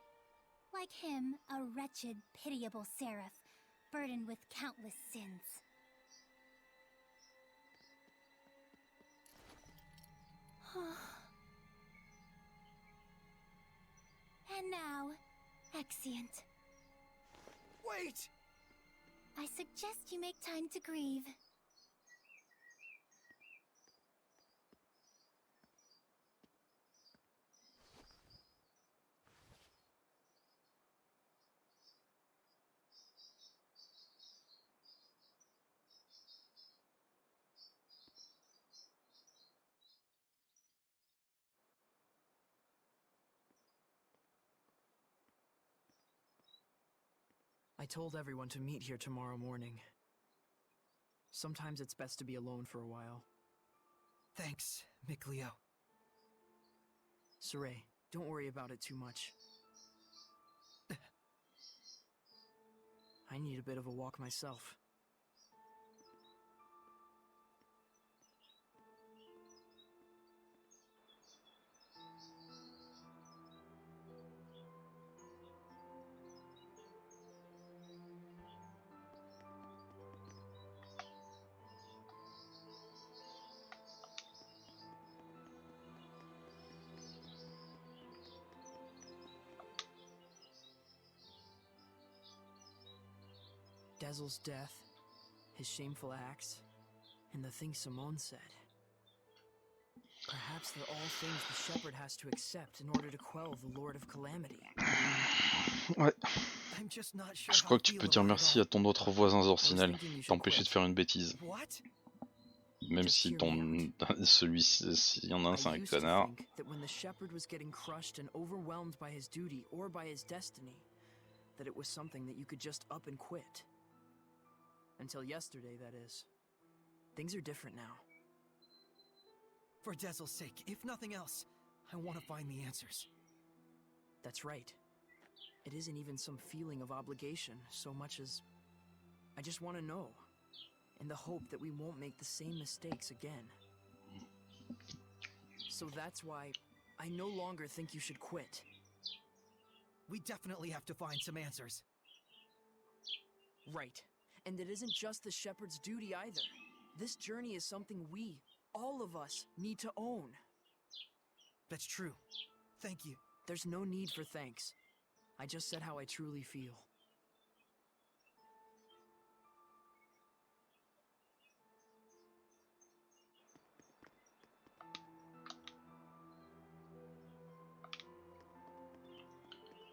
Speaker 8: Like him, a wretched, pitiable seraph, burdened with countless sins. And now, Exeunt.
Speaker 2: Wait!
Speaker 8: I suggest you make time to grieve.
Speaker 2: I told everyone to meet here tomorrow morning. Sometimes it's best to be alone for a while. Thanks, Mikleo. Saray, don't worry about it too much. I need a bit of a walk myself. Dazzle's death, his shameful acts, and the things Simone said. Perhaps they're all things the shepherd has to accept in order to quell the Lord of Calamity.
Speaker 1: Ouais.
Speaker 2: I'm just not sure
Speaker 1: Je crois que tu peux dire merci à ton autre voisin Zorcinel, t'empêcher de faire une bêtise. Même si celui-ci, s'il y en a un, c'est un connard.
Speaker 2: That when the shepherd was getting crushed and overwhelmed by his duty or by his destiny, that it was something that you could just up and quit. Until yesterday, that is. Things are different now. For Dazzle's sake, if nothing else, I want to find the answers. That's right. It isn't even some feeling of obligation so much as I just want to know, in the hope that we won't make the same mistakes again. So that's why I no longer think you should quit. We definitely have to find some answers. Right. And it isn't just the shepherd's duty either. This journey is something we, all of us, need to own. That's true. Thank you. There's no need for thanks. I just said how I truly feel.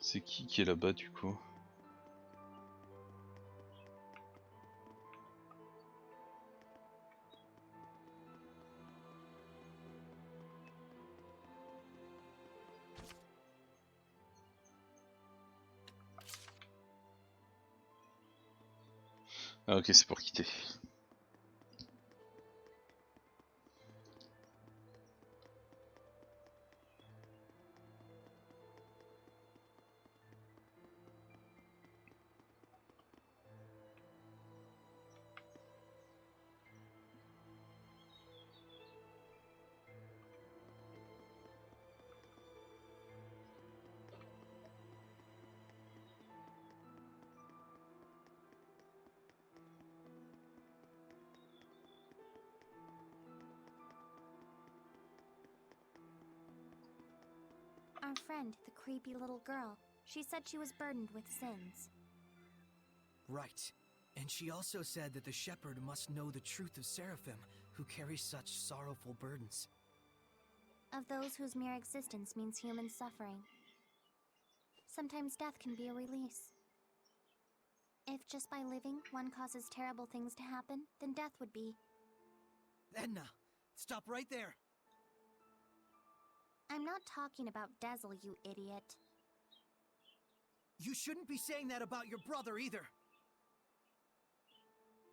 Speaker 1: C'est qui est là-bas du coup? Ah ok, c'est pour quitter.
Speaker 7: Our friend, the creepy little girl, she said she was burdened with sins.
Speaker 2: Right. And she also said that the shepherd must know the truth of Seraphim, who carry such sorrowful burdens.
Speaker 7: Of those whose mere existence means human suffering. Sometimes death can be a release. If just by living one causes terrible things to happen, then death would be.
Speaker 2: Edna, stop right there!
Speaker 7: I'm not talking about Dazzle, you idiot.
Speaker 2: You shouldn't be saying that about your brother either!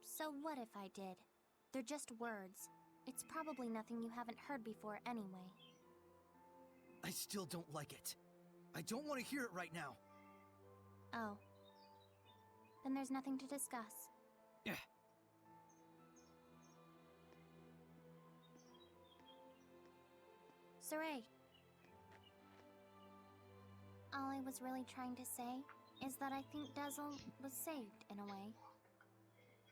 Speaker 7: So what if I did? They're just words. It's probably nothing you haven't heard before anyway.
Speaker 2: I still don't like it. I don't want to hear it right now.
Speaker 7: Oh. Then there's nothing to discuss. Saray. All I was really trying to say is that I think Dazzle was saved in a way.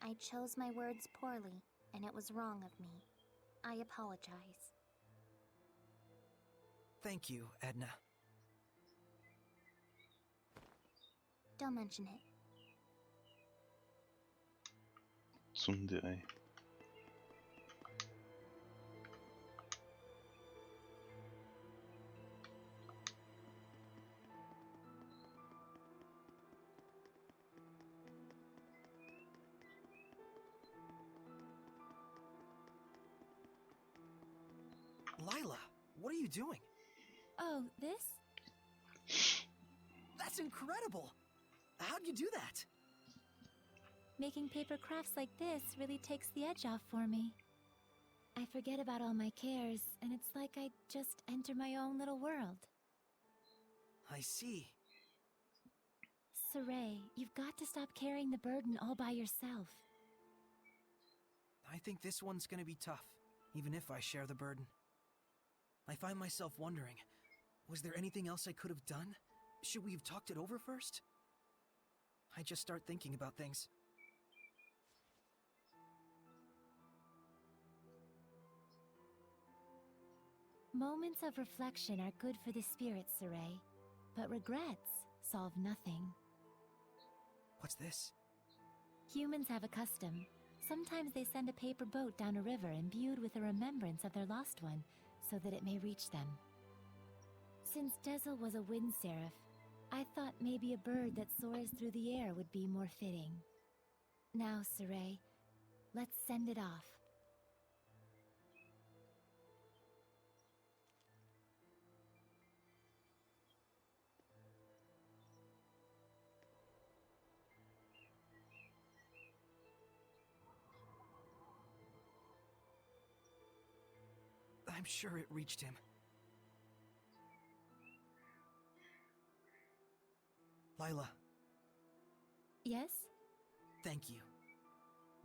Speaker 7: I chose my words poorly, and it was wrong of me. I apologize.
Speaker 2: Thank you, Edna.
Speaker 7: Don't mention it.
Speaker 1: Tsundere.
Speaker 2: Lila, what are you doing?
Speaker 8: Oh, this?
Speaker 2: That's incredible! How'd you do that?
Speaker 8: Making paper crafts like this really takes the edge off for me. I forget about all my cares, and it's like I just enter my own little world.
Speaker 2: I see.
Speaker 8: Saray, you've got to stop carrying the burden all by yourself.
Speaker 2: I think this one's gonna be tough, even if I share the burden. I find myself wondering, was there anything else I could have done? Should we have talked it over first? I just start thinking about things.
Speaker 8: Moments of reflection are good for the spirit, Saray, but regrets solve nothing.
Speaker 2: What's this?
Speaker 8: Humans have a custom. Sometimes they send a paper boat down a river imbued with a remembrance of their lost one, so that it may reach them. Since Dazzle was a wind seraph, I thought maybe a bird that soars through the air would be more fitting. Now, Saray, let's send it off.
Speaker 2: I'm sure it reached him. Lila.
Speaker 8: Yes?
Speaker 2: Thank you.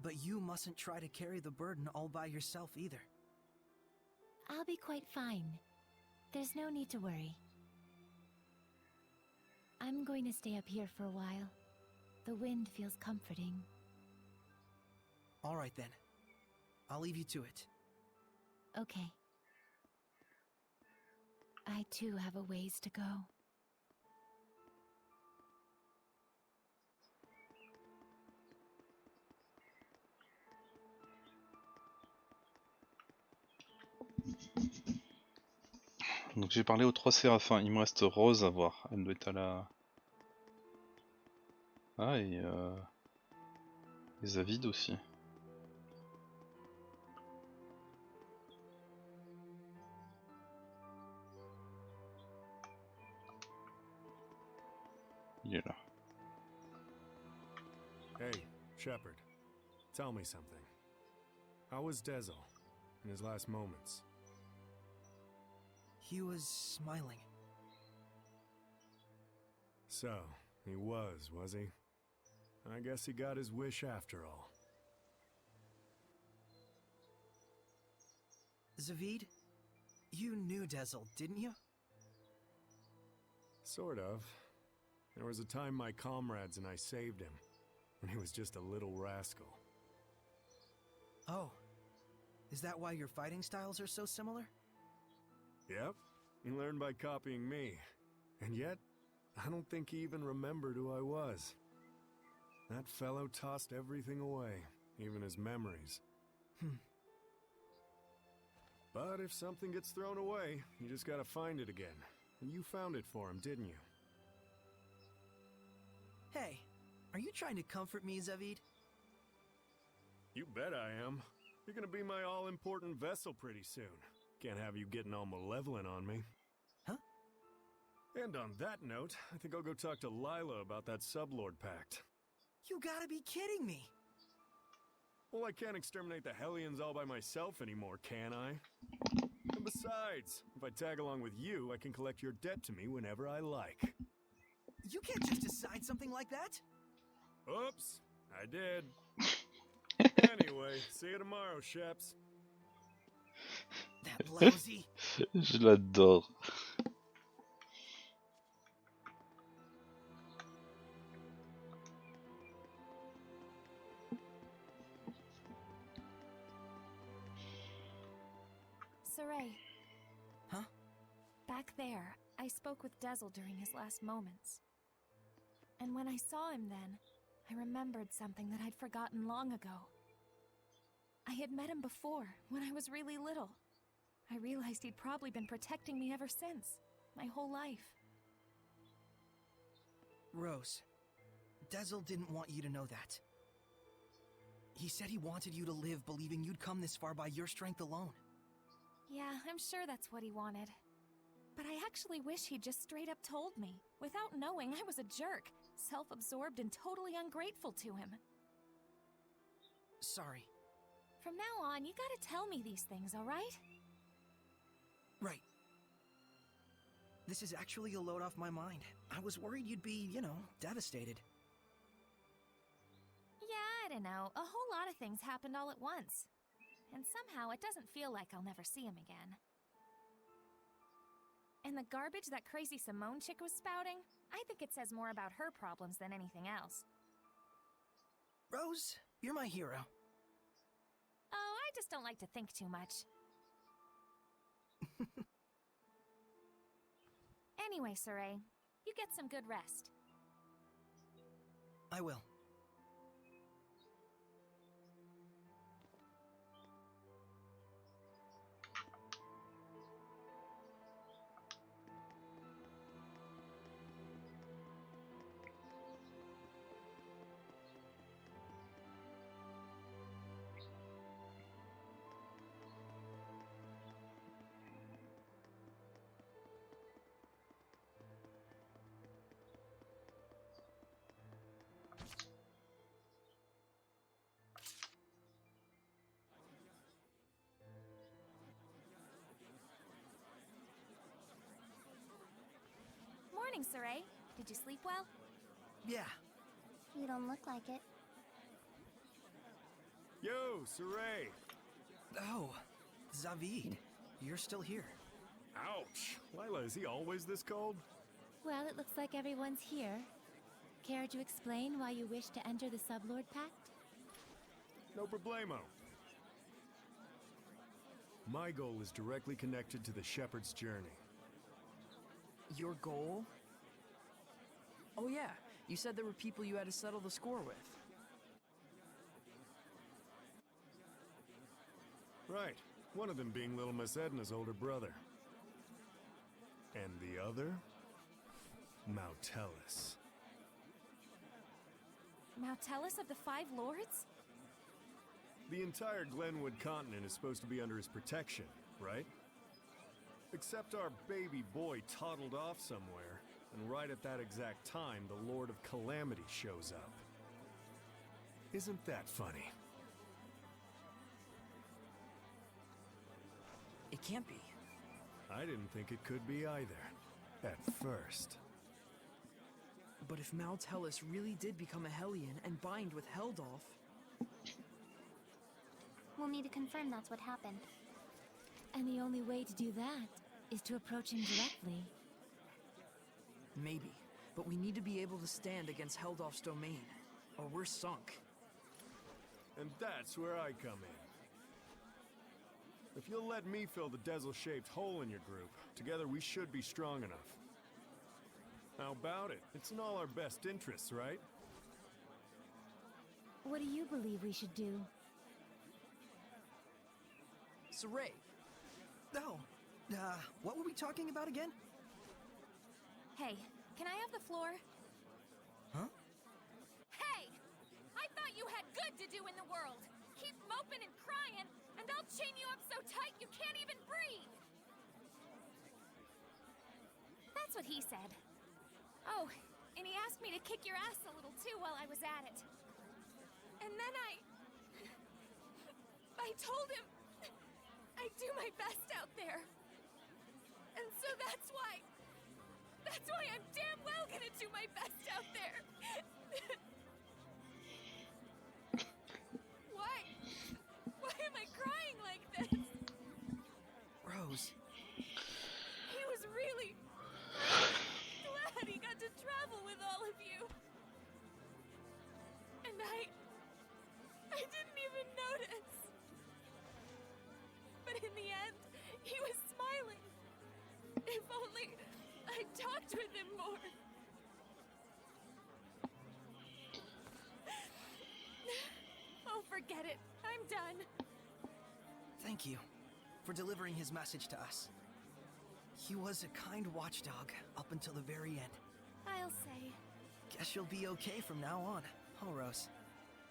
Speaker 2: But you mustn't try to carry the burden all by yourself either.
Speaker 8: I'll be quite fine. There's no need to worry. I'm going to stay up here for a while. The wind feels comforting.
Speaker 2: All right then. I'll leave you to it.
Speaker 8: Okay. I too have a ways to go.
Speaker 1: Donc j'ai parlé aux 3 séraphins, il me reste Rose à voir, elle doit être à la... Ah et les avides aussi. Il est là.
Speaker 5: Hey, Shepard. Tell me something. How was Dazzle in his last moments?
Speaker 2: He was smiling.
Speaker 5: So, he was he? I guess he got his wish after all.
Speaker 2: Zavid, you knew Dazzle, didn't you?
Speaker 5: Sort of. There was a time my comrades and I saved him, when he was just a little rascal.
Speaker 2: Oh. Is that why your fighting styles are so similar?
Speaker 5: Yep. He learned by copying me. And yet, I don't think he even remembered who I was. That fellow tossed everything away, even his memories. But if something gets thrown away, you just gotta find it again. And you found it for him, didn't you?
Speaker 2: Hey, are you trying to comfort me, Zavid?
Speaker 5: You bet I am. You're gonna be my all-important vessel pretty soon. Can't have you getting all malevolent on me.
Speaker 2: Huh?
Speaker 5: And on that note, I think I'll go talk to Lila about that Sublord Pact.
Speaker 2: You gotta be kidding me!
Speaker 5: Well, I can't exterminate the Hellions all by myself anymore, can I? And besides, if I tag along with you, I can collect your debt to me whenever I like.
Speaker 2: You can't just decide something like that!
Speaker 5: Oops, I did. Anyway, see you tomorrow, Sheps.
Speaker 11: That lousy.
Speaker 1: Je l'adore.
Speaker 10: Saray.
Speaker 11: Huh?
Speaker 10: Back there, I spoke with Dezel during his last moments. And when I saw him then, I remembered something that I'd forgotten long ago. I had met him before, when I was really little. I realized he'd probably been protecting me ever since, my whole life.
Speaker 2: Rose, Dezel didn't want you to know that. He said he wanted you to live believing you'd come this far by your strength alone.
Speaker 10: Yeah, I'm sure that's what he wanted. But I actually wish he'd just straight up told me, without knowing I was a jerk, self-absorbed and totally ungrateful to him.
Speaker 2: Sorry.
Speaker 10: From now on, you gotta tell me these things, alright?
Speaker 2: Right. This is actually a load off my mind. I was worried you'd be, devastated.
Speaker 10: Yeah, I don't know. A whole lot of things happened all at once. And somehow it doesn't feel like I'll never see him again. And the garbage that crazy Simone chick was spouting, I think it says more about her problems than anything else.
Speaker 2: Rose, you're my hero.
Speaker 10: Oh, I just don't like to think too much. Anyway, Saray, you get some good rest.
Speaker 2: I will.
Speaker 10: Morning, Saray. Did you sleep well?
Speaker 2: Yeah.
Speaker 7: You don't look like it.
Speaker 5: Yo, Saray!
Speaker 2: Oh, Zavid, you're still here.
Speaker 5: Ouch! Lila, is he always this cold?
Speaker 8: Well, it looks like everyone's here. Care to explain why you wish to enter the Sublord Pact?
Speaker 5: No problemo. My goal is directly connected to the Shepherd's journey.
Speaker 2: Your goal? Oh yeah, you said there were people you had to settle the score with.
Speaker 5: Right. One of them being little Miss Edna's older brother. And the other? Mautelis.
Speaker 10: Mautelis of the Five Lords?
Speaker 5: The entire Glenwood continent is supposed to be under his protection, right? Except our baby boy toddled off somewhere, and right at that exact time, the Lord of Calamity shows up. Isn't that funny?
Speaker 2: It can't be.
Speaker 5: I didn't think it could be either, at first.
Speaker 2: But if Mautelis really did become a Hellion and bind with Heldolf...
Speaker 7: We'll need to confirm that's what happened.
Speaker 8: And the only way to do that is to approach him directly.
Speaker 2: Maybe, but we need to be able to stand against Heldolf's domain, or we're sunk.
Speaker 5: And that's where I come in. If you'll let me fill the Dezel-shaped hole in your group, together we should be strong enough. How about it? It's in all our best interests, right?
Speaker 8: What do you believe we should do?
Speaker 2: Saray. Oh, what were we talking about again?
Speaker 10: Hey, can I have the floor?
Speaker 2: Huh?
Speaker 10: Hey! I thought you had good to do in the world! Keep moping and crying, and I'll chain you up so tight you can't even breathe! That's what he said. Oh, and he asked me to kick your ass a little too while I was at it. And then I told him I'd do my best out there. And so that's why I'm damn well gonna do my best out there. Why am I crying like this? I'm done.
Speaker 2: Thank you for delivering his message to us. He was a kind watchdog up until the very end.
Speaker 10: I'll say.
Speaker 2: Guess you'll be okay from now on, huh, Rose?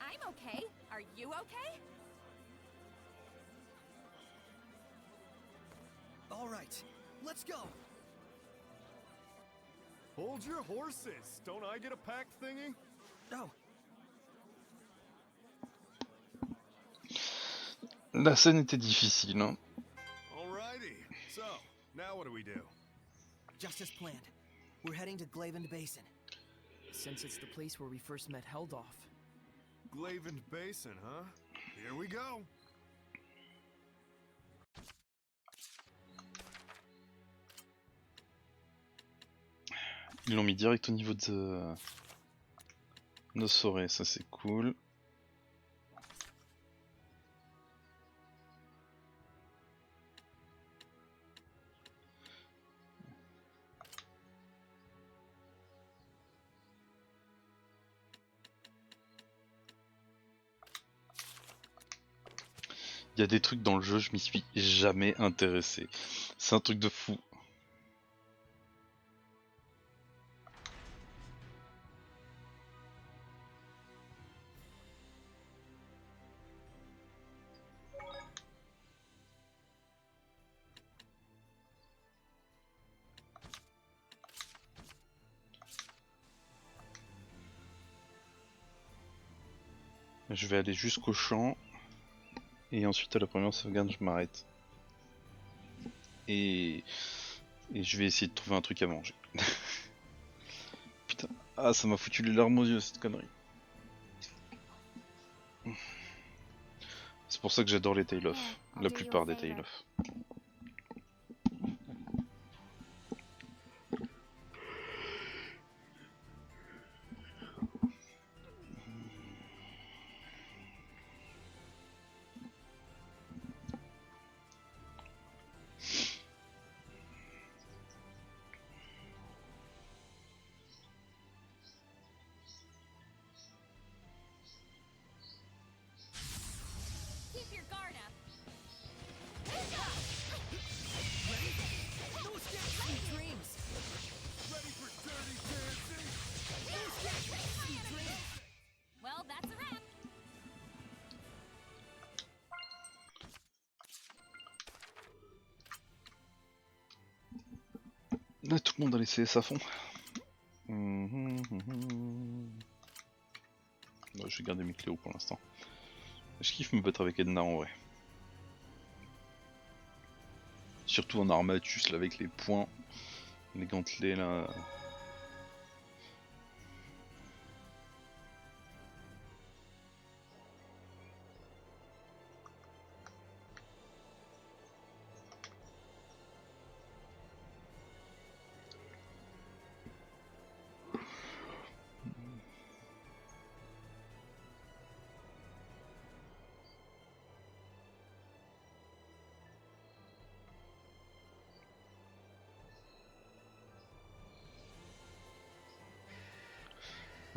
Speaker 10: I'm okay. Are you okay?
Speaker 2: All right, let's go.
Speaker 5: Hold your horses! Don't I get a pact thingy?
Speaker 2: No.
Speaker 1: La scène était difficile, hein.
Speaker 5: Alrighty. So, now what do we do?
Speaker 2: Just as planned. We're heading to Glavend Basin. Since it's the place where we first met Heldolf.
Speaker 5: Glavend Basin, huh? Here we go.
Speaker 1: Ils l'ont mis direct au niveau de nos forêts, ça c'est cool. Il y a des trucs dans le jeu, je m'y suis jamais intéressé. C'est un truc de fou. Je vais aller jusqu'au champ. Et ensuite à la première sauvegarde je m'arrête. Et je vais essayer de trouver un truc à manger. Putain. Ah, ça m'a foutu les larmes aux yeux cette connerie. C'est pour ça que j'adore les Tale of. La plupart des Tale of.
Speaker 10: Keep your guard up.
Speaker 2: Dreams.
Speaker 5: Ready for dirty dancing?
Speaker 10: Well, that's a wrap.
Speaker 1: Là tout le monde a laissé ça à fond. Bon, je vais garder mes cléos pour l'instant. Je kiffe me battre avec Edna en vrai. Surtout en armatus là avec les poings, les gantelets là.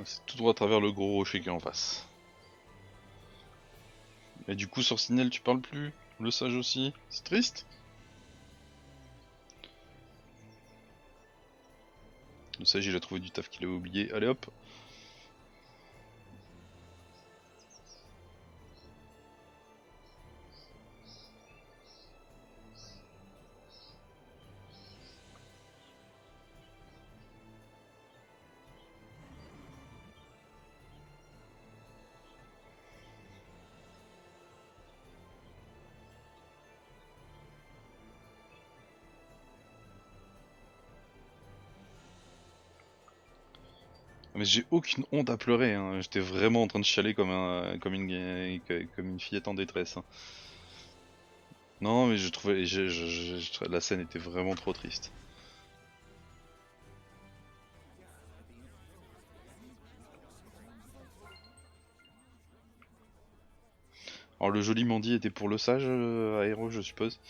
Speaker 1: C'est tout droit à travers le gros rocher qui est en face. Et du coup sur Sinel tu parles plus, le sage aussi, c'est triste. Le sage il a trouvé du taf qu'il avait oublié, allez hop. Mais j'ai aucune honte à pleurer, hein. J'étais vraiment en train de chialer comme une fillette en détresse. Hein. Non mais je trouvais la scène était vraiment trop triste. Alors le joli Mandy était pour le sage aéro je suppose.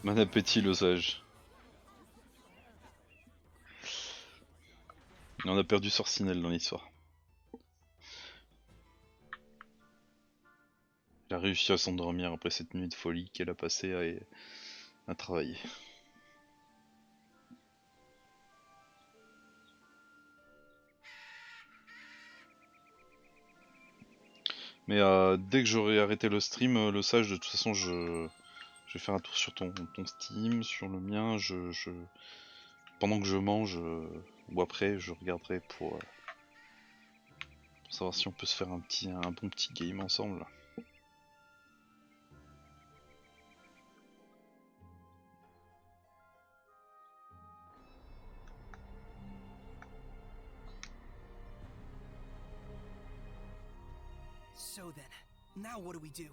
Speaker 1: Bon appétit le sage. Et on a perdu Sorcinelle dans l'histoire. Elle a réussi à s'endormir après cette nuit de folie qu'elle a passée à travailler. Mais dès que j'aurai arrêté le stream, le sage, de toute façon, je vais faire un tour sur ton Steam, sur le mien. Pendant que je mange, ou après, je regarderai pour savoir si on peut se faire un bon petit game ensemble.
Speaker 2: So then, now what do we do?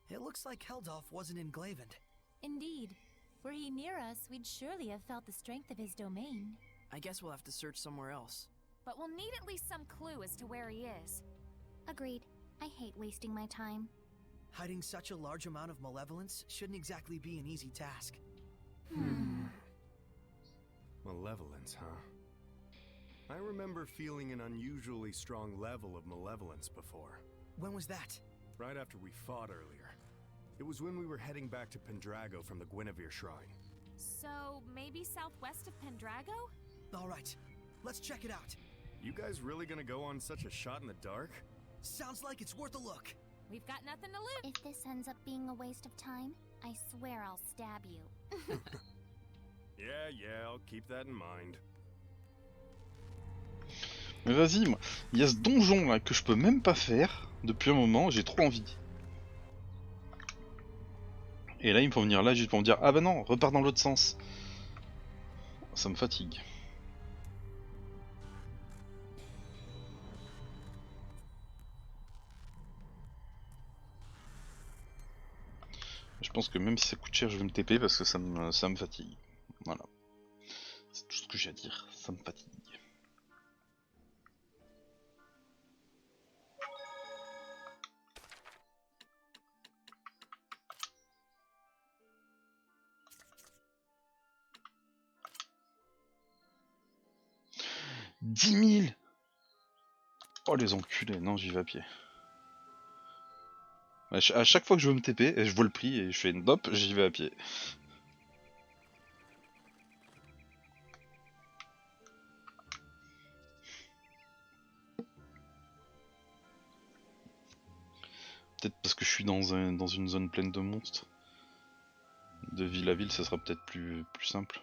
Speaker 2: It looks like Heldolf wasn't in Glavend.
Speaker 10: Indeed. Were he near us, we'd surely have felt the strength of his domain.
Speaker 2: I guess we'll have to search somewhere else.
Speaker 4: But we'll need at least some clue as to where he is.
Speaker 7: Agreed. I hate wasting my time.
Speaker 2: Hiding such a large amount of malevolence shouldn't exactly be an easy task.
Speaker 5: Malevolence, huh? I remember feeling an unusually strong level of malevolence before.
Speaker 2: When was that?
Speaker 5: Right after we fought earlier. It was when we were heading back to Pendrago from the Guinevere Shrine.
Speaker 4: So, maybe southwest of Pendrago?
Speaker 2: Alright, let's check it out.
Speaker 5: You guys really gonna go on such a shot in the dark?
Speaker 2: Sounds like it's worth a look.
Speaker 4: We've got nothing to lose.
Speaker 7: If this ends up being a waste of time, I swear I'll stab you.
Speaker 5: Yeah, I'll keep that in mind.
Speaker 1: Mais vas-y, moi, il y a ce donjon là que je peux même pas faire depuis un moment, j'ai trop envie. Et là, il me faut venir là juste pour me dire ah bah non, repars dans l'autre sens. Ça me fatigue. Je pense que même si ça coûte cher, je vais me TP parce que ça me fatigue. Voilà. C'est tout ce que j'ai à dire, ça me fatigue. « 10 000 ! Oh les enculés, non j'y vais à pied. À chaque fois que je veux me TP, je vois le prix et je fais une dope, j'y vais à pied. Peut-être parce que je suis dans une zone pleine de monstres. De ville à ville, ça sera peut-être plus simple.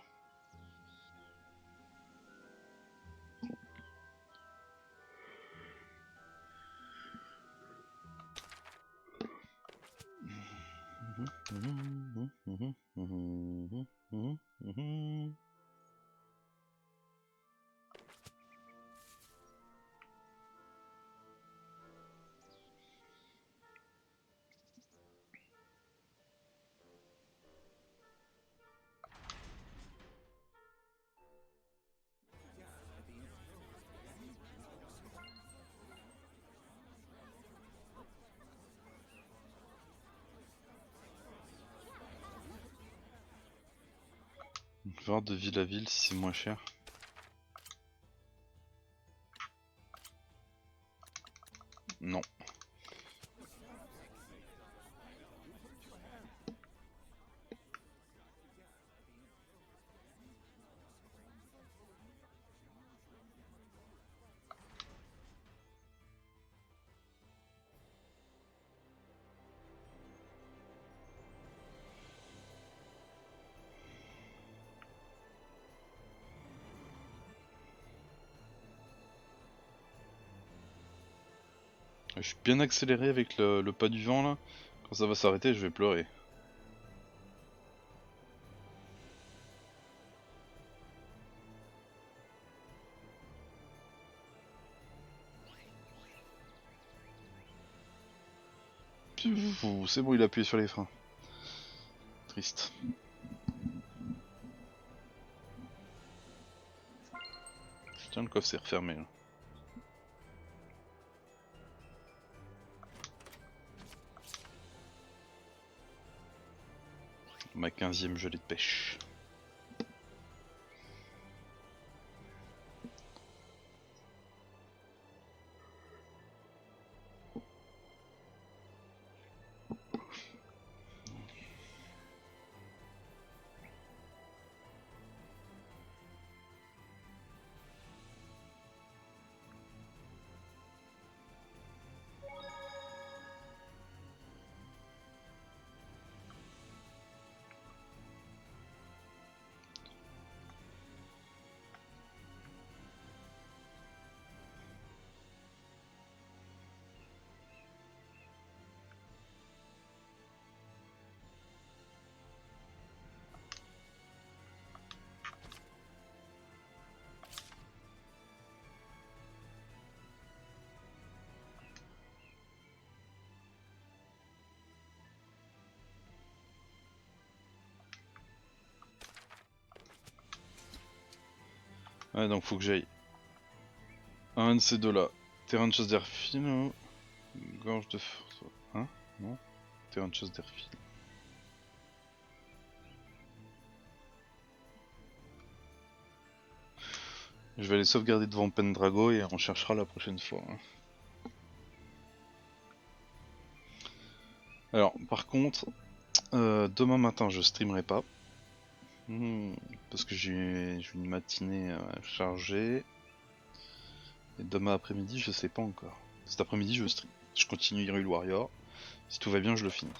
Speaker 1: Voir de ville à ville si c'est moins cher. Non. Je suis bien accéléré avec le pas du vent là. Quand ça va s'arrêter, je vais pleurer. C'est bon, il a appuyé sur les freins. Triste. Tiens, le coffre s'est refermé là. Ma 15e gelée de pêche. Ouais, donc faut que j'aille un de ces deux là. Terrain de chasse d'air fine, gorge de force. Hein? Non? Terrain de chasse d'air fine. Je vais aller sauvegarder devant Pendrago et on cherchera la prochaine fois. Hein. Alors, par contre, demain matin je streamerai pas. Parce que j'ai une matinée chargée. Et demain après-midi, je sais pas encore. Cet après-midi, je stream. Je continue Hyrule Warrior. Si tout va bien, je le finis.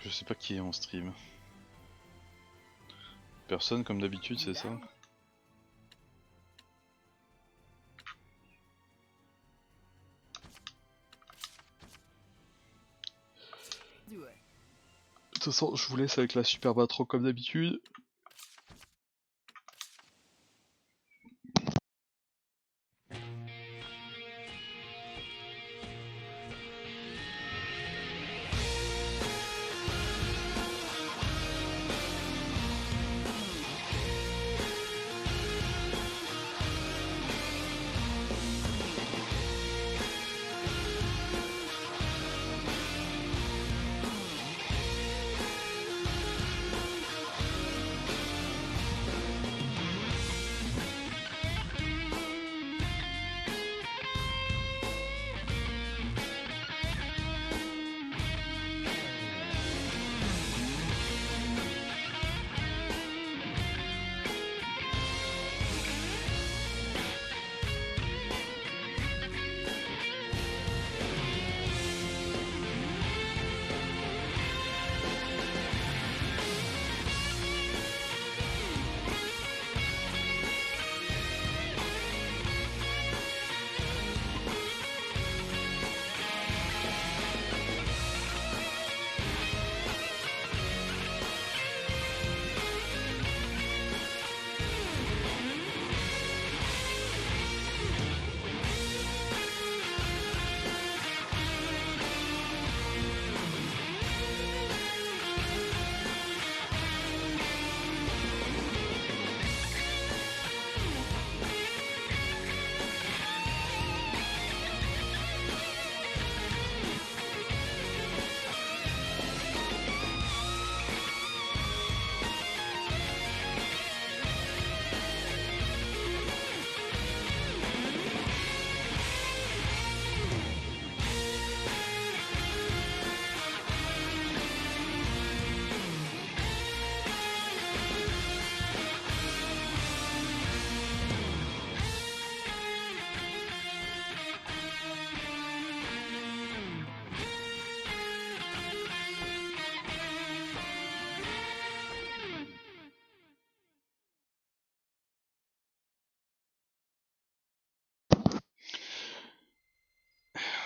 Speaker 1: Je sais pas qui est en stream. Personne comme d'habitude, c'est ça? De toute façon, je vous laisse avec la super batro comme d'habitude.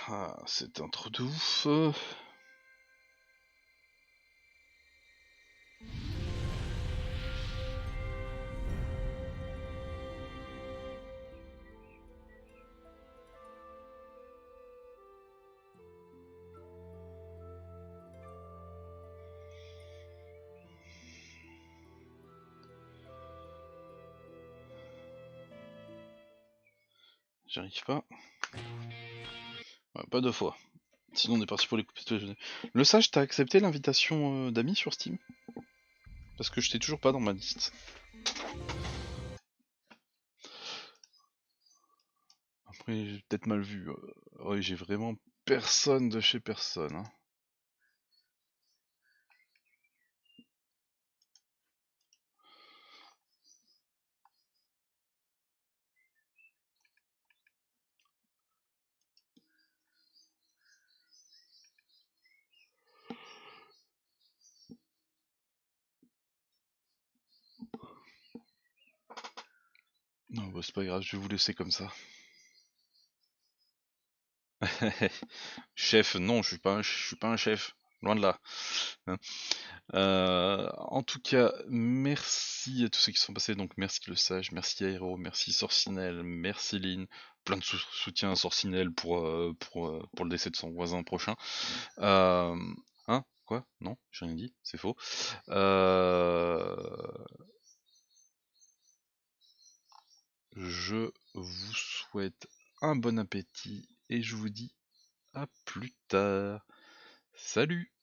Speaker 1: Ah, c'est un trou de ouf. J'arrive pas. Ouais, pas deux fois. Sinon on est parti pour les coupes. Le sage, t'as accepté l'invitation d'amis sur Steam? Parce que je t'ai toujours pas dans ma liste. Après j'ai peut-être mal vu. Ouais, j'ai vraiment personne de chez personne. Hein. Non, bah, c'est pas grave, je vais vous laisser comme ça. Chef, non, je suis pas un chef, loin de là. Hein. En tout cas, merci à tous ceux qui sont passés. Donc merci le sage, merci Aero, merci Sorcinelle, merci Lynn. Plein de soutien à Sorcinelle pour le décès de son voisin prochain. Hein? Quoi? Non, j'ai rien dit, c'est faux. Je vous souhaite un bon appétit et je vous dis à plus tard. Salut!